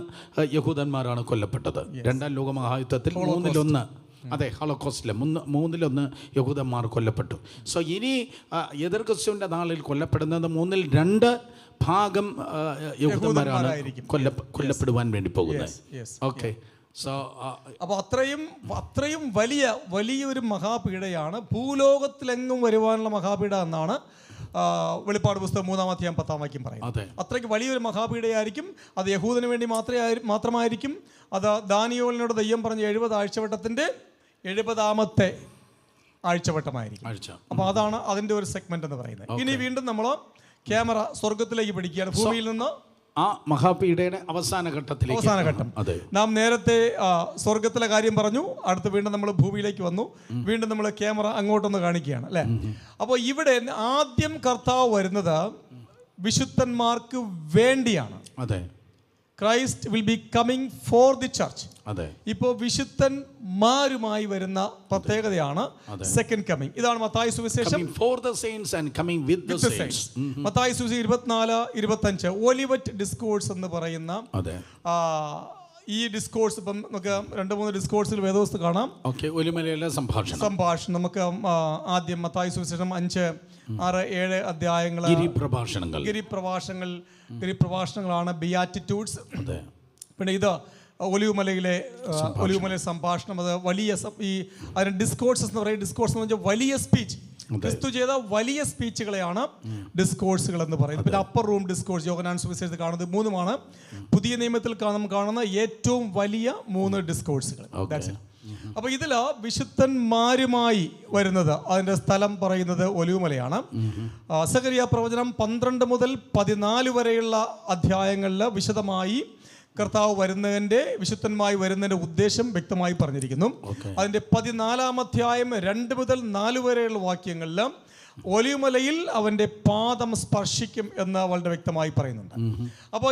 യഹൂദന്മാരാണ് കൊല്ലപ്പെട്ടത്. 2ാം ലോകമഹായുദ്ധത്തിൽ 1/3. അതെ, ഹോളോകോസ്റ്റിലെ 1/3 യഹൂദന്മാർ കൊല്ലപ്പെട്ടു. സോ ഇനി എതിർ ക്രിസ്തുവിന്റെ നാളിൽ കൊല്ലപ്പെടുന്നത് 2/3 ഭാഗം യഹൂദന്മാരാണ് കൊല്ലപ്പെടുവാൻ വേണ്ടി പോകുന്നത്. ഓക്കെ. സോ അപ്പോൾ അത്രയും വലിയൊരു മഹാപീഡയാണ്, ഭൂലോകത്തിലെങ്ങും വരുവാനുള്ള മഹാപീഡ എന്നാണ് വെളിപ്പാട് പുസ്തകം 3-ാം അധ്യായം 10-ാം വാക്യം പറയുന്നത്. അത്രയ്ക്ക് വലിയൊരു മഹാപീഡയായിരിക്കും. അത് യഹൂദന് വേണ്ടി മാത്രമായിരിക്കും. അത് ദാനിയേലിനോട് ദൈവം പറഞ്ഞ 70 ആഴ്ചവട്ടത്തിന്റെ 70ാമത്തെ ആഴ്ചവട്ടമായിരിക്കും. അപ്പോൾ അതാണ് അതിന്റെ ഒരു സെഗ്മെന്റ് എന്ന് പറയുന്നത്. ഇനി വീണ്ടും നമ്മൾ ക്യാമറ സ്വർഗത്തിലേക്ക് പിടിക്കുകയാണ്, ഭൂമിയിൽ നിന്ന് ആ മഹാപീഡയുടെ അവസാന ഘട്ടം. നാം നേരത്തെ സ്വർഗത്തിലെ കാര്യം പറഞ്ഞു, അടുത്ത് വീണ്ടും നമ്മൾ ഭൂമിയിലേക്ക് വന്നു, വീണ്ടും നമ്മൾ ക്യാമറ അങ്ങോട്ടൊന്ന് കാണിക്കുകയാണ് അല്ലേ. അപ്പോൾ ഇവിടെ ആദ്യം കർത്താവ് വരുന്നത് വിശുദ്ധന്മാർക്ക് വേണ്ടിയാണ്. അതെ, Christ will be coming for the church. അതെ, ഇപ്പോൾ വിശുദ്ധന്മാരുമായി വരുന്ന പ്രത്യേകതയാണ് സെക്കൻഡ് കമ്മിങ്. ഇതാണ് മത്തായി സുവിശേഷം മത്തായി സുവിശേഷം 24-25 ഒലിവറ്റ് ഡിസ്കോഴ്സ് എന്ന് പറയുന്ന ഈ ഡിസ്കോഴ്സ്. ഇപ്പം നമുക്ക് 2-3 ഡിസ്കോഴ്സിൽ വേദവസ്തു കാണാം. സംഭാഷണം നമുക്ക് ആദ്യം മത്തായി സുവിശേഷം 5, 6, 7 അധ്യായങ്ങൾ ഗിരിപ്രഭാഷണങ്ങളാണ് ബിയാറ്റിറ്റ്യൂഡ്സ്. പിന്നെ ഇത് ഒലിവുമലയിലെ സംഭാഷണം, അത് വലിയ ഈ അതിന് ഡിസ്കോഴ്സസ് എന്ന് പറയും. ഡിസ്കോഴ്സ് എന്ന് പറഞ്ഞാൽ വലിയ സ്പീച്ച്, ക്രിസ്തു ചെയ്ത വലിയ സ്പീച്ചുകളെയാണ് ഡിസ്കോഴ്സുകൾ എന്ന് പറയുന്നത്. പിന്നെ അപ്പർ റൂം ഡിസ്കോഴ്സ് യോഹന്നാൻ സുവിശേഷത്തിൽ കാണുന്നത് 3 പുതിയ നിയമത്തിൽ കാണുന്ന ഏറ്റവും വലിയ 3 ഡിസ്കോഴ്സുകൾ. അപ്പൊ ഇതില് വിശുദ്ധന്മാരുമായി വരുന്നത്, അതിന്റെ സ്ഥലം പറയുന്നത് ഒലിവുമലയാണ്. സഖറിയ പ്രവചനം 12 മുതൽ 14 വരെയുള്ള അധ്യായങ്ങളിൽ വിശദമായി കർത്താവ് വിശുദ്ധന്മായി വരുന്നതിന്റെ ഉദ്ദേശം വ്യക്തമായി പറഞ്ഞിരിക്കുന്നു. അതിന്റെ 14-ാം അധ്യായം 2 മുതൽ 4 വരെയുള്ള വാക്യങ്ങളിൽ ഒലിവുമലയിൽ അവന്റെ പാദം സ്പർശിക്കും എന്ന് വളരെ വ്യക്തമായി പറയുന്നുണ്ട്. അപ്പോൾ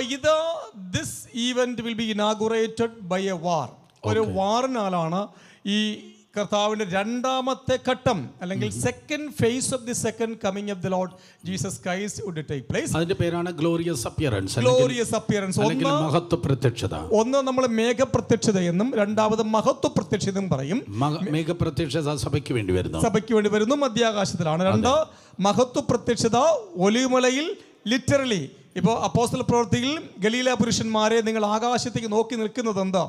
this event will be inaugurated by a war. ഒരു വാറിനാലാണ് ഈ കർത്താവിന്റെ 2ാമത്തെ ഘട്ടം അല്ലെങ്കിൽ second phase of the second coming of the Lord Jesus Christ would take place. അതിന്റെ പേരാണ് ഗ്ലോറിയസ് അപ്പിയറൻസ്. മഹത്വ പ്രത്യക്ഷത. ഒന്ന് നമ്മൾ മേഘപ്രത്യക്ഷത എന്നും രണ്ടാമത് മഹത്വ പ്രത്യക്ഷത എന്നും പറയും. മേഘപ്രത്യക്ഷത സഭയ്ക്ക് വേണ്ടി വരുന്നു, മധ്യാകാശത്തിലാണ്. 2 മഹത്വ പ്രത്യക്ഷത ഒലിവുമലയിൽ ലിറ്ററലി. ഇപ്പോൾ അപ്പോസ്തല പ്രവൃത്തിയിൽ ഗലീല പുരുഷന്മാരെ നിങ്ങൾ ആകാശത്തേക്ക് നോക്കി നിൽക്കുന്നത് എന്താ?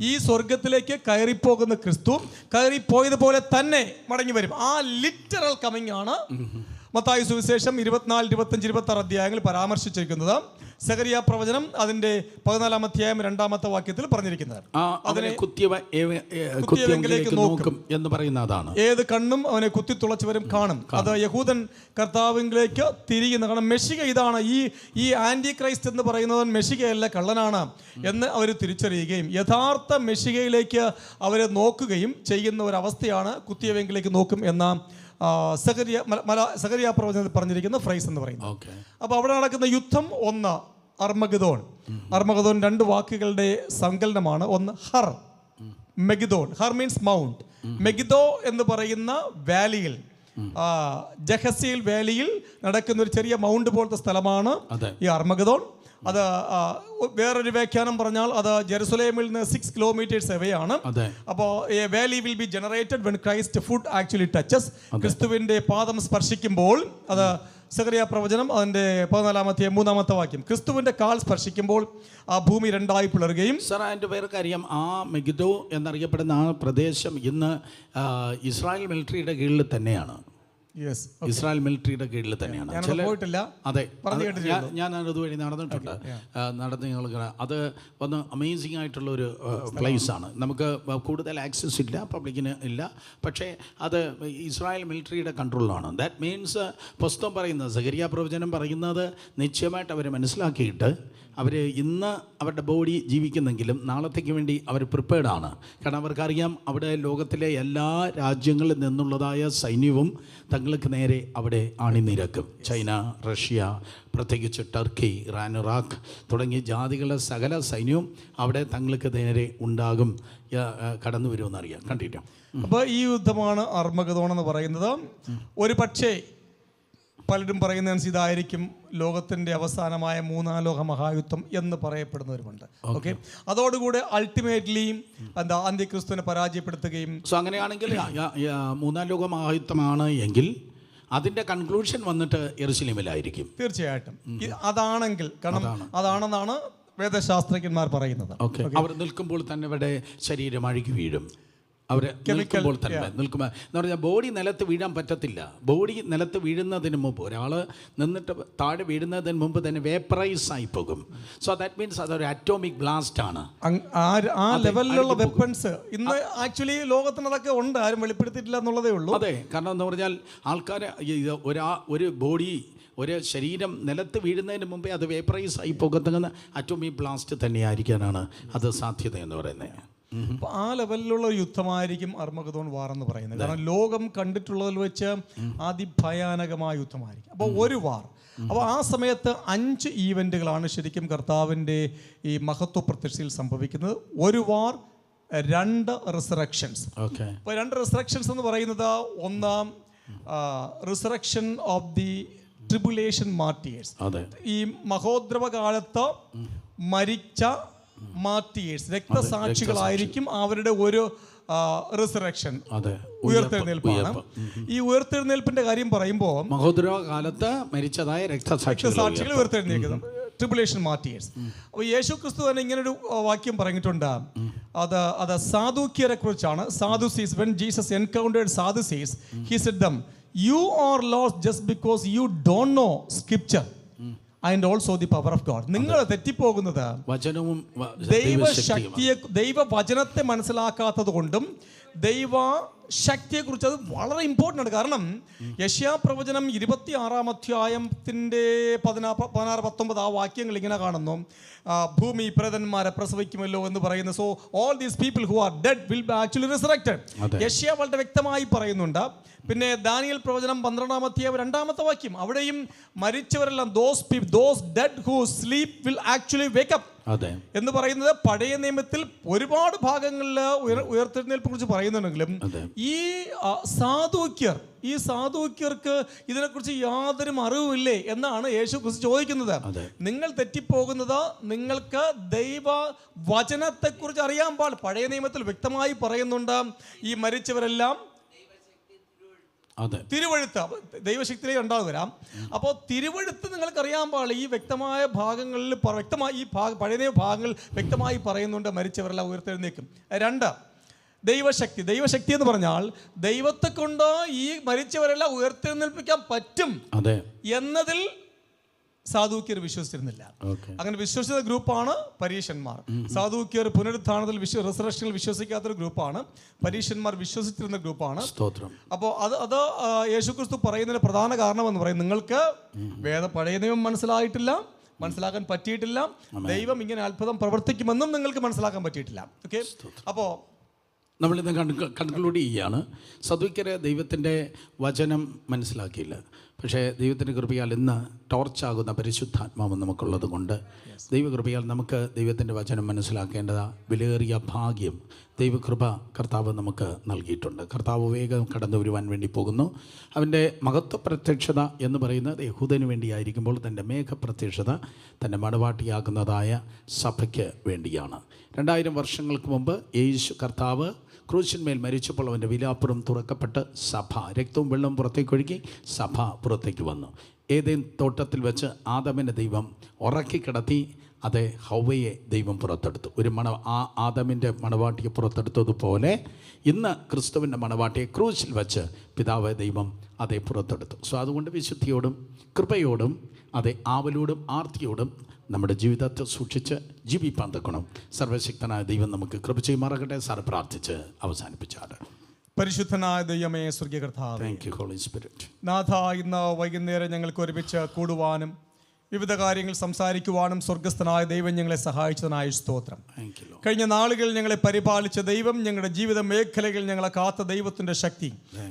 ഈ സ്വർഗത്തിലേക്ക് കയറിപ്പോകുന്ന ക്രിസ്തു കയറിപ്പോയതുപോലെ തന്നെ മടങ്ങി വരും. ആ ലിറ്ററൽ കമ്മിങ് ആണ് മത്തായി സുവിശേഷം 24, 25, 26 അധ്യായങ്ങളിൽ പരാമർശിച്ചിരിക്കുന്നത്. സഖറിയ പ്രവചനം അതിന്റെ 14-ാം അധ്യായം 2-ാമത്തെ വാക്യത്തിൽ പറഞ്ഞിരിക്കുന്നത് അതിനെ കുത്തിയവങ്കിലേക്ക് നോക്കും എന്ന് പറയുന്ന അതാണ്. ഏത് കണ്ണും അവനെ കുത്തി തുളച്ചവരും കാണും. അത് യഹൂദൻ കർത്താവിലേക്ക് തിരിയുന്ന. കാരണം മെഷിക ഇതാണ്, ഈ ആന്റി ക്രൈസ്റ്റ് എന്ന് പറയുന്നവൻ മെഷികയല്ല, കള്ളനാണ് എന്ന് അവർ തിരിച്ചറിയുകയും യഥാർത്ഥ മെഷികയിലേക്ക് അവരെ നോക്കുകയും ചെയ്യുന്ന ഒരവസ്ഥയാണ് കുത്തിയവങ്കിലേക്ക് നോക്കും എന്ന സഖറിയ പ്രവചനത്തിൽ പറഞ്ഞിരിക്കുന്ന ഫ്രൈസ് എന്ന് പറയുന്നത്. അപ്പോൾ അവിടെ നടക്കുന്ന യുദ്ധം 1 അർമഗദോൺ. 2 വാക്കുകളുടെ സങ്കലനമാണ്. ഒന്ന് Har, Megiddon. Har means mount. Megiddo എന്ന് പറയുന്ന വാലിയിൽ, ജഹസീൽ വാലിയിൽ നടക്കുന്ന ഒരു ചെറിയ മൗണ്ട് പോലത്തെ സ്ഥലമാണ് ഈ അർമഗദോൺ. അത് വേറൊരു വ്യാഖ്യാനം പറഞ്ഞാൽ അത് ജെറുസലേമിൽ നിന്ന് 6 കിലോമീറ്റേഴ്സ് അവേ ആണ്. അപ്പോൾ A Valley will be generated when Christ food actually touches. ക്രിസ്തുവിന്റെ പാദം സ്പർശിക്കുമ്പോൾ, അത് സഖറിയ പ്രവചനം അതിന്റെ 14-ാം അധ്യായം 3-ാമത്തെ വാക്യം, ക്രിസ്തുവിന്റെ കാൽ സ്പർശിക്കുമ്പോൾ ആ ഭൂമി 2ആയി പിളരുകയും. സർ, അതിൻ്റെ പേർക്ക് അറിയാം, ആ മെഗിദോ എന്നറിയപ്പെടുന്ന ആ പ്രദേശം ഇന്ന് ഇസ്രായേൽ മിലിറ്ററിയുടെ കീഴിൽ തന്നെയാണ്. ഇസ്രായേൽ മിലിറ്ററിയുടെ കീഴിൽ തന്നെയാണ്. അതെ, ഞാൻ അതുവഴി നടന്നിട്ടുണ്ട്. അത് ഒന്ന് അമേസിംഗ് ആയിട്ടുള്ള ഒരു പ്ലേസ് ആണ്. നമുക്ക് കൂടുതൽ ആക്സസ് ഇല്ല, പബ്ലിക്കിന് ഇല്ല, പക്ഷേ അത് ഇസ്രായേൽ മിലിറ്ററിയുടെ കൺട്രോളിലാണ്. ദാറ്റ് മീൻസ് പുസ്തകം പറയുന്നത്, സഖറിയ പ്രവചനം പറയുന്നത് നിശ്ചയമായിട്ട് അവർ മനസ്സിലാക്കിയിട്ട് അവർ ഇന്ന് അവരുടെ ബോഡി ജീവിക്കുന്നെങ്കിലും നാളത്തേക്ക് വേണ്ടി അവർ പ്രിപ്പയർഡാണ്. കാരണം അവർക്കറിയാം അവിടെ ലോകത്തിലെ എല്ലാ രാജ്യങ്ങളിൽ നിന്നുള്ളതായ സൈന്യവും തങ്ങൾക്ക് നേരെ അവിടെ അണിനിരക്കും. ചൈന, റഷ്യ, പ്രത്യേകിച്ച് ടർക്കി, ഇറാൻ, ഇറാഖ് തുടങ്ങിയ ജാതികളുടെ സകല സൈന്യവും അവിടെ തങ്ങൾക്ക് നേരെ ഉണ്ടാകും, കടന്നു വരുമെന്നറിയാം, കണ്ടിട്ടോ. അപ്പോൾ ഈ യുദ്ധമാണ് അർമഗദോൺ എന്ന് പറയുന്നത്. ഒരു പക്ഷേ പലരും പറയുന്നതനുസരിച്ച് ഇതായിരിക്കും ലോകത്തിൻ്റെ അവസാനമായ 3-ാം ലോക മഹായുദ്ധം എന്ന് പറയപ്പെടുന്നവരുമുണ്ട്. ഓക്കെ, അതോടുകൂടെ അൾട്ടിമേറ്റ്ലി അന്ത്യക്രിസ്തുവിനെ പരാജയപ്പെടുത്തുകയും. സോ അങ്ങനെയാണെങ്കിൽ 3-ാം ലോക മഹായുദ്ധമാണ് എങ്കിൽ അതിൻ്റെ കൺക്ലൂഷൻ വന്നിട്ട് യെരുശലേമിലായിരിക്കും തീർച്ചയായിട്ടും. അതാണെങ്കിൽ, കാരണം അതാണെന്നാണ് വേദശാസ്ത്രജ്ഞന്മാർ പറയുന്നത്. അവർ നിൽക്കുമ്പോൾ തന്നെ ഇവിടെ ശരീരം അഴുകി വീഴും. അവർ നിൽക്കുമ്പോൾ തന്നെ നിൽക്കുമ്പോൾ എന്ന് പറഞ്ഞാൽ ബോഡി നിലത്ത് വീഴാൻ പറ്റത്തില്ല. ബോഡി നിലത്ത് വീഴുന്നതിന് മുമ്പ്, ഒരാൾ നിന്നിട്ട് താഴെ വീഴുന്നതിന് മുമ്പ് തന്നെ വേപ്പറൈസ് ആയി പോകും. സോ ദാറ്റ് മീൻസ് അതൊരു അറ്റോമിക് ബ്ലാസ്റ്റ് ആണ്. ആ ലെവലിലുള്ള വെപ്പൺസ് ഇന്ന് ആക്ച്വലി ലോകത്തിന് അതൊക്കെ ഉണ്ട്, ആരും വെളിപ്പെടുത്തിയിട്ടില്ല എന്നുള്ളതേ ഉള്ളൂ. അതെ, കാരണം എന്ന് പറഞ്ഞാൽ ആൾക്കാർ ഒരു ബോഡി, ഒരു ശരീരം നിലത്ത് വീഴുന്നതിന് മുമ്പേ അത് വേപ്പറൈസ് ആയി പോകുന്ന അറ്റോമിക് ബ്ലാസ്റ്റ് തന്നെയായിരിക്കാനാണ് അത് സാധ്യത എന്ന് പറയുന്നത്. അപ്പോൾ ആ ലെവലിലുള്ള യുദ്ധമായിരിക്കും അർമഗദോൺ വാർ എന്ന് പറയുന്നത്. കാരണം ലോകം കണ്ടിട്ടുള്ളതിൽ വെച്ച് അതിഭയാനകമായ യുദ്ധമായിരിക്കും. അപ്പോൾ ഒരു വാർ. അപ്പോൾ ആ സമയത്ത് 5 ഈവൻറ്റുകളാണ് ശരിക്കും കർത്താവിൻ്റെ ഈ മഹത്വ പ്രത്യക്ഷയിൽ സംഭവിക്കുന്നത്. ഒരു വാർ, 2 റിസറക്ഷൻസ്. അപ്പോൾ 2 റിസറക്ഷൻസ് എന്ന് പറയുന്നത്, ഒന്നാം resurrection of the tribulation martyrs. ഈ മഹോദ്രവ കാലത്ത് മരിച്ച മാർട്ടിയേഴ്സ്, രക്തസാക്ഷികളായിരിക്കും അവരുടെ ഒരു റിസറക്ഷൻ, ഉയർത്തെഴുന്നേൽപ്പാണ്. ഈ ഉയർത്തെഴുന്നേൽപ്പിന്റെ കാര്യം പറയുമ്പോൾ മഹോദ്രവ കാലത്ത് മരിച്ചതായ രക്തസാക്ഷികൾ ഉയർത്തെഴുന്നേൽക്കുന്നത്. Tribulation martyrs. അപ്പോൾ യേശു ക്രിസ്തു തന്നെ ഇങ്ങനൊരു വാക്യം പറഞ്ഞിട്ടുണ്ട്. അത് സാധുക്യരെ കുറിച്ചാണ്. Sadducees, when Jesus encountered Sadducees, he said them, you are lost just because you don't know scripture and also the power of God. നിങ്ങൾ തെറ്റിപ്പോകുന്നത് വചനവും ദൈവവചനത്തെ മനസ്സിലാക്കാത്തത് കൊണ്ടും ദൈവശക്തിയെക്കുറിച്ച് അത് വളരെ ഇമ്പോർട്ടൻ്റ് ആണ്. കാരണം യെശയ്യാ പ്രവചനം 26-ാം അധ്യായത്തിൻ്റെ 16-19 ആ വാക്യങ്ങൾ ഇങ്ങനെ കാണുന്നു. ഭൂമി പ്രേതന്മാരെ പ്രസവിക്കുമല്ലോ എന്ന് പറയുന്നു. So all these people who are dead will be actually resurrected. യെശയ്യാ വളരെ വ്യക്തമായി പറയുന്നുണ്ട്. പിന്നെ ദാനിയേൽ പ്രവചനം 12-ാം അധ്യായം 2-ാമത്തെ വാക്യം, അവിടെയും മരിച്ചവരെല്ലാം those dead who sleep will actually wake up എന്ന് പറയുന്നത് പഴയ നിയമത്തിൽ ഒരുപാട് ഭാഗങ്ങളിൽ ഉയർത്തെഴുന്നേൽപ്പിനെ കുറിച്ച് പറയുന്നുണ്ടെങ്കിലും ഈ സാധുക്യർക്ക് ഇതിനെക്കുറിച്ച് യാതൊരു അറിവുമില്ലേ എന്നാണ് യേശു ക്രിസ്തു ചോദിക്കുന്നത്. നിങ്ങൾ തെറ്റിപ്പോകുന്നത് നിങ്ങൾക്ക് ദൈവ വചനത്തെക്കുറിച്ച് അറിയാൻ പാടില്ല. പഴയ നിയമത്തിൽ വ്യക്തമായി പറയുന്നുണ്ട് ഈ മരിച്ചവരെല്ലാം തിരുവഴുത്ത്, ദൈവശക്തിയിലേക്ക് ഉണ്ടാകും വരാം. അപ്പോൾ തിരുവഴുത്ത് നിങ്ങൾക്ക് അറിയാൻ പാടില്ല. ഈ വ്യക്തമായ ഭാഗങ്ങളിൽ വ്യക്തമായി ഈ പഴയ ഭാഗങ്ങൾ വ്യക്തമായി പറയുന്നുണ്ട് മരിച്ചവരെല്ലാം ഉയർത്തെഴുന്നേക്കും. 2, ദൈവശക്തി എന്ന് പറഞ്ഞാൽ ദൈവത്തെ കൊണ്ട് ഈ മരിച്ചവരെല്ലാം ഉയർത്തെഴുന്നേൽപ്പിക്കാൻ പറ്റും എന്നതിൽ സാധുക്യർ വിശ്വസിച്ചിരുന്നില്ല. അങ്ങനെ വിശ്വസിച്ച ഗ്രൂപ്പാണ് പരീശന്മാർ. സാധുക്യർ പുനരുത്ഥാനത്തിൽ റിസറക്ഷനിൽ വിശ്വസിക്കാത്തൊരു ഗ്രൂപ്പാണ്. പരീശന്മാർ വിശ്വസിച്ചിരുന്ന ഗ്രൂപ്പാണ്. അപ്പോൾ അത് യേശുക്രിസ്തു പറയുന്നതിന് പ്രധാന കാരണം എന്ന് പറയും, നിങ്ങൾക്ക് പഴയ നിയമം മനസ്സിലാക്കാൻ പറ്റിയിട്ടില്ല. ദൈവം ഇങ്ങനെ അത്ഭുതം പ്രവർത്തിക്കുമെന്നും നിങ്ങൾക്ക് മനസ്സിലാക്കാൻ പറ്റിയിട്ടില്ല. ഓക്കെ, അപ്പോൾ നമ്മളിന്ന് കൺക്ലൂഡ് ചെയ്യുകയാണ്. സദുക്യരെ ദൈവത്തിൻ്റെ വചനം മനസ്സിലാക്കിയില്ല. പക്ഷേ ദൈവത്തിൻ്റെ കൃപയാൽ ഇന്ന് ടോർച്ചാകുന്ന പരിശുദ്ധാത്മാവ് നമുക്കുള്ളത് കൊണ്ട് ദൈവകൃപയാൽ നമുക്ക് ദൈവത്തിൻ്റെ വചനം മനസ്സിലാക്കേണ്ടത് വിലയേറിയ ഭാഗ്യം ദൈവകൃപ കർത്താവ് നമുക്ക് നൽകിയിട്ടുണ്ട്. കർത്താവ് വേഗം കടന്നു വരുവാൻ വേണ്ടി പോകുന്നു. അവൻ്റെ മഹത്വ പ്രത്യക്ഷത എന്ന് പറയുന്നത് യഹൂദന് വേണ്ടിയായിരിക്കുമ്പോൾ തൻ്റെ മേഘപ്രത്യക്ഷത തൻ്റെ മണവാട്ടിയാകുന്നതായ സഭയ്ക്ക് വേണ്ടിയാണ്. 2000 വർഷങ്ങൾക്ക് മുമ്പ് യേശു കർത്താവ് ക്രൂശിന്മേൽ മരിച്ചപ്പോൾ അവൻ്റെ വിലാപ്പുറം തുറക്കപ്പെട്ട് സഭ, രക്തവും വെള്ളവും പുറത്തേക്കൊഴുകി സഭ പുറത്തേക്ക് വന്നു. ഏതേൻ തോട്ടത്തിൽ വെച്ച് ആദമിനെ ദൈവം ഉറക്കിക്കിടത്തി ഹവ്വയെ ദൈവം പുറത്തെടുത്തു. ആദമിൻ്റെ മണവാട്ടിയെ പുറത്തെടുത്തതുപോലെ ഇന്ന് ക്രിസ്തുവിൻ്റെ മണവാട്ടിയെ ക്രൂശിൽ വെച്ച് പിതാവ് ദൈവം പുറത്തെടുത്തു. സോ അതുകൊണ്ട് വിശുദ്ധിയോടും കൃപയോടും ആവലോടും ആർത്തിയോടും നമ്മുടെ ജീവിതത്തെ സൂക്ഷിച്ച് ജീവിപ്പാൻ തക്കണം. സർവശക്തനായ ദൈവം നമുക്ക് കൃപ ചെയ്യുമാറാകട്ടെ. സാർ പ്രാർത്ഥിച്ച് അവസാനിപ്പിച്ചാണ്. പരിശുദ്ധനായ ദൈവമേ, സ്വർഗ്ഗീയ കർത്താവേ, താങ്ക് യു ഹോളി സ്പിരിറ്റ്. നാഥ, ഇന്ന് വൈകുന്നേരം ഞങ്ങൾക്ക് ഒരുമിച്ച് കൂടുവാനും വിവിധ കാര്യങ്ങൾ സംസാരിക്കുവാനും സ്വർഗസ്ഥനായ ദൈവം ഞങ്ങളെ സഹായിച്ചതിനായ സ്തോത്രം. കഴിഞ്ഞ നാളുകൾ ഞങ്ങളെ പരിപാലിച്ച ദൈവം, ഞങ്ങളുടെ ജീവിത മേഖലകൾ ഞങ്ങളെ കാത്ത ദൈവത്തിൻ്റെ ശക്തി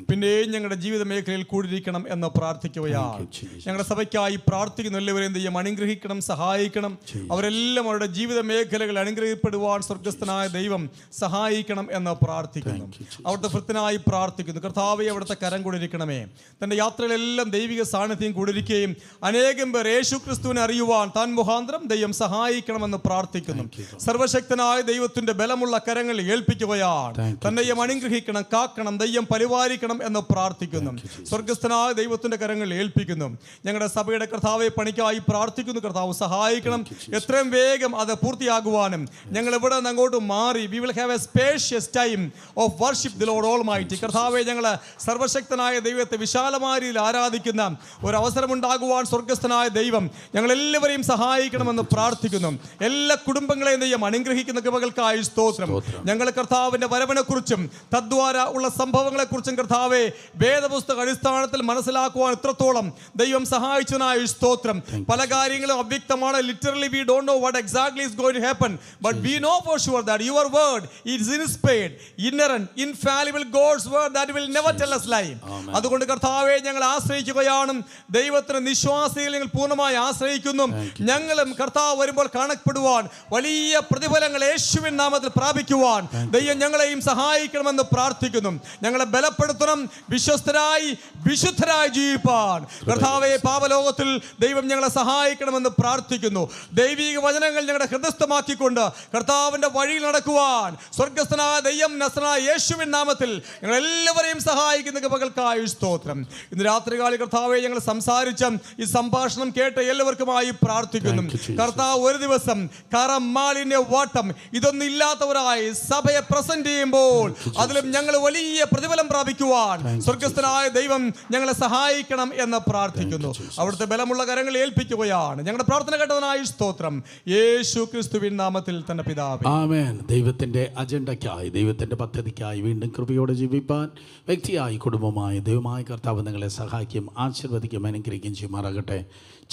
പിന്നെയും ഞങ്ങളുടെ ജീവിത മേഖലയിൽ കൂടിയിരിക്കണം എന്ന് പ്രാർത്ഥിക്കുകയാണ്. ഞങ്ങളുടെ സഭയ്ക്കായി പ്രാർത്ഥിക്കുന്ന എല്ലാവരെയും ദൈവം അനുഗ്രഹിക്കണം, സഹായിക്കണം. അവരെല്ലാം അവരുടെ ജീവിത മേഖലകൾ അനുഗ്രഹിക്കപ്പെടുവാൻ സ്വർഗസ്ഥനായ ദൈവം സഹായിക്കണം എന്ന് പ്രാർത്ഥിക്കുന്നു. അവിടുത്തെ ഭൃത്യനായി പ്രാർത്ഥിക്കുന്നു. കർത്താവേ, അവിടുത്തെ കരം കൂടിയിരിക്കണമേ. തൻ്റെ യാത്രയിലെല്ലാം ദൈവിക സാന്നിധ്യം കൂടിയിരിക്കുകയും അനേകം പേർ യേശു ക്രിസ്തുവിനെ അറിയുവാൻ താൻ മുഖാന്തരം ദൈവം സഹായിക്കണമെന്ന് പ്രാർത്ഥിക്കുന്നു. സർവശക്തനായ ദൈവത്തിന്റെ ബലമുള്ള കരങ്ങളിൽ ഏൽപ്പിക്കുകയാണ്. തന്നെയും അനുഗ്രഹിക്കണം, കാക്കണം, ദൈവം പരിപാലിക്കണം എന്ന് പ്രാർത്ഥിക്കുന്നു. സ്വർഗസ്ഥനായ ദൈവത്തിന്റെ കരങ്ങളിൽ ഏൽപ്പിക്കുന്നു. ഞങ്ങളുടെ സഭയുടെ കർത്താവെ പണിക്കായി പ്രാർത്ഥിക്കുന്നു. കർത്താവ് സഹായിക്കണം. എത്രയും വേഗം അത് പൂർത്തിയാകുവാനും ഞങ്ങൾ ഇവിടെ നിന്ന് അങ്ങോട്ട് മാറി we will have a spacious time of worship the Lord Almighty. കർത്താവെ, ഞങ്ങൾ സർവശക്തനായ ദൈവത്തെ വിശാലമായ രീതിയിൽ ആരാധിക്കുന്ന ഒരു അവസരമുണ്ടാകുവാൻ സ്വർഗസ്ഥനായ ദൈവം ഞങ്ങളെല്ലാവരെയും സഹായിക്കണമെന്ന് പ്രാർത്ഥിക്കുന്നു. എല്ലാ കുടുംബങ്ങളെയും ദൈവം അനുഗ്രഹിക്കുന്ന കൃപകൾക്കായി സ്തോത്രം. ഞങ്ങൾ കർത്താവിന്റെ വരവിനെക്കുറിച്ചും തദ്വാര ഉള്ള സംഭവങ്ങളെക്കുറിച്ചും കർത്താവെ വേദപുസ്തക അടിസ്ഥാനത്തിൽ മനസ്സിലാക്കുവാൻ ഇത്രത്തോളം ദൈവം സഹായിച്ചതിനായി സ്തോത്രം. പല കാര്യങ്ങളും അവ്യക്തമാണ്. Literally we don't know what exactly is going to happen, but we know for sure that your word is inspired, inerrant, infallible, God's word that will never tell us lie. അതുകൊണ്ട് കർത്താവെ, ഞങ്ങൾ ആശ്രയിക്കുകയാണ്. ദൈവത്തിന് നിശ്വാസികൾ ഞങ്ങൾ പൂർണ്ണമായി ആശ്രയിക്കുന്നു. ഞങ്ങളും കർത്താവ് വരുമ്പോൾ കാണപ്പെടുവാൻ വലിയ പ്രതിഫലങ്ങൾ യേശുവിൻ നാമത്തിൽ പ്രാപിക്കുവാൻ ദൈവം ഞങ്ങളെയും സഹായിക്കണമെന്ന് പ്രാർത്ഥിക്കുന്നു. ഞങ്ങളെ ബലപ്പെടുത്തണം, വിശ്വസ്തരായി വിശുദ്ധരായി ജീവിപ്പാൻ കർത്താവെ പാപലോകത്തിൽ ദൈവം ഞങ്ങളെ സഹായിക്കണമെന്ന് പ്രാർത്ഥിക്കുന്നു. ദൈവിക വചനങ്ങൾ ഞങ്ങളുടെ ഹൃദയസ്ഥമാക്കിക്കൊണ്ട് കർത്താവിന്റെ വഴിയിൽ നടക്കുവാൻ സ്വർഗസ്ഥനായ ദൈവം നസ്രനായ യേശുവിൻ നാമത്തിൽ ഞങ്ങൾ എല്ലാവരെയും സഹായിക്കുന്ന കൃപകൾക്കായി സ്തോത്രം. ഇന്ന് രാത്രികാല കർത്താവെ, ഞങ്ങൾ സംസാരിച്ച ഈ സംഭാഷണം കേട്ട എല്ലാവർക്കുമായി പ്രാർത്ഥിക്കുന്നു. കർത്താവ് ഒരു ദിവസം കറം മാലിന്യ വാട്ടം ഇതൊന്നും ഇല്ലാത്തവരായി സഭയെ പ്രസന്റ് ചെയ്യുമ്പോൾ അതിലും ഞങ്ങൾ വലിയ പ്രതിഫലം പ്രാപിക്കുവാൻ സ്വർഗസ്ഥനായ ദൈവം ഞങ്ങളെ സഹായിക്കണം എന്ന് പ്രാർത്ഥിക്കുന്നു. അവിടുത്തെ ബലമുള്ള കരങ്ങൾ ഏൽപ്പിക്കുകയാണ്. ഞങ്ങളുടെ പ്രാർത്ഥന കേട്ടതിനായി സ്തോത്രം. യേശു ക്രിസ്തുവിൻ നാമത്തിൽ തന്നെ പിതാവേ, ആമേൻ. ദൈവത്തിൻ്റെ അജണ്ടയ്ക്കായി, ദൈവത്തിൻ്റെ പദ്ധതിക്കായി വീണ്ടും കൃപയോടെ ജീവിപ്പാൻ വ്യക്തിയായി, കുടുംബമായി ദൈവമായ കർത്താവ് നിങ്ങളെ സഹായിക്കും, ആശീർവദിക്കും, അനുഗ്രഹിക്കും ചെയ്യുമാറാകട്ടെ.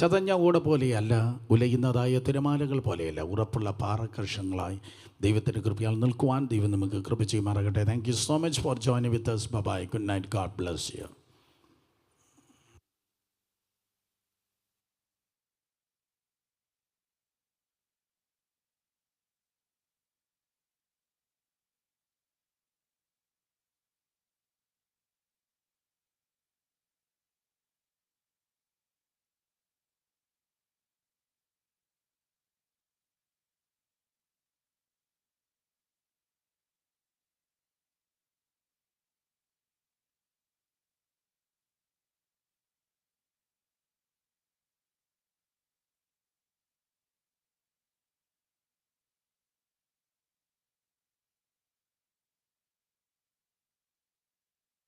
ചതഞ്ഞ ഓട പോലെയല്ല, ഉലയുന്നതായ തിരമാലകൾ പോലെയല്ല, ഉറപ്പുള്ള പാറക്കർഷങ്ങളായി ദൈവത്തിൻ്റെ കൃപയാൽ നിൽക്കുവാൻ ദൈവം നമുക്ക് കൃപ ചെയ്യുമാറാകട്ടെ. Thank you so much for joining with us. Bye. Good night. God bless U.